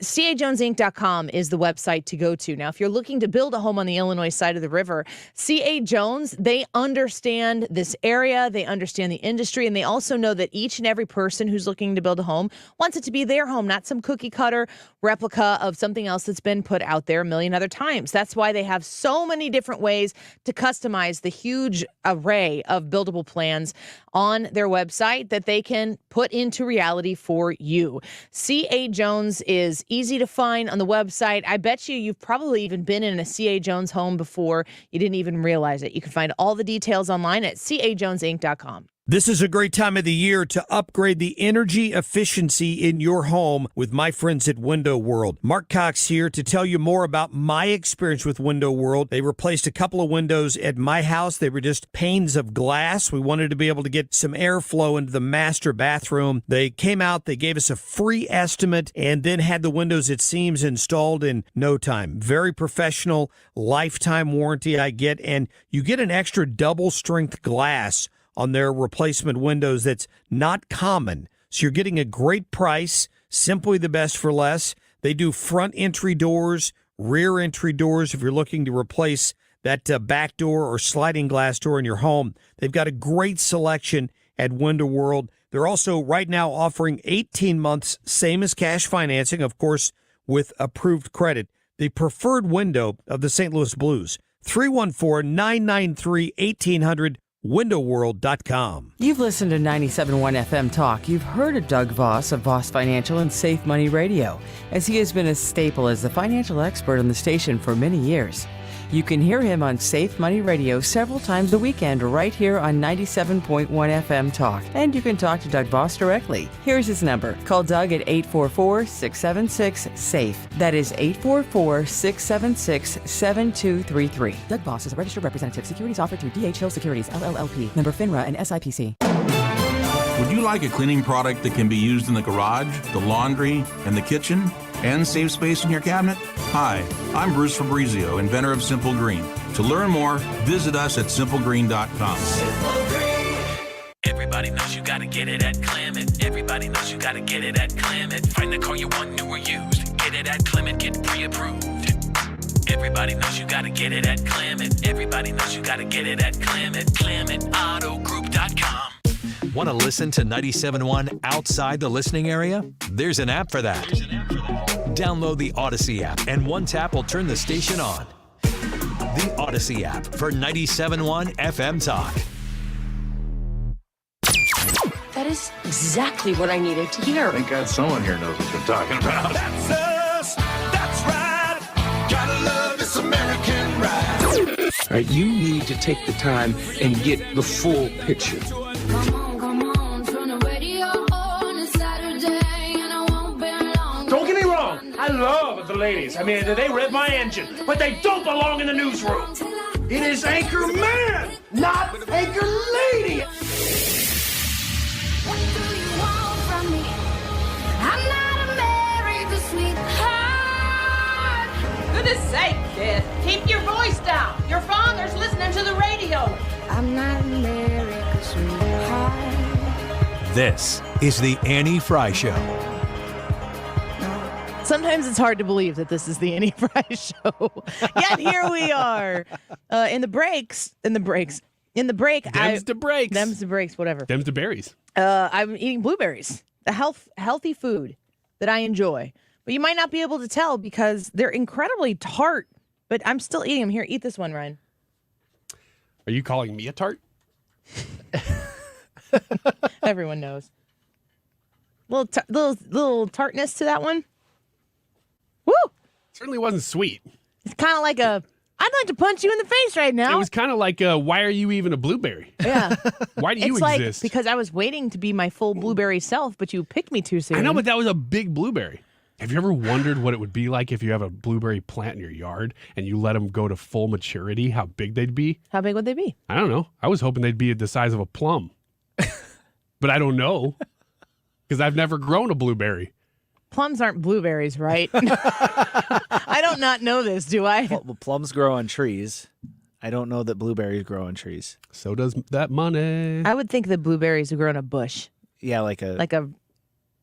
CAJonesInc.com is the website to go to. Now, if you're looking to build a home on the Illinois side of the river, CA Jones, they understand this area, they understand the industry, and they also know that each and every person who's looking to build a home wants it to be their home, not some cookie cutter replica of something else that's been put out there a million other times. That's why they have so many different ways to customize the huge array of buildable plans on their website that they can put into reality for you. CA Jones is easy to find on the website. I bet you've probably even been in a C.A. Jones home before. You didn't even realize it. You can find all the details online at cajonesinc.com. This is a great time of the year to upgrade the energy efficiency in your home with my friends at Window World. Mark Cox here to tell you more about my experience with Window World. They replaced a couple of windows at my house. They were just panes of glass. We wanted to be able to get some airflow into the master bathroom. They came out, they gave us a free estimate, and then had the windows at seams installed in no time. Very professional, lifetime warranty I get, and you get an extra double strength glass on their replacement windows that's not common. So you're getting a great price, simply the best for less. They do front entry doors, rear entry doors if you're looking to replace that back door or sliding glass door in your home. They've got a great selection at Window World. They're also right now offering 18 months, same as cash financing, of course, with approved credit. The preferred window of the St. Louis Blues, 314-993-1800, windowworld.com. You've listened to 97.1 FM Talk. You've heard of Doug Voss of Voss Financial and Safe Money Radio, as he has been a staple as the financial expert on the station for many years. You can hear him on Safe Money Radio several times a weekend right here on 97.1 FM Talk. And you can talk to Doug Voss directly. Here's his number. Call Doug at 844-676-SAFE. That is 844-676-7233. Doug Voss is a registered representative. Securities offered through D.H. Hill Securities, LLLP. Member FINRA and SIPC. Would you like a cleaning product that can be used in the garage, the laundry, and the kitchen, and save space in your cabinet? Hi, I'm Bruce Fabrizio, inventor of Simple Green. To learn more, visit us at simplegreen.com. Everybody knows you gotta get it at Clement. Everybody knows you gotta get it at Clement. Find the car you want, new or used. Get it at Clement, get pre-approved. Everybody knows you gotta get it at Clement. Everybody knows you gotta get it at Clement. ClementAutoGroup.com. Want to listen to 97.1 outside the listening area? There's an app for that. Download the Odyssey app, and one tap will turn the station on. The Odyssey app for 97.1 FM Talk. That is exactly what I needed to hear. Thank God someone here knows what they're talking about. That's us. That's right. Gotta love this American ride. All right, you need to take the time and get the full picture. Don't get me wrong, I love the ladies. I mean, they rev my engine, but they don't belong in the newsroom. It is Anchor Man, not Anchor Lady. What do you want from me? I'm not America's sweetheart. Goodness sake, kid. Keep your voice down. Your father's listening to the radio. I'm not America's sweetheart. This is the Annie Frey Show. Sometimes it's hard to believe that this is the Annie Frey Show. Yet here we are. In the break. Them's the breaks, whatever. Them's the berries. I'm eating blueberries, a healthy food that I enjoy. But you might not be able to tell because they're incredibly tart, but I'm still eating them. Here, eat this one, Ryan. Are you calling me a tart? Everyone knows. Little tartness to that one. Woo! Certainly wasn't sweet. It's kind of like I'd like to punch you in the face right now. It was kind of like, why are you even a blueberry? Yeah. Why do you exist? exist? Because I was waiting to be my full blueberry self, but you picked me too soon. I know, but that was a big blueberry. Have you ever wondered what it would be like if you have a blueberry plant in your yard and you let them go to full maturity, how big they'd be? How big would they be? I don't know. I was hoping they'd be the size of a plum. But I don't know because I've never grown a blueberry. Plums aren't blueberries, right? I don't not know this, do I? Well, plums grow on trees. I don't know that blueberries grow on trees. So does that money. I would think that blueberries would grow in a bush. Yeah, like a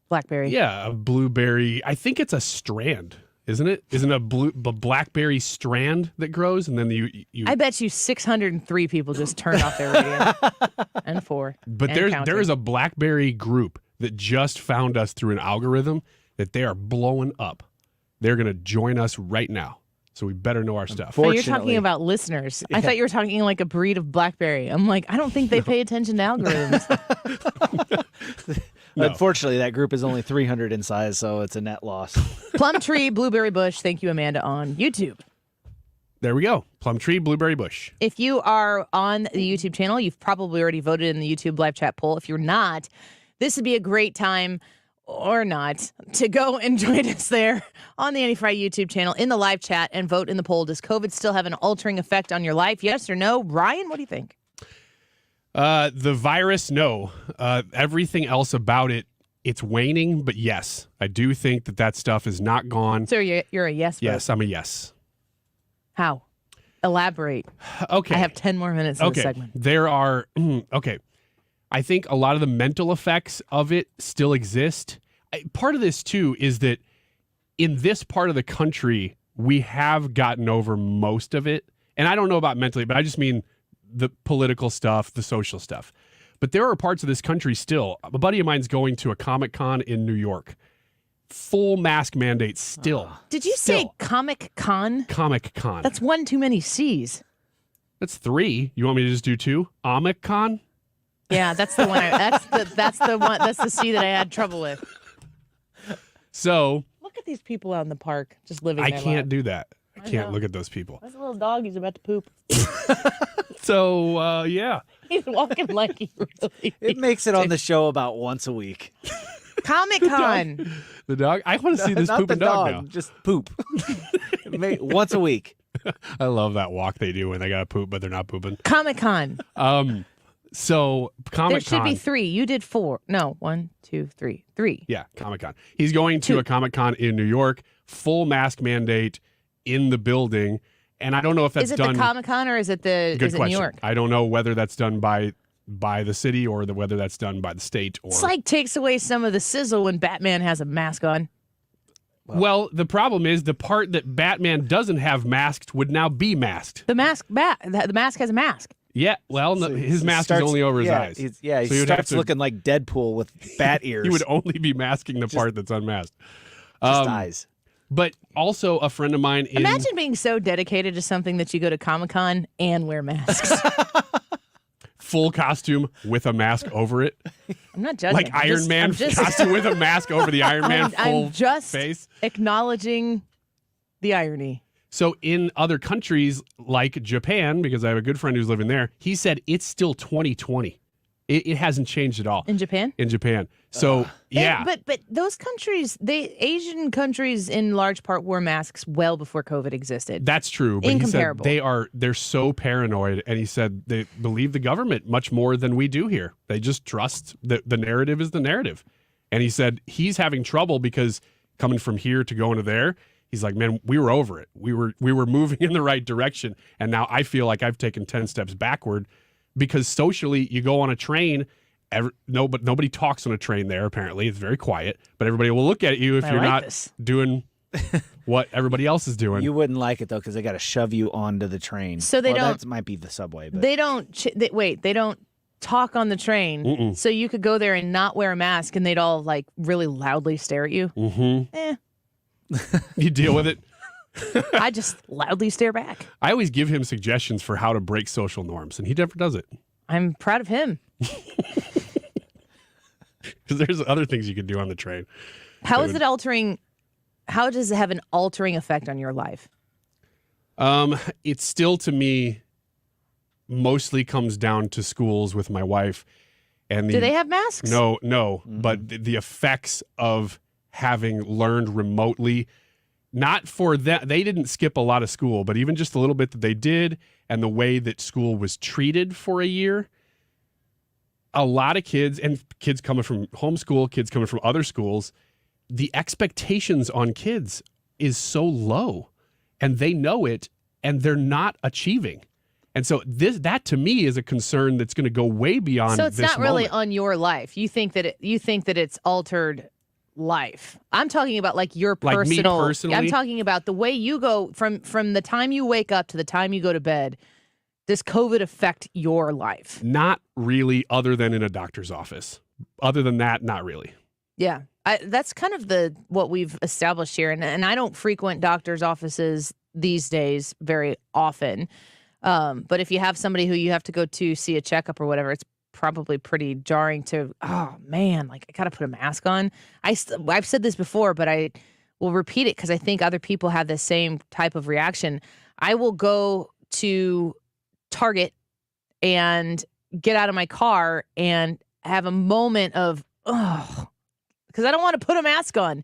blackberry. Yeah, a blueberry. I think it's a strand, isn't it? Isn't a blackberry strand that grows and then you I bet you 603 people just turned off their radio. And 4. But and there is a blackberry group that just found us through an algorithm that they are blowing up. They're going to join us right now. So we better know our stuff. So you're talking about listeners. Yeah. I thought you were talking like a breed of blackberry. I'm like, I don't think they pay attention to algorithms. No. Unfortunately, that group is only 300 in size, so it's a net loss. Plum tree, blueberry bush. Thank you, Amanda, on YouTube. There we go. Plum tree, blueberry bush. If you are on the YouTube channel, you've probably already voted in the YouTube live chat poll. If you're not, this would be a great time, or not, to go and join us there on the Annie Frey YouTube channel in the live chat and vote in the poll. Does COVID still have an altering effect on your life? Yes or no? Ryan, what do you think? The virus, no. Everything else about it, it's waning, but yes, I do think that stuff is not gone. So you're a yes vote? Yes, I'm a yes. How? Elaborate. Okay. I have 10 more minutes in the segment. There are, okay. I think a lot of the mental effects of it still exist. Part of this, too, is that in this part of the country, we have gotten over most of it. And I don't know about mentally, but I just mean the political stuff, the social stuff. But there are parts of this country still. A buddy of mine's going to a Comic-Con in New York. Full mask mandate still. Did you say Comic-Con? Comic-Con. That's one too many C's. That's 3. You want me to just do 2? Comic-Con? Yeah, that's the one. That's the C that I had trouble with. So look at these people out in the park just living. I their can't life. do that. I can't know. look at those people. That's a little dog. He's about to poop. So yeah, he's walking like he really. It makes it on the show about once a week. Comic-Con. The dog. I want to see this Not pooping the dog now. Just poop. Once a week. I love that walk they do when they gotta poop, but they're not pooping. Comic-Con. So Comic-Con. There should be 3. You did 4. No, 1, 2, 3. 3. Yeah, Comic-Con. He's going to a Comic-Con in New York. Full mask mandate in the building, and I don't know if that's done. Is it the Comic-Con or is it Good New question. York? I don't know whether that's done by the city or whether that's done by the state. Or It's like takes away some of the sizzle when Batman has a mask on. Well, the problem is the part that Batman doesn't have masked would now be masked. The mask has a mask. Yeah, well, no, his mask is only over his eyes. He So you'd starts have to- looking like Deadpool with bat ears. He would only be masking the part that's unmasked. Just eyes. But also a friend of mine in... Imagine being so dedicated to something that you go to Comic-Con and wear masks. Full costume with a mask over it. I'm not judging. Like Iron Man costume with a mask over the Iron Man full I'm just face. acknowledging the irony. So in other countries like Japan, because I have a good friend who's living there, he said it's still 2020. It hasn't changed at all. In Japan? In Japan. So, yeah. But those countries, Asian countries in large part wore masks well before COVID existed. That's true. But he said Incomparable. they're so paranoid. And he said they believe the government much more than we do here. They just trust that the narrative is the narrative. And he said he's having trouble because coming from here to going to there, he's like, man, we were over it. We were moving in the right direction. And now I feel like I've taken 10 steps backward because socially you go on a train. Nobody talks on a train there, apparently. It's very quiet. But everybody will look at you if you're not doing what everybody else is doing. You wouldn't like it, though, because they got to shove you onto the train. So they don't... That might be the subway. But. They don't... they don't talk on the train. Mm-mm. So you could go there and not wear a mask and they'd all like really loudly stare at you. Mm-hmm. You deal with it. I just loudly stare back. I always give him suggestions for how to break social norms, and he never does it. I'm proud of him. Because there's other things you can do on the train. How does it have an altering effect on your life? It still, to me, mostly comes down to schools with my wife. And Do they have masks? No. Mm-hmm. But the effects of having learned remotely, not for that, they didn't skip a lot of school, but even just a little bit that they did, and the way that school was treated for a year, a lot of kids, and kids coming from homeschool, kids coming from other schools, the expectations on kids is so low, and they know it, and they're not achieving. And so that to me is a concern that's going to go way beyond. So it's this not really moment. on your life. You think that it's altered life. I'm talking about like your personal. Like me personally? I'm talking about the way you go from the time you wake up to the time you go to bed. Does COVID affect your life? Not really, other than in a doctor's office. Other than that, not really. Yeah, that's kind of what we've established here. And I don't frequent doctor's offices these days very often. But if you have somebody who you have to go to see a checkup or whatever, it's probably pretty jarring to, oh man, like I got to put a mask on. I've said this before, but I will repeat it because I think other people have the same type of reaction. I will go to Target and get out of my car and have a moment of, because I don't want to put a mask on.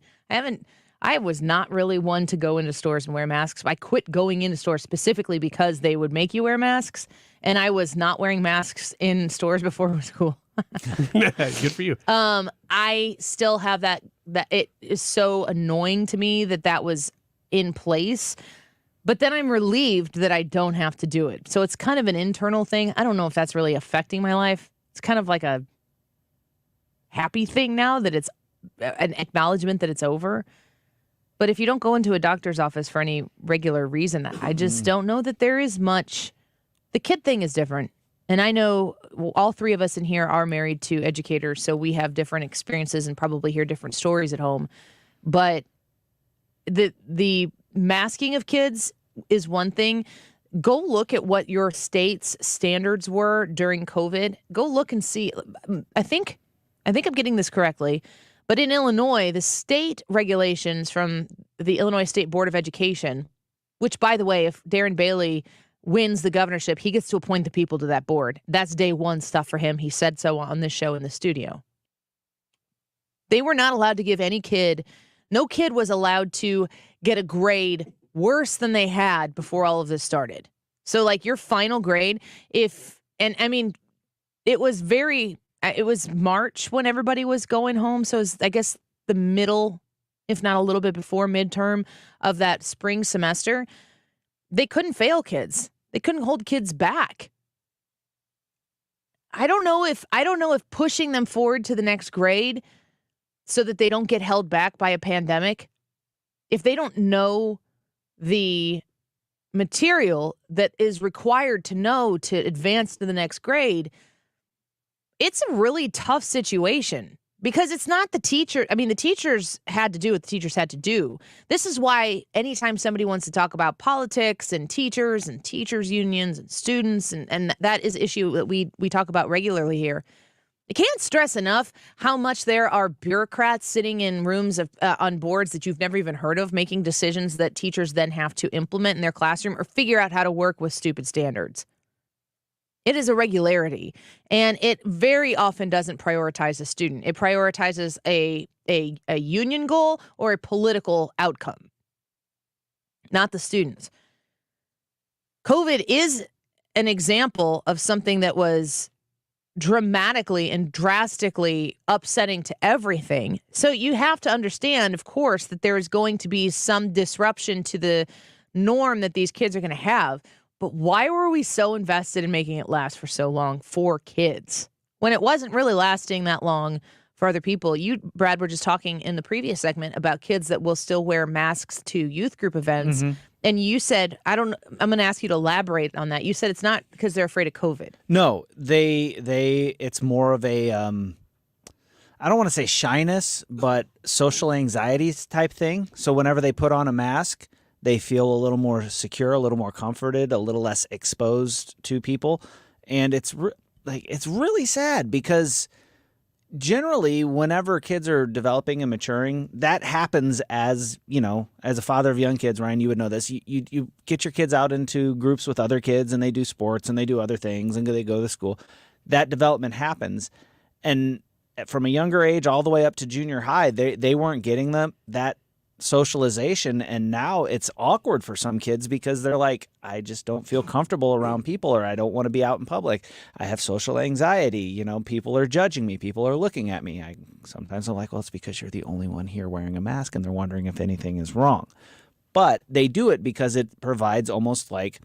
I was not really one to go into stores and wear masks. I quit going into stores specifically because they would make you wear masks, and I was not wearing masks in stores before it was cool. Good for you. I still have that it is so annoying to me that was in place, but then I'm relieved that I don't have to do it. So it's kind of an internal thing. I don't know if that's really affecting my life. It's kind of like a happy thing now that it's an acknowledgement that it's over. But if you don't go into a doctor's office for any regular reason, I just don't know that there is much. The kid thing is different. And I know all three of us in here are married to educators, so we have different experiences and probably hear different stories at home. But the masking of kids is one thing. Go look at what your state's standards were during COVID. Go look and see. I think I'm getting this correctly. But in Illinois, the state regulations from the Illinois State Board of Education, which, by the way, if Darren Bailey wins the governorship, he gets to appoint the people to that board. That's day one stuff for him. He said so on this show in the studio. They were not allowed to give no kid was allowed to get a grade worse than they had before all of this started. So like your final grade, it was March when everybody was going home. So it was, I guess, the middle, if not a little bit before midterm of that spring semester. They couldn't fail kids. They couldn't hold kids back. I don't know if pushing them forward to the next grade so that they don't get held back by a pandemic, if they don't know the material that is required to know to advance to the next grade, it's a really tough situation because it's not the teacher. I mean, the teachers had to do what the teachers had to do. This is why anytime somebody wants to talk about politics and teachers unions and students, and that is an issue that we talk about regularly here. I can't stress enough how much there are bureaucrats sitting in rooms on boards that you've never even heard of, making decisions that teachers then have to implement in their classroom or figure out how to work with stupid standards. It is a regularity, and it very often doesn't prioritize a student. It prioritizes a union goal or a political outcome, not the students. COVID is an example of something that was dramatically and drastically upsetting to everything. So you have to understand, of course, that there is going to be some disruption to the norm that these kids are going to have. But why were we so invested in making it last for so long for kids when it wasn't really lasting that long for other people? You, Brad, were just talking in the previous segment about kids that will still wear masks to youth group events. Mm-hmm. And you said, I'm going to ask you to elaborate on that. You said it's not because they're afraid of COVID. No, it's more of a, I don't want to say shyness, but social anxieties type thing. So whenever they put on a mask, they feel a little more secure, a little more comforted, a little less exposed to people. And it's really sad because generally whenever kids are developing and maturing, that happens as a father of young kids, Ryan, you would know this. You get your kids out into groups with other kids and they do sports and they do other things and they go to school. That development happens. And from a younger age all the way up to junior high, they weren't getting that socialization, and now it's awkward for some kids because they're like, I just don't feel comfortable around people, or I don't want to be out in public. I have social anxiety. People are judging me. People are looking at me. Sometimes I'm like, well, it's because you're the only one here wearing a mask, and they're wondering if anything is wrong. But they do it because it provides almost like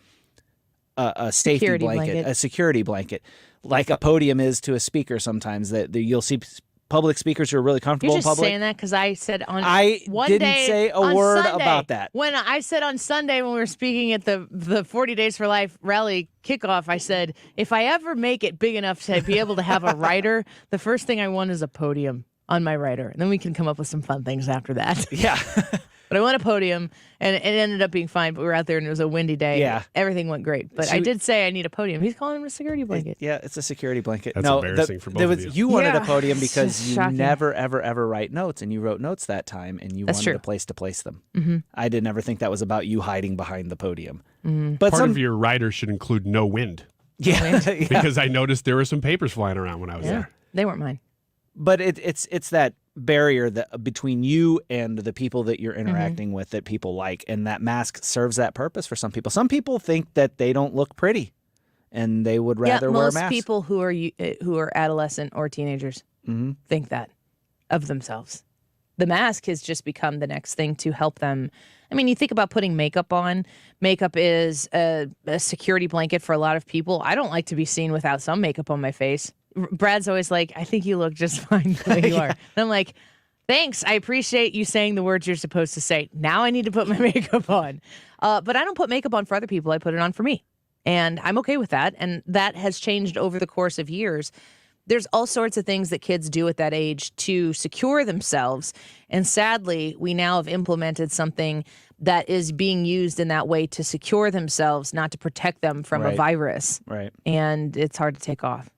a safety blanket, a security blanket, like a podium is to a speaker sometimes. That you'll see public speakers who are really comfortable in public. You're just saying that because I said on one didn't day say a word Sunday, about that. When I said on Sunday when we were speaking at the 40 Days for Life rally kickoff, I said, if I ever make it big enough to be able to have a writer, the first thing I want is a podium on my writer. And then we can come up with some fun things after that. Yeah. But I won a podium, and it ended up being fine. But we were out there, and it was a windy day. Yeah. Everything went great. But I did say I need a podium. He's calling him a security blanket. Yeah, it's a security blanket. That's embarrassing for both of you. You wanted a podium it's because just you shocking. never, ever, ever write notes, and you wrote notes that time, and you That's wanted true. a place to place them. Mhm. I did never think that was about you hiding behind the podium. But Part of your rider should include no wind. Yeah, Because I noticed there were some papers flying around when I was there. They weren't mine. But it's that barrier that between you and the people that you're interacting with that people like, and that mask serves that purpose for some people. Some people think that they don't look pretty, and they would rather wear a mask. Most people who are adolescent or teenagers think that of themselves. The mask has just become the next thing to help them. I mean, you think about putting makeup on. Makeup is a security blanket for a lot of people. I don't like to be seen without some makeup on my face. Brad's always like, I think you look just fine the way you are. And I'm like, thanks. I appreciate you saying the words you're supposed to say. Now I need to put my makeup on. But I don't put makeup on for other people. I put it on for me. And I'm okay with that. And that has changed over the course of years. There's all sorts of things that kids do at that age to secure themselves. And sadly, we now have implemented something that is being used in that way to secure themselves, not to protect them from a virus. Right. And it's hard to take off.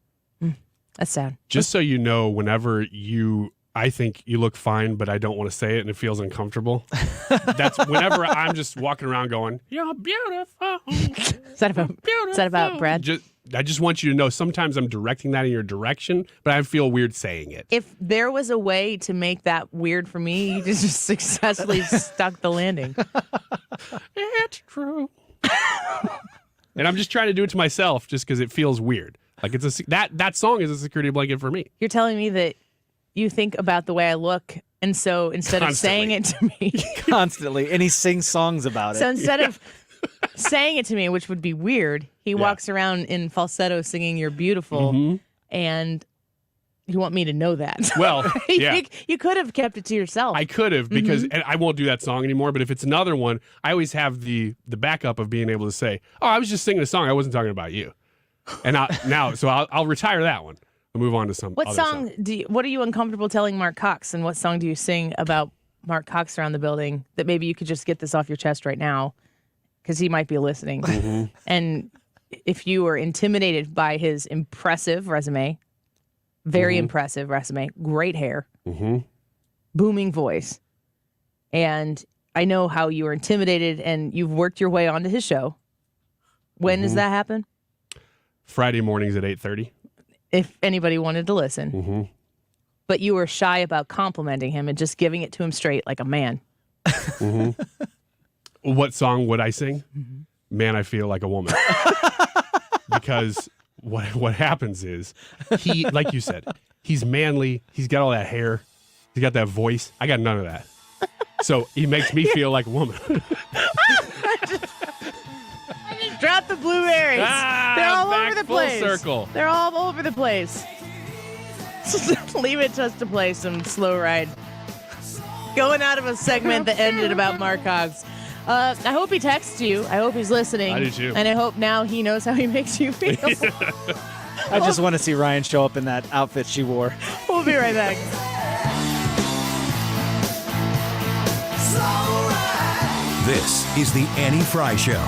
That's sad. Just so you know, whenever I think you look fine, but I don't want to say it and it feels uncomfortable. That's whenever I'm just walking around going, "You're beautiful." Is that about Brad? I just want you to know sometimes I'm directing that in your direction, but I feel weird saying it. If there was a way to make that weird for me, you just successfully stuck the landing. It's true. And I'm just trying to do it to myself just because it feels weird. Like that song is a security blanket for me. You're telling me that you think about the way I look, and so instead of saying it to me constantly, and he sings songs about it. So instead of saying it to me, which would be weird, he walks around in falsetto singing "You're beautiful," and you want me to know that. Well, yeah. You could have kept it to yourself. I could have, because and I won't do that song anymore, but if it's another one, I always have the backup of being able to say, "Oh, I was just singing a song. I wasn't talking about you." And so I'll retire that one. I'll move on to some What other song what are you uncomfortable telling Mark Cox, and what song do you sing about Mark Cox around the building that maybe you could just get this off your chest right now, because he might be listening. And if you were intimidated by his impressive resume, very impressive resume, great hair, booming voice, and I know how you were intimidated and you've worked your way onto his show. When does that happen? Friday mornings at 8:30. If anybody wanted to listen. But you were shy about complimenting him and just giving it to him straight like a man. What song would I sing? Man, I Feel Like a Woman. Because what happens is, he, like you said, he's manly. He's got all that hair. He's got that voice. I got none of that. So he makes me feel like a woman. Drop the blueberries. They're all over the place. Full circle. They're all over the place. Leave it just to play some slow ride. Going out of a segment that ended about Mark Cox. I hope he texts you. I hope he's listening. I do too. And I hope now he knows how he makes you feel. I just want to see Ryan show up in that outfit she wore. We'll be right back. This is the Annie Frey Show.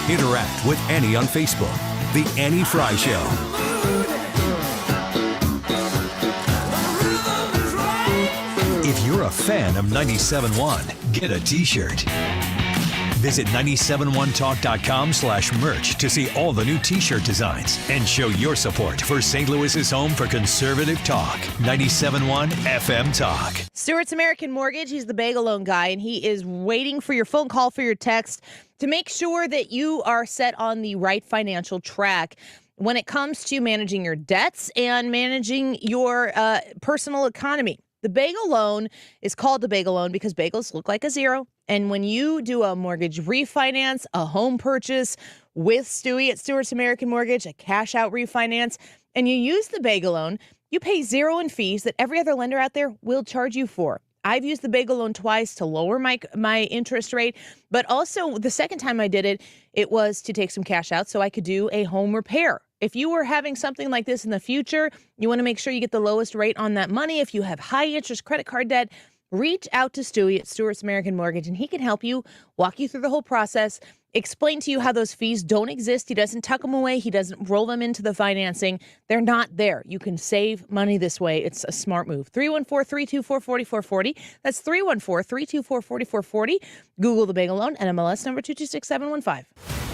Interact with Annie on Facebook. The Annie Frey Show. If you're a fan of 97.1, get a t-shirt. Visit 971talk.com/merch to see all the new t-shirt designs and show your support for St. Louis's home for conservative talk. 97.1 FM Talk. Stewart's American Mortgage. He's the bagel loan guy, and he is waiting for your phone call, for your text, to make sure that you are set on the right financial track when it comes to managing your debts and managing your personal economy. The bagel loan is called the bagel loan because bagels look like a zero. And when you do a mortgage refinance, a home purchase with Stewie at Stewart's American Mortgage, a cash out refinance, and you use the bagel loan, you pay zero in fees that every other lender out there will charge you for. I've used the bagel loan twice to lower my interest rate, but also the second time I did it, it was to take some cash out so I could do a home repair. If you were having something like this in the future, you want to make sure you get the lowest rate on that money. If you have high interest credit card debt, reach out to Stewie at Stewart's American Mortgage, and he can help you, walk you through the whole process, explain to you how those fees don't exist. He doesn't tuck them away. He doesn't roll them into the financing. They're not there. You can save money this way. It's a smart move. 314-324-4440. That's 314-324-4440. Google the Bagel Loan, NMLS number 226715.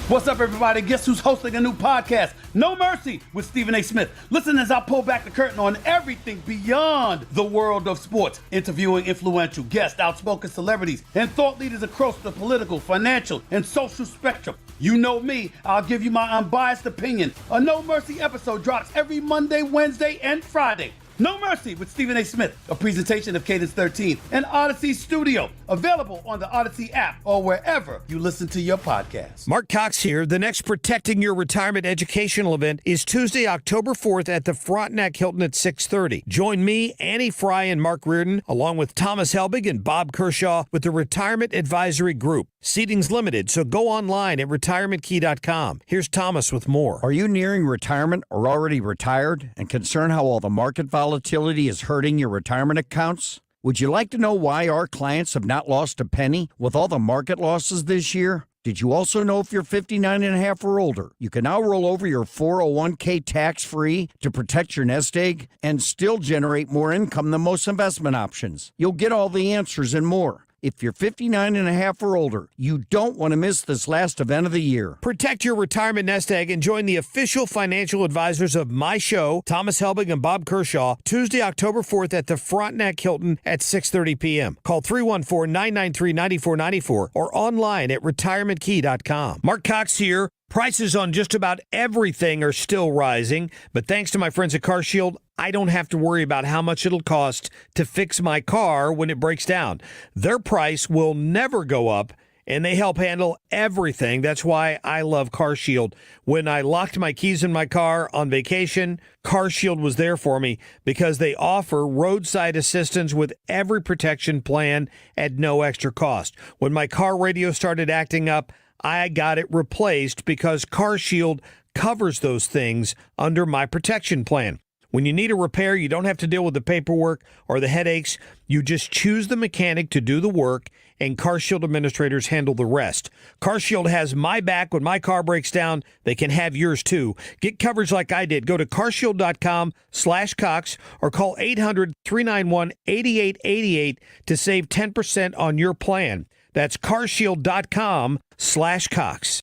What's up, everybody? Guess who's hosting a new podcast? No Mercy with Stephen A. Smith. Listen as I pull back the curtain on everything beyond the world of sports, interviewing influential guests, outspoken celebrities, and thought leaders across the political, financial, and social spectrum. You know me, I'll give you my unbiased opinion. A No Mercy episode drops every Monday, Wednesday, and Friday. No Mercy with Stephen A. Smith, a presentation of Cadence 13 and Odyssey Studio, available on the Odyssey app or wherever you listen to your podcasts. Mark Cox here. The next Protecting Your Retirement educational event is Tuesday, October 4th at the Frontenac Hilton at 6:30. Join me, Annie Frey, and Mark Reardon, along with Thomas Helbig and Bob Kershaw with the Retirement Advisory Group. Seating's limited, so go online at retirementkey.com. Here's Thomas with more. Are you nearing retirement or already retired and concerned how all the market volatility is hurting your retirement accounts? Would you like to know why our clients have not lost a penny with all the market losses this year? Did you also know if you're 59 and a half or older, you can now roll over your 401k tax-free to protect your nest egg and still generate more income than most investment options? You'll get all the answers and more. If you're 59 and a half or older, you don't want to miss this last event of the year. Protect your retirement nest egg and join the official financial advisors of my show, Thomas Helbig and Bob Kershaw, Tuesday, October 4th at the Frontenac Hilton at 6:30 p.m. Call 314-993-9494 or online at retirementkey.com. Mark Cox here. Prices on just about everything are still rising, but thanks to my friends at CarShield, I don't have to worry about how much it'll cost to fix my car when it breaks down. Their price will never go up, and they help handle everything. That's why I love CarShield. When I locked my keys in my car on vacation, CarShield was there for me because they offer roadside assistance with every protection plan at no extra cost. When my car radio started acting up, I got it replaced because CarShield covers those things under my protection plan. When you need a repair, you don't have to deal with the paperwork or the headaches. You just choose the mechanic to do the work, and CarShield administrators handle the rest. CarShield has my back when my car breaks down. They can have yours too. Get coverage like I did. Go to carshield.com/Cox or call 800-391-8888 to save 10% on your plan. That's carshield.com/Cox.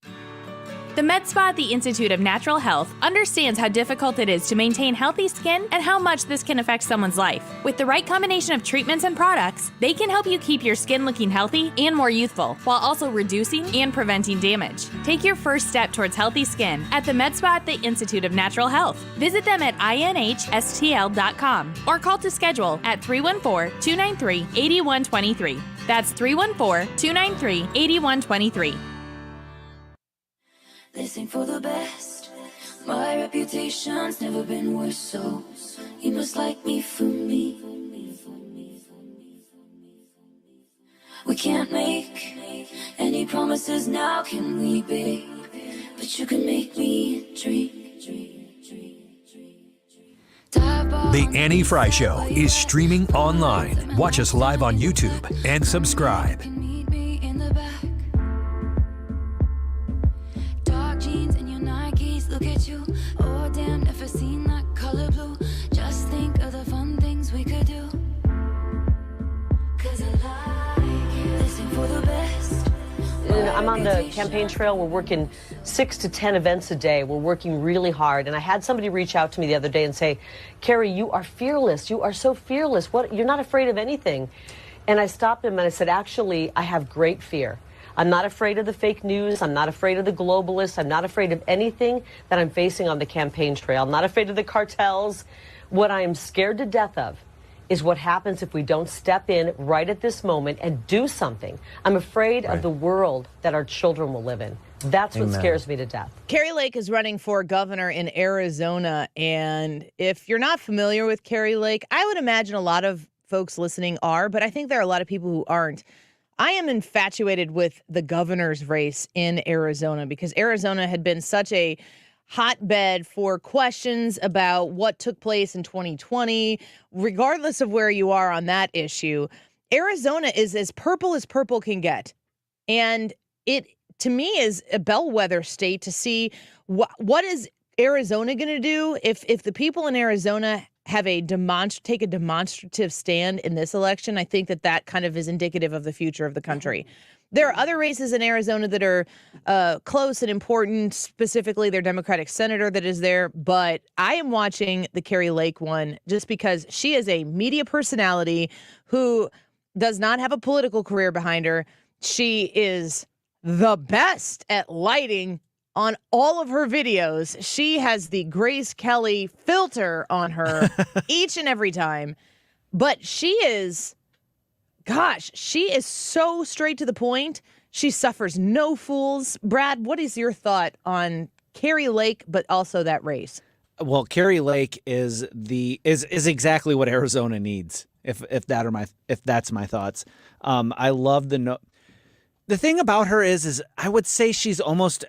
The MedSpa at the Institute of Natural Health understands how difficult it is to maintain healthy skin and how much this can affect someone's life. With the right combination of treatments and products, they can help you keep your skin looking healthy and more youthful, while also reducing and preventing damage. Take your first step towards healthy skin at the MedSpa at the Institute of Natural Health. Visit them at inhstl.com or call to schedule at 314-293-8123. That's 314-293-8123. This ain't for the best. My reputation's never been worse, so you must like me for me. We can't make any promises now, can we, babe? But you can make me drink. The Annie Frey Show is streaming online. Watch us live on YouTube and subscribe. Look at you, oh damn, never seen that color blue. Just think of the fun things we could do. Cause I like it. This ain't for the best. I'm on the campaign trail. We're working 6 to 10 events a day. We're working really hard. And I had somebody reach out to me the other day and say, Carrie, you are fearless. You are so fearless. What? You're not afraid of anything. And I stopped him and I said, actually, I have great fear. I'm not afraid of the fake news. I'm not afraid of the globalists. I'm not afraid of anything that I'm facing on the campaign trail. I'm not afraid of the cartels. What I am scared to death of is what happens if we don't step in right at this moment and do something. I'm afraid of the world that our children will live in. That's what scares me to death. Carrie Lake is running for governor in Arizona. And if you're not familiar with Carrie Lake, I would imagine a lot of folks listening are, but I think there are a lot of people who aren't. I am infatuated with the governor's race in Arizona because Arizona had been such a hotbed for questions about what took place in 2020. Regardless of where you are on that issue, Arizona is as purple can get. And it, to me, is a bellwether state to see what is Arizona going to do if the people in Arizona have take a demonstrative stand in this election. I think that kind of is indicative of the future of the country. There are other races in Arizona that are close and important, specifically their Democratic senator that is there. But I am watching the Carrie Lake one just because she is a media personality who does not have a political career behind her. She is the best at lighting on all of her videos. She has the Grace Kelly filter on her each and every time. But she is so straight to the point. She suffers no fools. Brad, what is your thought on Carrie Lake, but also that race? Well, Carrie Lake is exactly what Arizona needs. If that's my thoughts. I love the thing about her is I would say she's almost,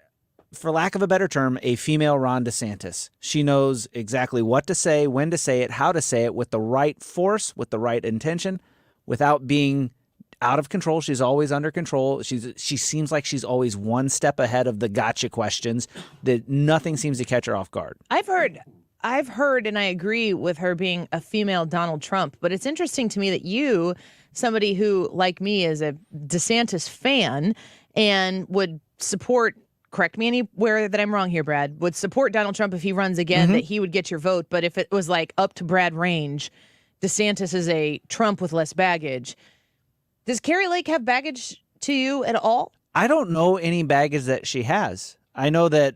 for lack of a better term, a female Ron DeSantis. She knows exactly what to say, when to say it, how to say it, with the right force, with the right intention, without being out of control. She's always under control. She seems like she's always one step ahead of the gotcha questions, that nothing seems to catch her off guard. I've heard, and I agree with her being a female Donald Trump, but it's interesting to me that you, somebody who, like me, is a DeSantis fan and would support, correct me anywhere that I'm wrong here, Brad, would support Donald Trump if he runs again, that he would get your vote. But if it was like up to Brad range, DeSantis is a Trump with less baggage. Does Carrie Lake have baggage to you at all? I don't know any baggage that she has. I know that,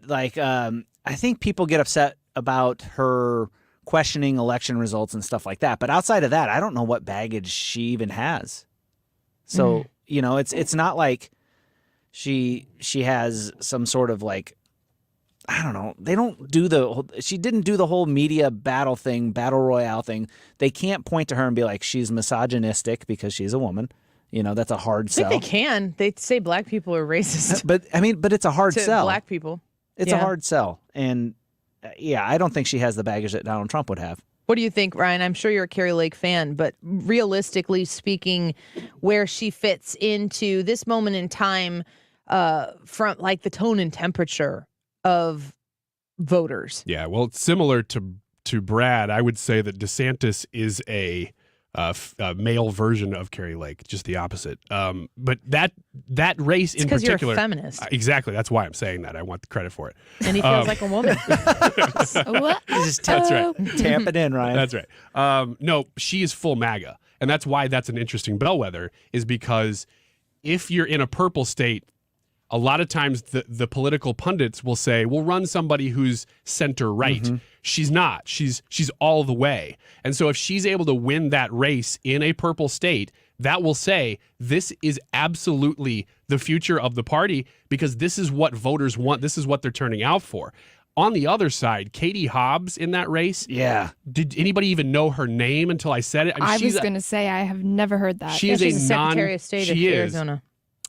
I think people get upset about her questioning election results and stuff like that. But outside of that, I don't know what baggage she even has. So, it's not like she has some sort of I don't know. They don't do she didn't do the whole media battle royale thing. They can't point to her and be like, she's misogynistic because she's a woman. That's a hard sell. I think they can. They say black people are racist. But it's a hard sell. Black people. It's a hard sell. And I don't think she has the baggage that Donald Trump would have. What do you think, Ryan? I'm sure you're a Carrie Lake fan, but realistically speaking, where she fits into this moment in time from the tone and temperature of voters. Yeah, well, it's similar to Brad. I would say that DeSantis is a male version of Carrie Lake, just the opposite. But that race in particular, because you're a feminist. Exactly. That's why I'm saying that. I want the credit for it. And he feels like a woman. That's right. Tamp it in, Ryan. That's right. No, she is full MAGA, and that's why that's an interesting bellwether. Is because if you're in a purple state, a lot of times the political pundits will say, we'll run somebody who's center right. Mm-hmm. She's not. She's all the way. And so if she's able to win that race in a purple state, that will say this is absolutely the future of the party because this is what voters want. This is what they're turning out for. On the other side, Katie Hobbs in that race. Yeah. Did anybody even know her name until I said it? I was going to say, I have never heard that. She's a Secretary of State of Arizona.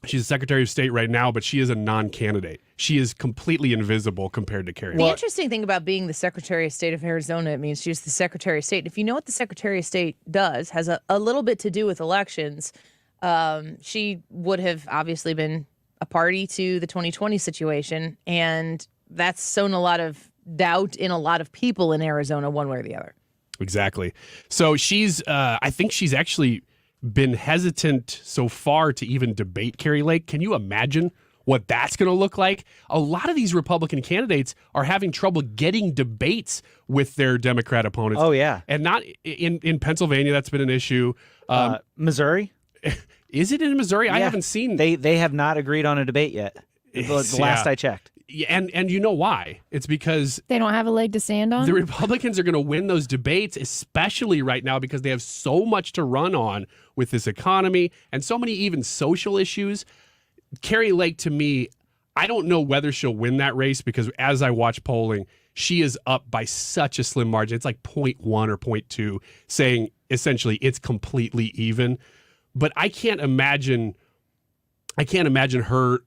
She's a Secretary of State right now, but she is a non-candidate. She is completely invisible compared to Carrie. The interesting thing about being the Secretary of State of Arizona, it means she's the Secretary of State. If you know what the Secretary of State does, has a little bit to do with elections. She would have obviously been a party to the 2020 situation, and that's sown a lot of doubt in a lot of people in Arizona, one way or the other. Exactly. So she's, I think she's actually been hesitant so far to even debate Carrie Lake. Can you imagine what that's going to look like? A lot of these Republican candidates are having trouble getting debates with their Democrat opponents. Oh, yeah. And not in Pennsylvania, that's been an issue. Missouri? Is it in Missouri? Yeah. I haven't seen. They have not agreed on a debate yet. The last I checked. And you know why? It's because they don't have a leg to stand on. The Republicans are going to win those debates, especially right now because they have so much to run on with this economy and so many even social issues. Carrie Lake, to me, I don't know whether she'll win that race because as I watch polling, she is up by such a slim margin. It's like 0.1 or 0.2, saying essentially it's completely even. But I can't imagine her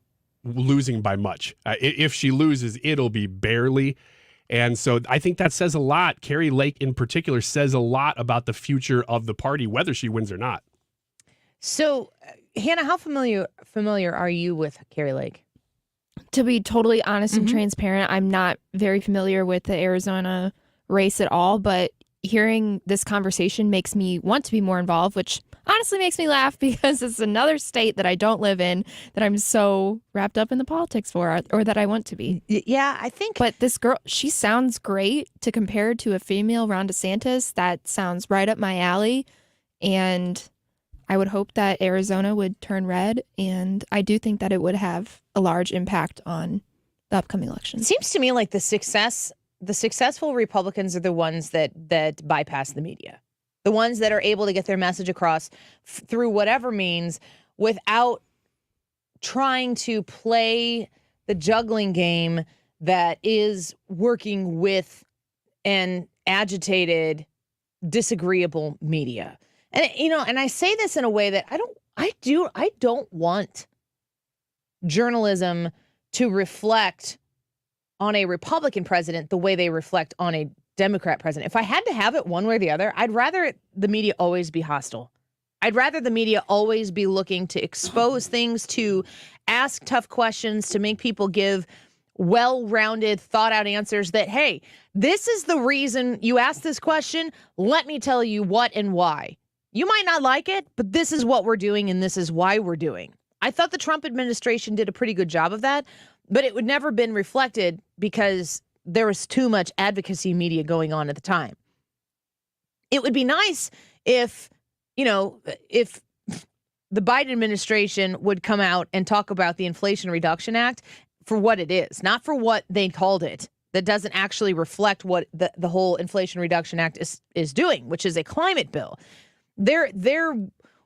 losing by much. If she loses, it'll be barely. And so I think that says a lot. Carrie Lake in particular says a lot about the future of the party, whether she wins or not. So, Hannah, how familiar are you with Carrie Lake? To be totally honest and transparent, I'm not very familiar with the Arizona race at all, but hearing this conversation makes me want to be more involved, which honestly makes me laugh because it's another state that I don't live in that I'm so wrapped up in the politics for, or that I want to be. Yeah, I think. But this girl, she sounds great to compare to a female Ron DeSantis. That sounds right up my alley. And I would hope that Arizona would turn red. And I do think that it would have a large impact on the upcoming election. It seems to me like the successful Republicans are the ones that bypass the media. The ones that are able to get their message across through whatever means without trying to play the juggling game that is working with an agitated, disagreeable media. And and I say this in a way that I don't want journalism to reflect on a Republican president the way they reflect on a Democrat president. If I had to have it one way or the other, I'd rather the media always be hostile. I'd rather the media always be looking to expose things, to ask tough questions, to make people give well-rounded, thought-out answers that, hey, this is the reason you asked this question. Let me tell you what and why. You might not like it, but this is what we're doing and this is why we're doing. I thought the Trump administration did a pretty good job of that, but it would never been reflected because there was too much advocacy media going on at the time. It would be nice if the Biden administration would come out and talk about the Inflation Reduction Act for what it is, not for what they called it. That doesn't actually reflect what the whole Inflation Reduction Act is doing, which is a climate bill. Their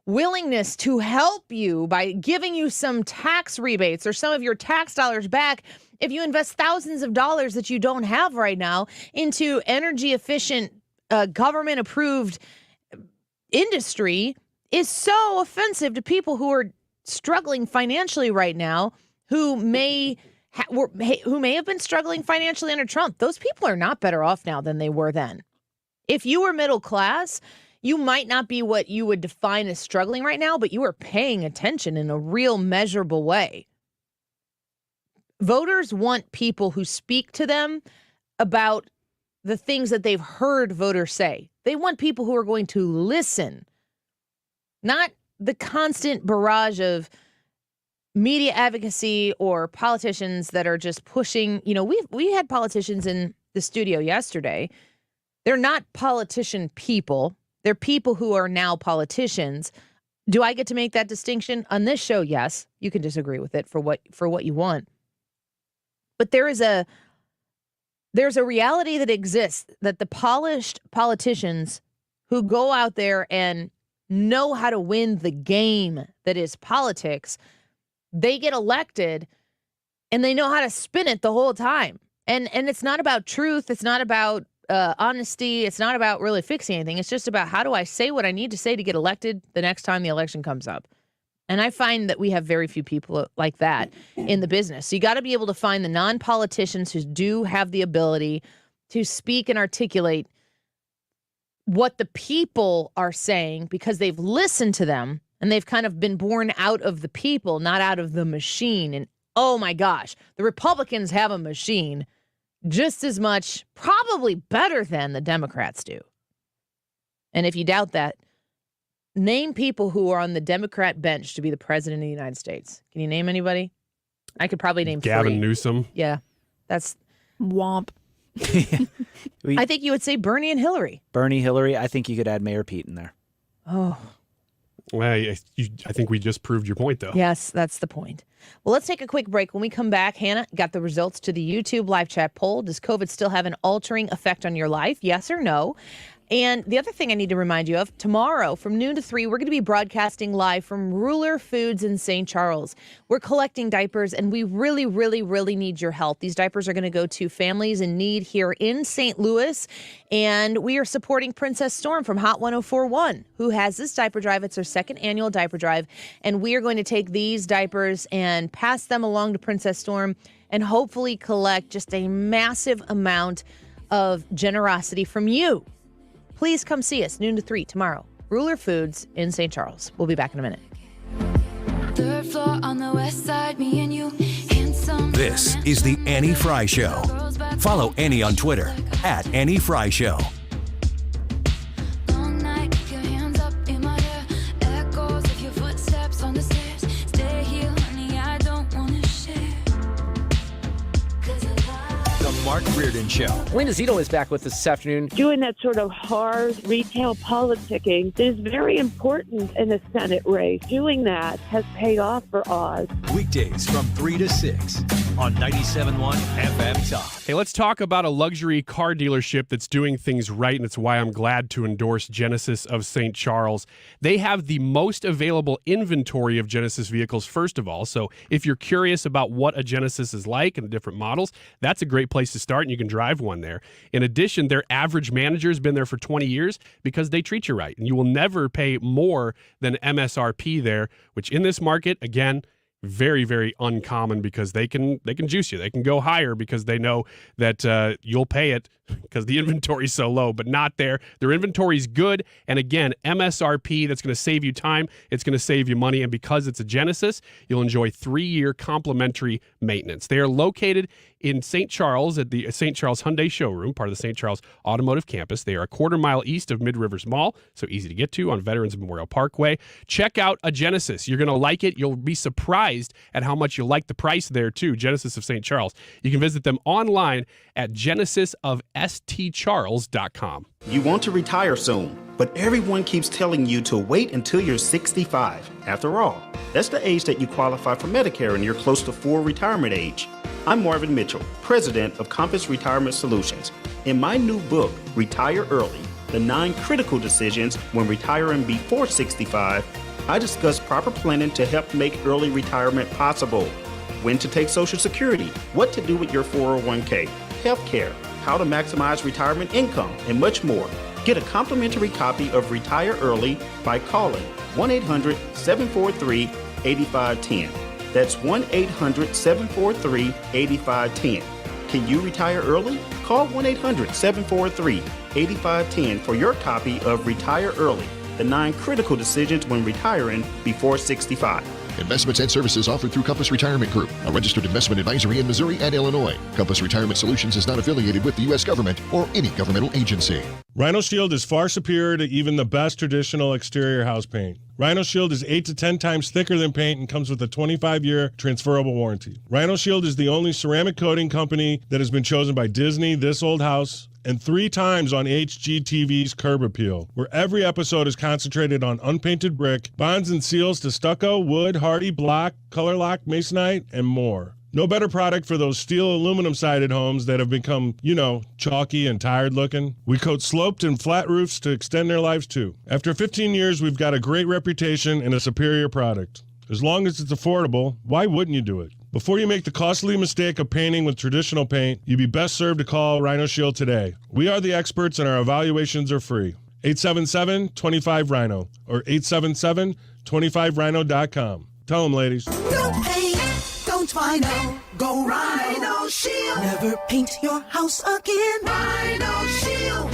willingness to help you by giving you some tax rebates or some of your tax dollars back if you invest thousands of dollars that you don't have right now into energy efficient, government approved industry is so offensive to people who are struggling financially right now, who may have been struggling financially under Trump. Those people are not better off now than they were then. If you were middle class, you might not be what you would define as struggling right now, but you are paying attention in a real measurable way. Voters want people who speak to them about the things that they've heard voters say. They want people who are going to listen, not the constant barrage of media advocacy or politicians that are just pushing. We had politicians in the studio yesterday. They're not politician people. They're people who are now politicians. Do I get to make that distinction on this show? Yes. You can disagree with it for what you want. But there's a reality that exists that the polished politicians who go out there and know how to win the game that is politics, they get elected and they know how to spin it the whole time. And it's not about truth. It's not about honesty. It's not about really fixing anything. It's just about how do I say what I need to say to get elected the next time the election comes up. And I find that we have very few people like that in the business. So you got to be able to find the non-politicians who do have the ability to speak and articulate what the people are saying because they've listened to them and they've kind of been born out of the people, not out of the machine. And oh my gosh, the Republicans have a machine just as much, probably better than the Democrats do. And if you doubt that, name people who are on the Democrat bench to be the president of the United States. Can you name anybody? I could probably name Gavin 3. Newsom. Yeah, that's womp. I think you would say Bernie and Hillary. Bernie, Hillary. I think you could add Mayor Pete in there. Oh. Well, I think we just proved your point, though. Yes, that's the point. Well, let's take a quick break. When we come back, Hannah got the results to the YouTube live chat poll. Does COVID still have an altering effect on your life? Yes or no? And the other thing I need to remind you of, tomorrow from noon to 3, we're going to be broadcasting live from Ruler Foods in St. Charles. We're collecting diapers, and we really, really, really need your help. These diapers are going to go to families in need here in St. Louis, and we are supporting Princess Storm from Hot 104.1, who has this diaper drive. It's her second annual diaper drive, and we are going to take these diapers and pass them along to Princess Storm and hopefully collect just a massive amount of generosity from you. Please come see us, noon to 3 tomorrow Ruler Foods in St. Charles. We'll be back in a minute. Third floor on the west side, me and you, handsome. This is the Annie Frey Show. Follow Annie on Twitter @AnnieFryShow. Long night, keep your hands up in my hair. Echoes of your footsteps on the stairs. Stay here, honey, I don't wanna share. The Mark Reardon Show. Lena Zito is back with us this afternoon. Doing that sort of hard retail politicking is very important in a Senate race. Doing that has paid off for Oz. Weekdays from 3 to 6 on 97.1 FM Talk. Hey, let's talk about a luxury car dealership that's doing things right, and it's why I'm glad to endorse Genesis of St. Charles. They have the most available inventory of Genesis vehicles, first of all. So if you're curious about what a Genesis is like and the different models, that's a great place to start, and you can drive one there. In addition, their average manager has been there for 20 years because they treat you right, and you will never pay more than MSRP there, which in this market, again, very, very uncommon because they can juice you. They can go higher because they know that you'll pay it because the inventory is so low, but not there. Their inventory is good. And again, MSRP, that's going to save you time. It's going to save you money. And because it's a Genesis, you'll enjoy 3-year complimentary maintenance. They are located in St. Charles at the St. Charles Hyundai showroom, part of the St. Charles Automotive Campus. They are a quarter mile east of Mid-Rivers Mall, so easy to get to on Veterans Memorial Parkway. Check out a Genesis. You're going to like it. You'll be surprised at how much you like the price there, too. Genesis of St. Charles. You can visit them online at genesisofstcharles.com. You want to retire soon, but everyone keeps telling you to wait until you're 65. After all, that's the age that you qualify for Medicare and you're close to full retirement age. I'm Marvin Mitchell, president of Compass Retirement Solutions. In my new book, Retire Early, The 9 Critical Decisions When Retiring Before 65, I discuss proper planning to help make early retirement possible. When to take Social Security, what to do with your 401k, healthcare, how to maximize retirement income, and much more. Get a complimentary copy of Retire Early by calling 1-800-743-8510. That's 1-800-743-8510. Can you retire early? Call 1-800-743-8510 for your copy of Retire Early, The 9 Critical Decisions When Retiring Before 65. Investments and services offered through Compass Retirement Group, a registered investment advisory in Missouri and Illinois. Compass Retirement Solutions is not affiliated with the U.S. government or any governmental agency. Rhino Shield is far superior to even the best traditional exterior house paint. Rhino Shield is 8 to 10 times thicker than paint and comes with a 25-year transferable warranty. Rhino Shield is the only ceramic coating company that has been chosen by Disney, This Old House, and 3 times on HGTV's Curb Appeal, where every episode is concentrated on unpainted brick, bonds and seals to stucco, wood, hardy, block, color lock, masonite, and more. No better product for those steel aluminum-sided homes that have become, chalky and tired looking. We coat sloped and flat roofs to extend their lives too. After 15 years, we've got a great reputation and a superior product. As long as it's affordable, why wouldn't you do it? Before you make the costly mistake of painting with traditional paint, you'd be best served to call Rhino Shield today. We are the experts and our evaluations are free. 877-25-RHINO or 877-25rhino.com. Tell them, ladies. No pain, don't Rhino. Go Rhino Shield. Never paint your house again. Rhino Shield.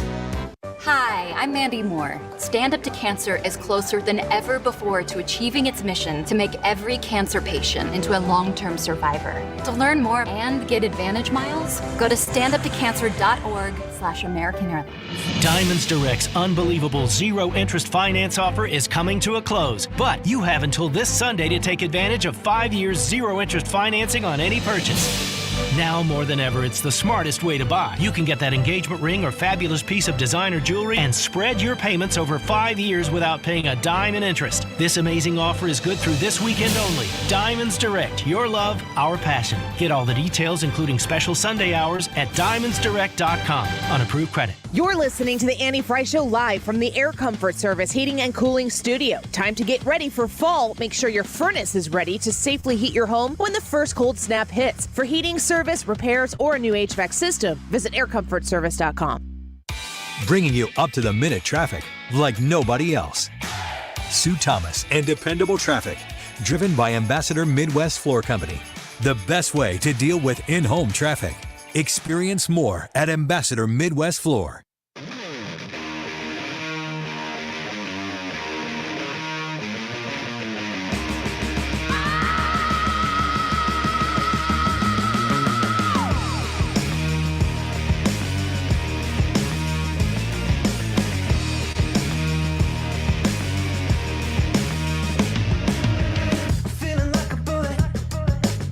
Hi, I'm Mandy Moore. Stand Up to Cancer is closer than ever before to achieving its mission to make every cancer patient into a long-term survivor. To learn more and get Advantage miles, go to standuptocancer.org/American Airlines. Diamonds Direct's unbelievable zero-interest finance offer is coming to a close, but you have until this Sunday to take advantage of 5 years zero-interest financing on any purchase. Now more than ever, it's the smartest way to buy. You can get that engagement ring or fabulous piece of designer jewelry and spread your payments over 5 years without paying a dime in interest. This amazing offer is good through this weekend only. Diamonds Direct, your love, our passion. Get all the details, including special Sunday hours, at diamondsdirect.com on approved credit. You're listening to the Annie Frey Show live from the Air Comfort Service Heating and Cooling Studio. Time to get ready for fall. Make sure your furnace is ready to safely heat your home when the first cold snap hits. For heating service, repairs, or a new HVAC system, visit aircomfortservice.com. Bringing you up-to-the-minute traffic like nobody else. Sue Thomas and dependable traffic, driven by Ambassador Midwest Floor Company. The best way to deal with in-home traffic. Experience more at Ambassador Midwest Floor.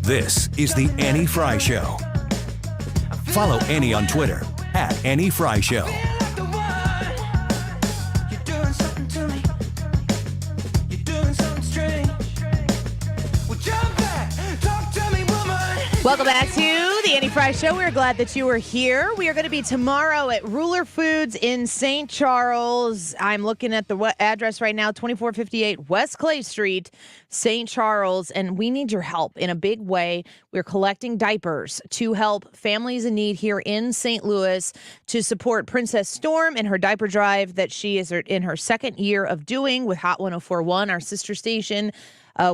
This is the Annie Frey Show. Follow Annie on Twitter @AnnieFreyShow. Welcome back to the Annie Frey Show. We're glad that you are here. We are going to be tomorrow at Ruler Foods in St. Charles. I'm looking at the address right now, 2458 West Clay Street, St. Charles, and we need your help in a big way. We're collecting diapers to help families in need here in St. Louis to support Princess Storm and her diaper drive that she is in her second year of doing with Hot 104.1, our sister station.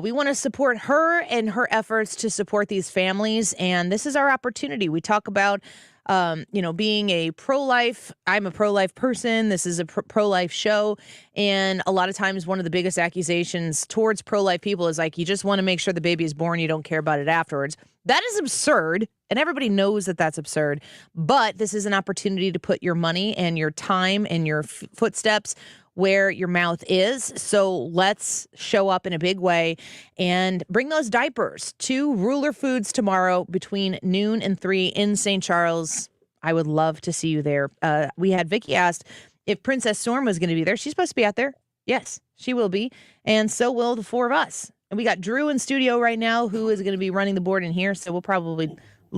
We want to support her and her efforts to support these families, and this is our opportunity. We talk about, being a pro-life. I'm a pro-life person. This is a pro-life show, and a lot of times one of the biggest accusations towards pro-life people is like, you just want to make sure the baby is born. You don't care about it afterwards. That is absurd, and everybody knows that that's absurd, but this is an opportunity to put your money and your time and your footsteps where your mouth is. So let's show up in a big way and bring those diapers to Ruler Foods tomorrow between noon and 3 in St. Charles. I would love to see you there. We had Vicky asked if Princess Storm was going to be there. She's supposed to be out there. Yes, she will be. And so will the four of us. And we got Drew in studio right now who is going to be running the board in here. So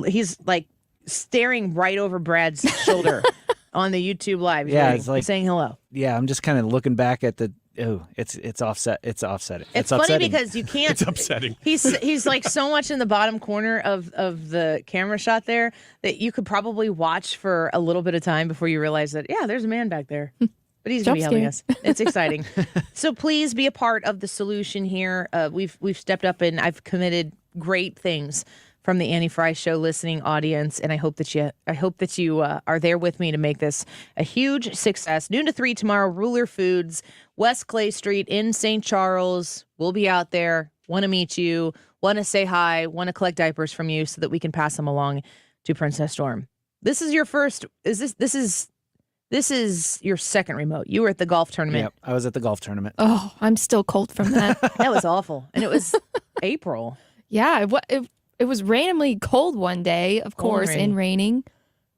he's like staring right over Brad's shoulder. On the YouTube Live. It's like saying hello. Yeah, I'm just kind of looking back at it's offset. It's offsetting. It's funny upsetting. because you can't. It's upsetting. He's like so much in the bottom corner of the camera shot there that you could probably watch for a little bit of time before you realize that, yeah, there's a man back there. But he's going to be helping us. It's exciting. So please be a part of the solution here. We've stepped up and I've committed great things from the Annie Frey Show listening audience, and I hope that you are there with me to make this a huge success. Noon to 3 tomorrow, Ruler Foods, West Clay Street in St. Charles. We'll be out there. Want to meet you. Want to say hi. Want to collect diapers from you so that we can pass them along to Princess Storm. This is your first. This is your second remote. You were at the golf tournament. Yep, I was at the golf tournament. Oh, I'm still cold from that. That was awful, and it was April. Yeah, it was randomly cold one day, of course, and raining,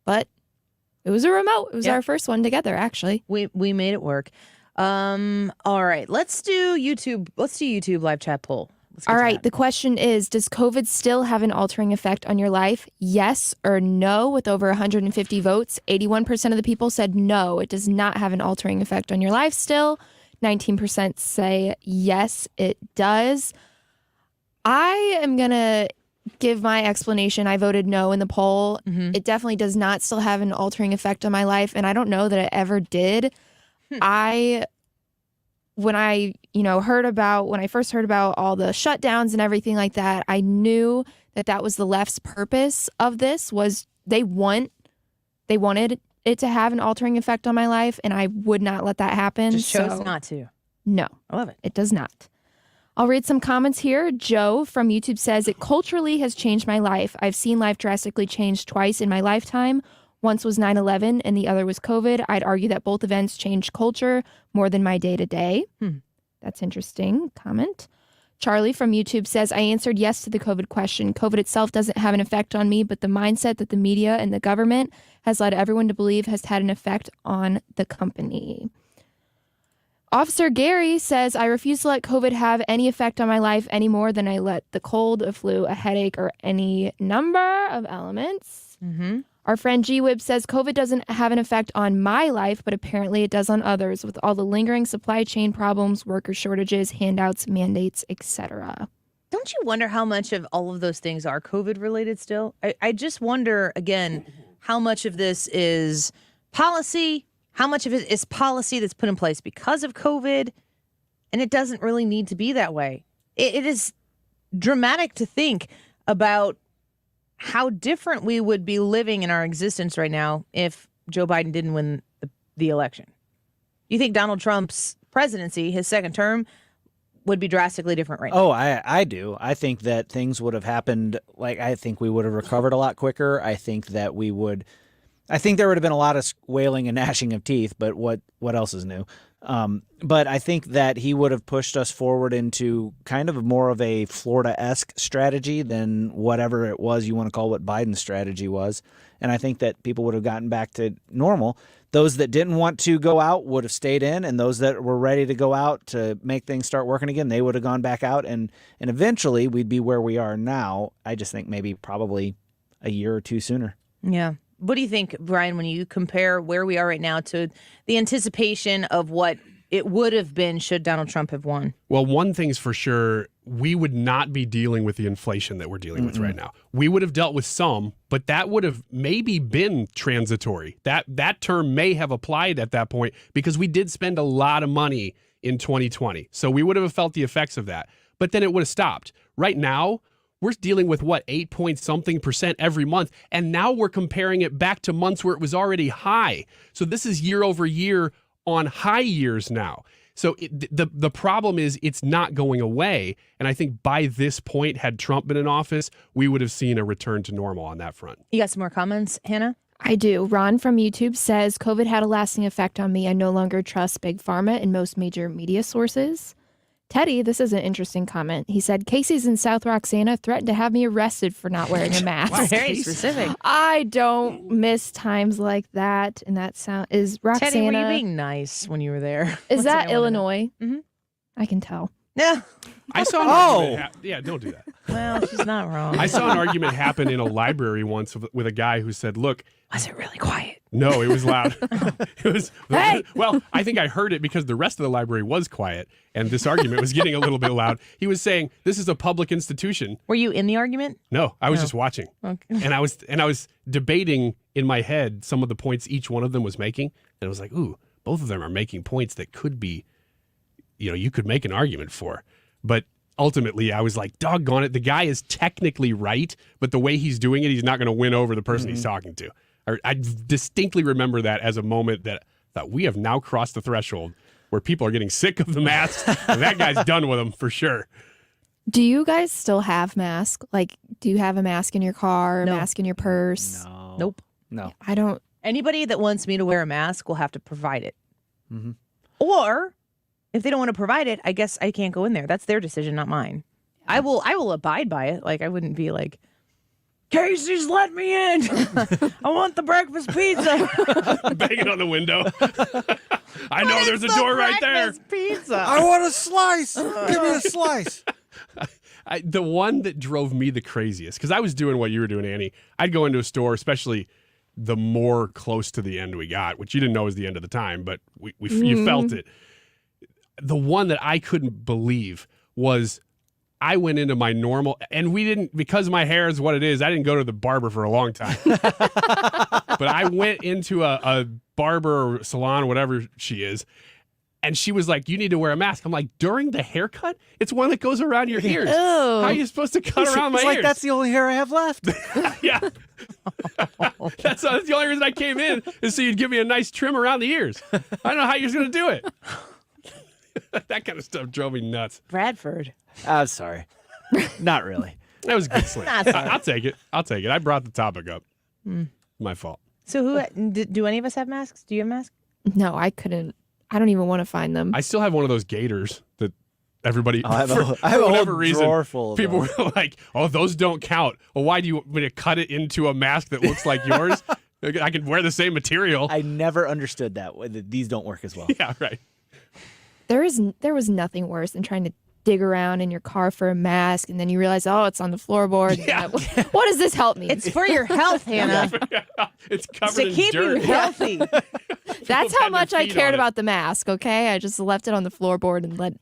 but it was a remote. It was our first one together, actually. We made it work. All right, let's do YouTube. Let's do YouTube live chat poll. All right, the question is, does COVID still have an altering effect on your life? Yes or no, with over 150 votes. 81% of the people said no, it does not have an altering effect on your life still. 19% say yes, it does. I am going to give my explanation. I voted no in the poll. Mm-hmm. It definitely does not still have an altering effect on my life, and I don't know that it ever did. When I first heard about all the shutdowns and everything like that, I knew that was the left's purpose of this, was they wanted it to have an altering effect on my life, and I would not let that happen. Just chose not to. No. I love it. It does not. I'll read some comments here. Joe from YouTube says, it culturally has changed my life. I've seen life drastically change twice in my lifetime. Once was 9/11 and the other was COVID. I'd argue that both events changed culture more than my day-to-day. That's interesting comment. Charlie from YouTube says, I answered yes to the COVID question. COVID itself doesn't have an effect on me, but the mindset that the media and the government has led everyone to believe has had an effect on the company. Officer Gary says, I refuse to let COVID have any effect on my life any more than I let the cold, a flu, a headache, or any number of elements. Mm-hmm. Our friend G-Wib says, COVID doesn't have an effect on my life, but apparently it does on others with all the lingering supply chain problems, worker shortages, handouts, mandates, etc. Don't you wonder how much of all of those things are COVID related still? I just wonder, again, how much of this is policy. How much of it is policy that's put in place because of COVID? And it doesn't really need to be that way. It is dramatic to think about how different we would be living in our existence right now if Joe Biden didn't win the election. You think Donald Trump's presidency, his second term, would be drastically different right now? Oh, I do. I think that things would have happened. I think we would have recovered a lot quicker. I think that we would I think there would have been a lot of wailing and gnashing of teeth, but what else is new? But I think that he would have pushed us forward into kind of more of a Florida-esque strategy than whatever it was you want to call what Biden's strategy was. And I think that people would have gotten back to normal. Those that didn't want to go out would have stayed in, and those that were ready to go out to make things start working again, they would have gone back out, and eventually we'd be where we are now. I just think maybe probably a year or two sooner. Yeah. What do you think, Brian, when you compare where we are right now to the anticipation of what it would have been should Donald Trump have won? Well, one thing's for sure, we would not be dealing with the inflation that we're dealing with right now. We would have dealt with some, but that would have maybe been transitory. That term may have applied at that point because we did spend a lot of money in 2020. So we would have felt the effects of that, but then it would have stopped. Right now, we're dealing with 8-point-something% every month. And now we're comparing it back to months where it was already high. So this is year over year on high years now. So the problem is it's not going away. And I think by this point, had Trump been in office, we would have seen a return to normal on that front. You got some more comments, Hannah? I do. Ron from YouTube says, COVID had a lasting effect on me. I no longer trust Big Pharma and most major media sources. Teddy, this is an interesting comment. He said, Casey's in South Roxana threatened to have me arrested for not wearing a mask. Wow, very specific. I don't miss times like that. And that sound is Roxana. Teddy, were you being nice when you were there? Is that Illinois? Mm-hmm. I can tell. Yeah. I saw an argument. Yeah, don't do that. Well, she's not wrong. I saw an argument happen in a library once with a guy who said, look. Was it really quiet? No, it was loud. It was. Hey! Well, I think I heard it because the rest of the library was quiet and this argument was getting a little bit loud. He was saying, this is a public institution. Were you in the argument? No, I was just watching. Okay. And I was debating in my head some of the points each one of them was making. And I was like, ooh, both of them are making points that could be, you could make an argument for. But ultimately, I was like, doggone it. The guy is technically right, but the way he's doing it, he's not going to win over the person he's talking to. I distinctly remember that as a moment that I thought we have now crossed the threshold where people are getting sick of the masks, and that guy's done with them for sure. Do you guys still have masks? Like, do you have a mask in your car, a No. mask in your purse? No. Nope. No. I don't. Anybody that wants me to wear a mask will have to provide it. Mm-hmm. Or if they don't want to provide it, I guess I can't go in there. That's their decision, not mine. I will abide by it. Like, I wouldn't be like, Casey's let me in. I want the breakfast pizza. Banging on the window. I know there's a door right there. Pizza. I want a slice. Give me a slice. The one that drove me the craziest, because I was doing what you were doing, Annie. I'd go into a store, especially the more close to the end we got, which you didn't know was the end of the time, but you felt it. The one that I couldn't believe was I went into my normal, and we didn't, because my hair is what it is, I didn't go to the barber for a long time. But I went into a barber or salon, whatever she is, and she was like, you need to wear a mask. I'm like, during the haircut? It's one that goes around your ears. Ew. How are you supposed to cut around my It's ears? like that's the only hair I have left. Yeah. That's the only reason I came in, is so you'd give me a nice trim around the ears. I don't know how you're going to do it. That kind of stuff drove me nuts. Bradford. I'm sorry. Not really. That was a good slam. Not sorry. I'll take it. I brought the topic up. My fault. So do any of us have masks? Do you have masks? No, I couldn't. I don't even want to find them. I still have one of those gaiters that everybody, I have for a whole whatever reason, drawer full of people those. were like, oh, those don't count. Well, why do you want me to cut it into a mask that looks like yours? I can wear the same material. I never understood that. These don't work as well. Yeah, right. There was nothing worse than trying to dig around in your car for a mask, and then you realize, oh, it's on the floorboard. Yeah. What does this help me? It's for your health, Hannah. It's It's covered to in keep dirt. you healthy. That's how had their much I feet cared on it. about the mask, okay? I just left it on the floorboard and let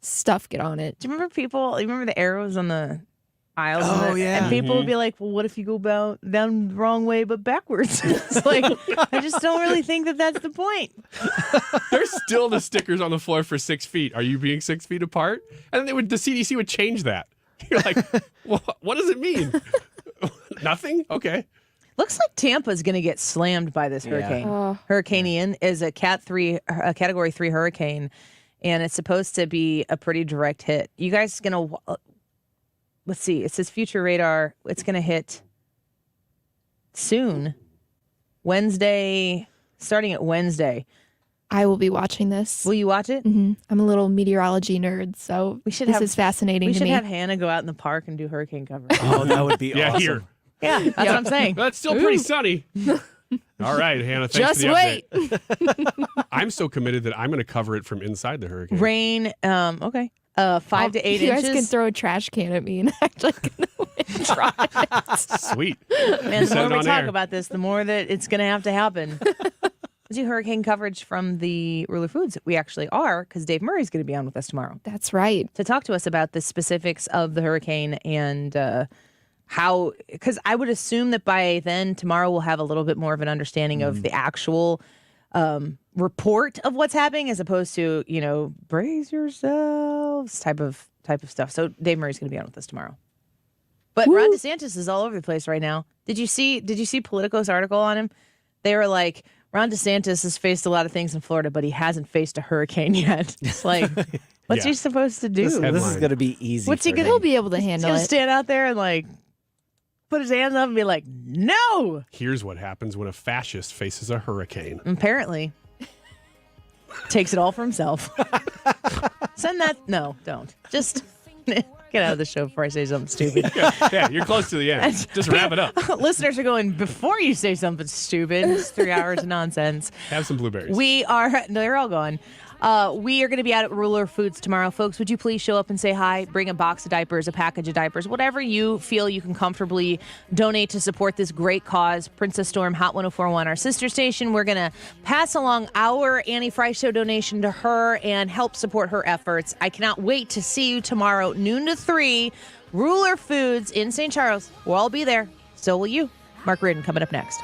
stuff get on it. Do you remember you remember the arrows on the aisles? Oh, yeah. And people would be like, well, what if you go down the wrong way but backwards? It's like, I just don't really think that that's the point. There's still the stickers on the floor for 6 feet. Are you being 6 feet apart? And then the CDC would change that. You're like, well, what does it mean? Nothing? Okay. Looks like Tampa's going to get slammed by this hurricane. Oh. Hurricane Ian is a Category 3 hurricane, and it's supposed to be a pretty direct hit. You guys going to... Let's see. It says future radar. It's going to hit soon. starting at Wednesday. I will be watching this. Will you watch it? Mm-hmm. I'm a little meteorology nerd, so this is fascinating to me. We should have Hannah go out in the park and do hurricane coverage. Oh, that would be awesome. Here. Yeah, that's what I'm saying. That's still pretty sunny. All right, Hannah, thanks Just for the wait. update. I'm so committed that I'm going to cover it from inside the hurricane. Rain, okay. 5 to 8 you inches. guys can throw a trash can at me and act like try it. Sweet. Man, the more we talk about this, the more that it's going to have to happen. Let's do hurricane coverage from the Ruler Foods. We actually are, because Dave Murray's going to be on with us tomorrow. That's right. To talk to us about the specifics of the hurricane and how, because I would assume that by then, tomorrow, we'll have a little bit more of an understanding of the actual report of what's happening, as opposed to, brace yourselves type of stuff. So Dave Murray's going to be on with us tomorrow. But Ron DeSantis is all over the place right now. Did you see Politico's article on him? They were like, Ron DeSantis has faced a lot of things in Florida, but he hasn't faced a hurricane yet. It's like, what's he supposed to do? This is going to be easy. What's he going to? He'll be able to handle it. Stand out there and put his hands up and be like, no. Here's what happens when a fascist faces a hurricane. Apparently. Takes it all for himself. Send that. No, don't. Just get out of the show before I say something stupid. Yeah, you're close to the end. Just wrap it up. Listeners are going, before you say something stupid, it's 3 hours of nonsense. Have some blueberries. They're all gone. We are going to be out at Ruler Foods tomorrow. Folks, would you please show up and say hi? Bring a box of diapers, a package of diapers, whatever you feel you can comfortably donate to support this great cause. Princess Storm, Hot 104.1, our sister station. We're going to pass along our Annie Frey Show donation to her and help support her efforts. I cannot wait to see you tomorrow, noon to 3, Ruler Foods in St. Charles. We'll all be there. So will you. Mark Reardon coming up next.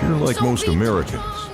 You're like most Americans.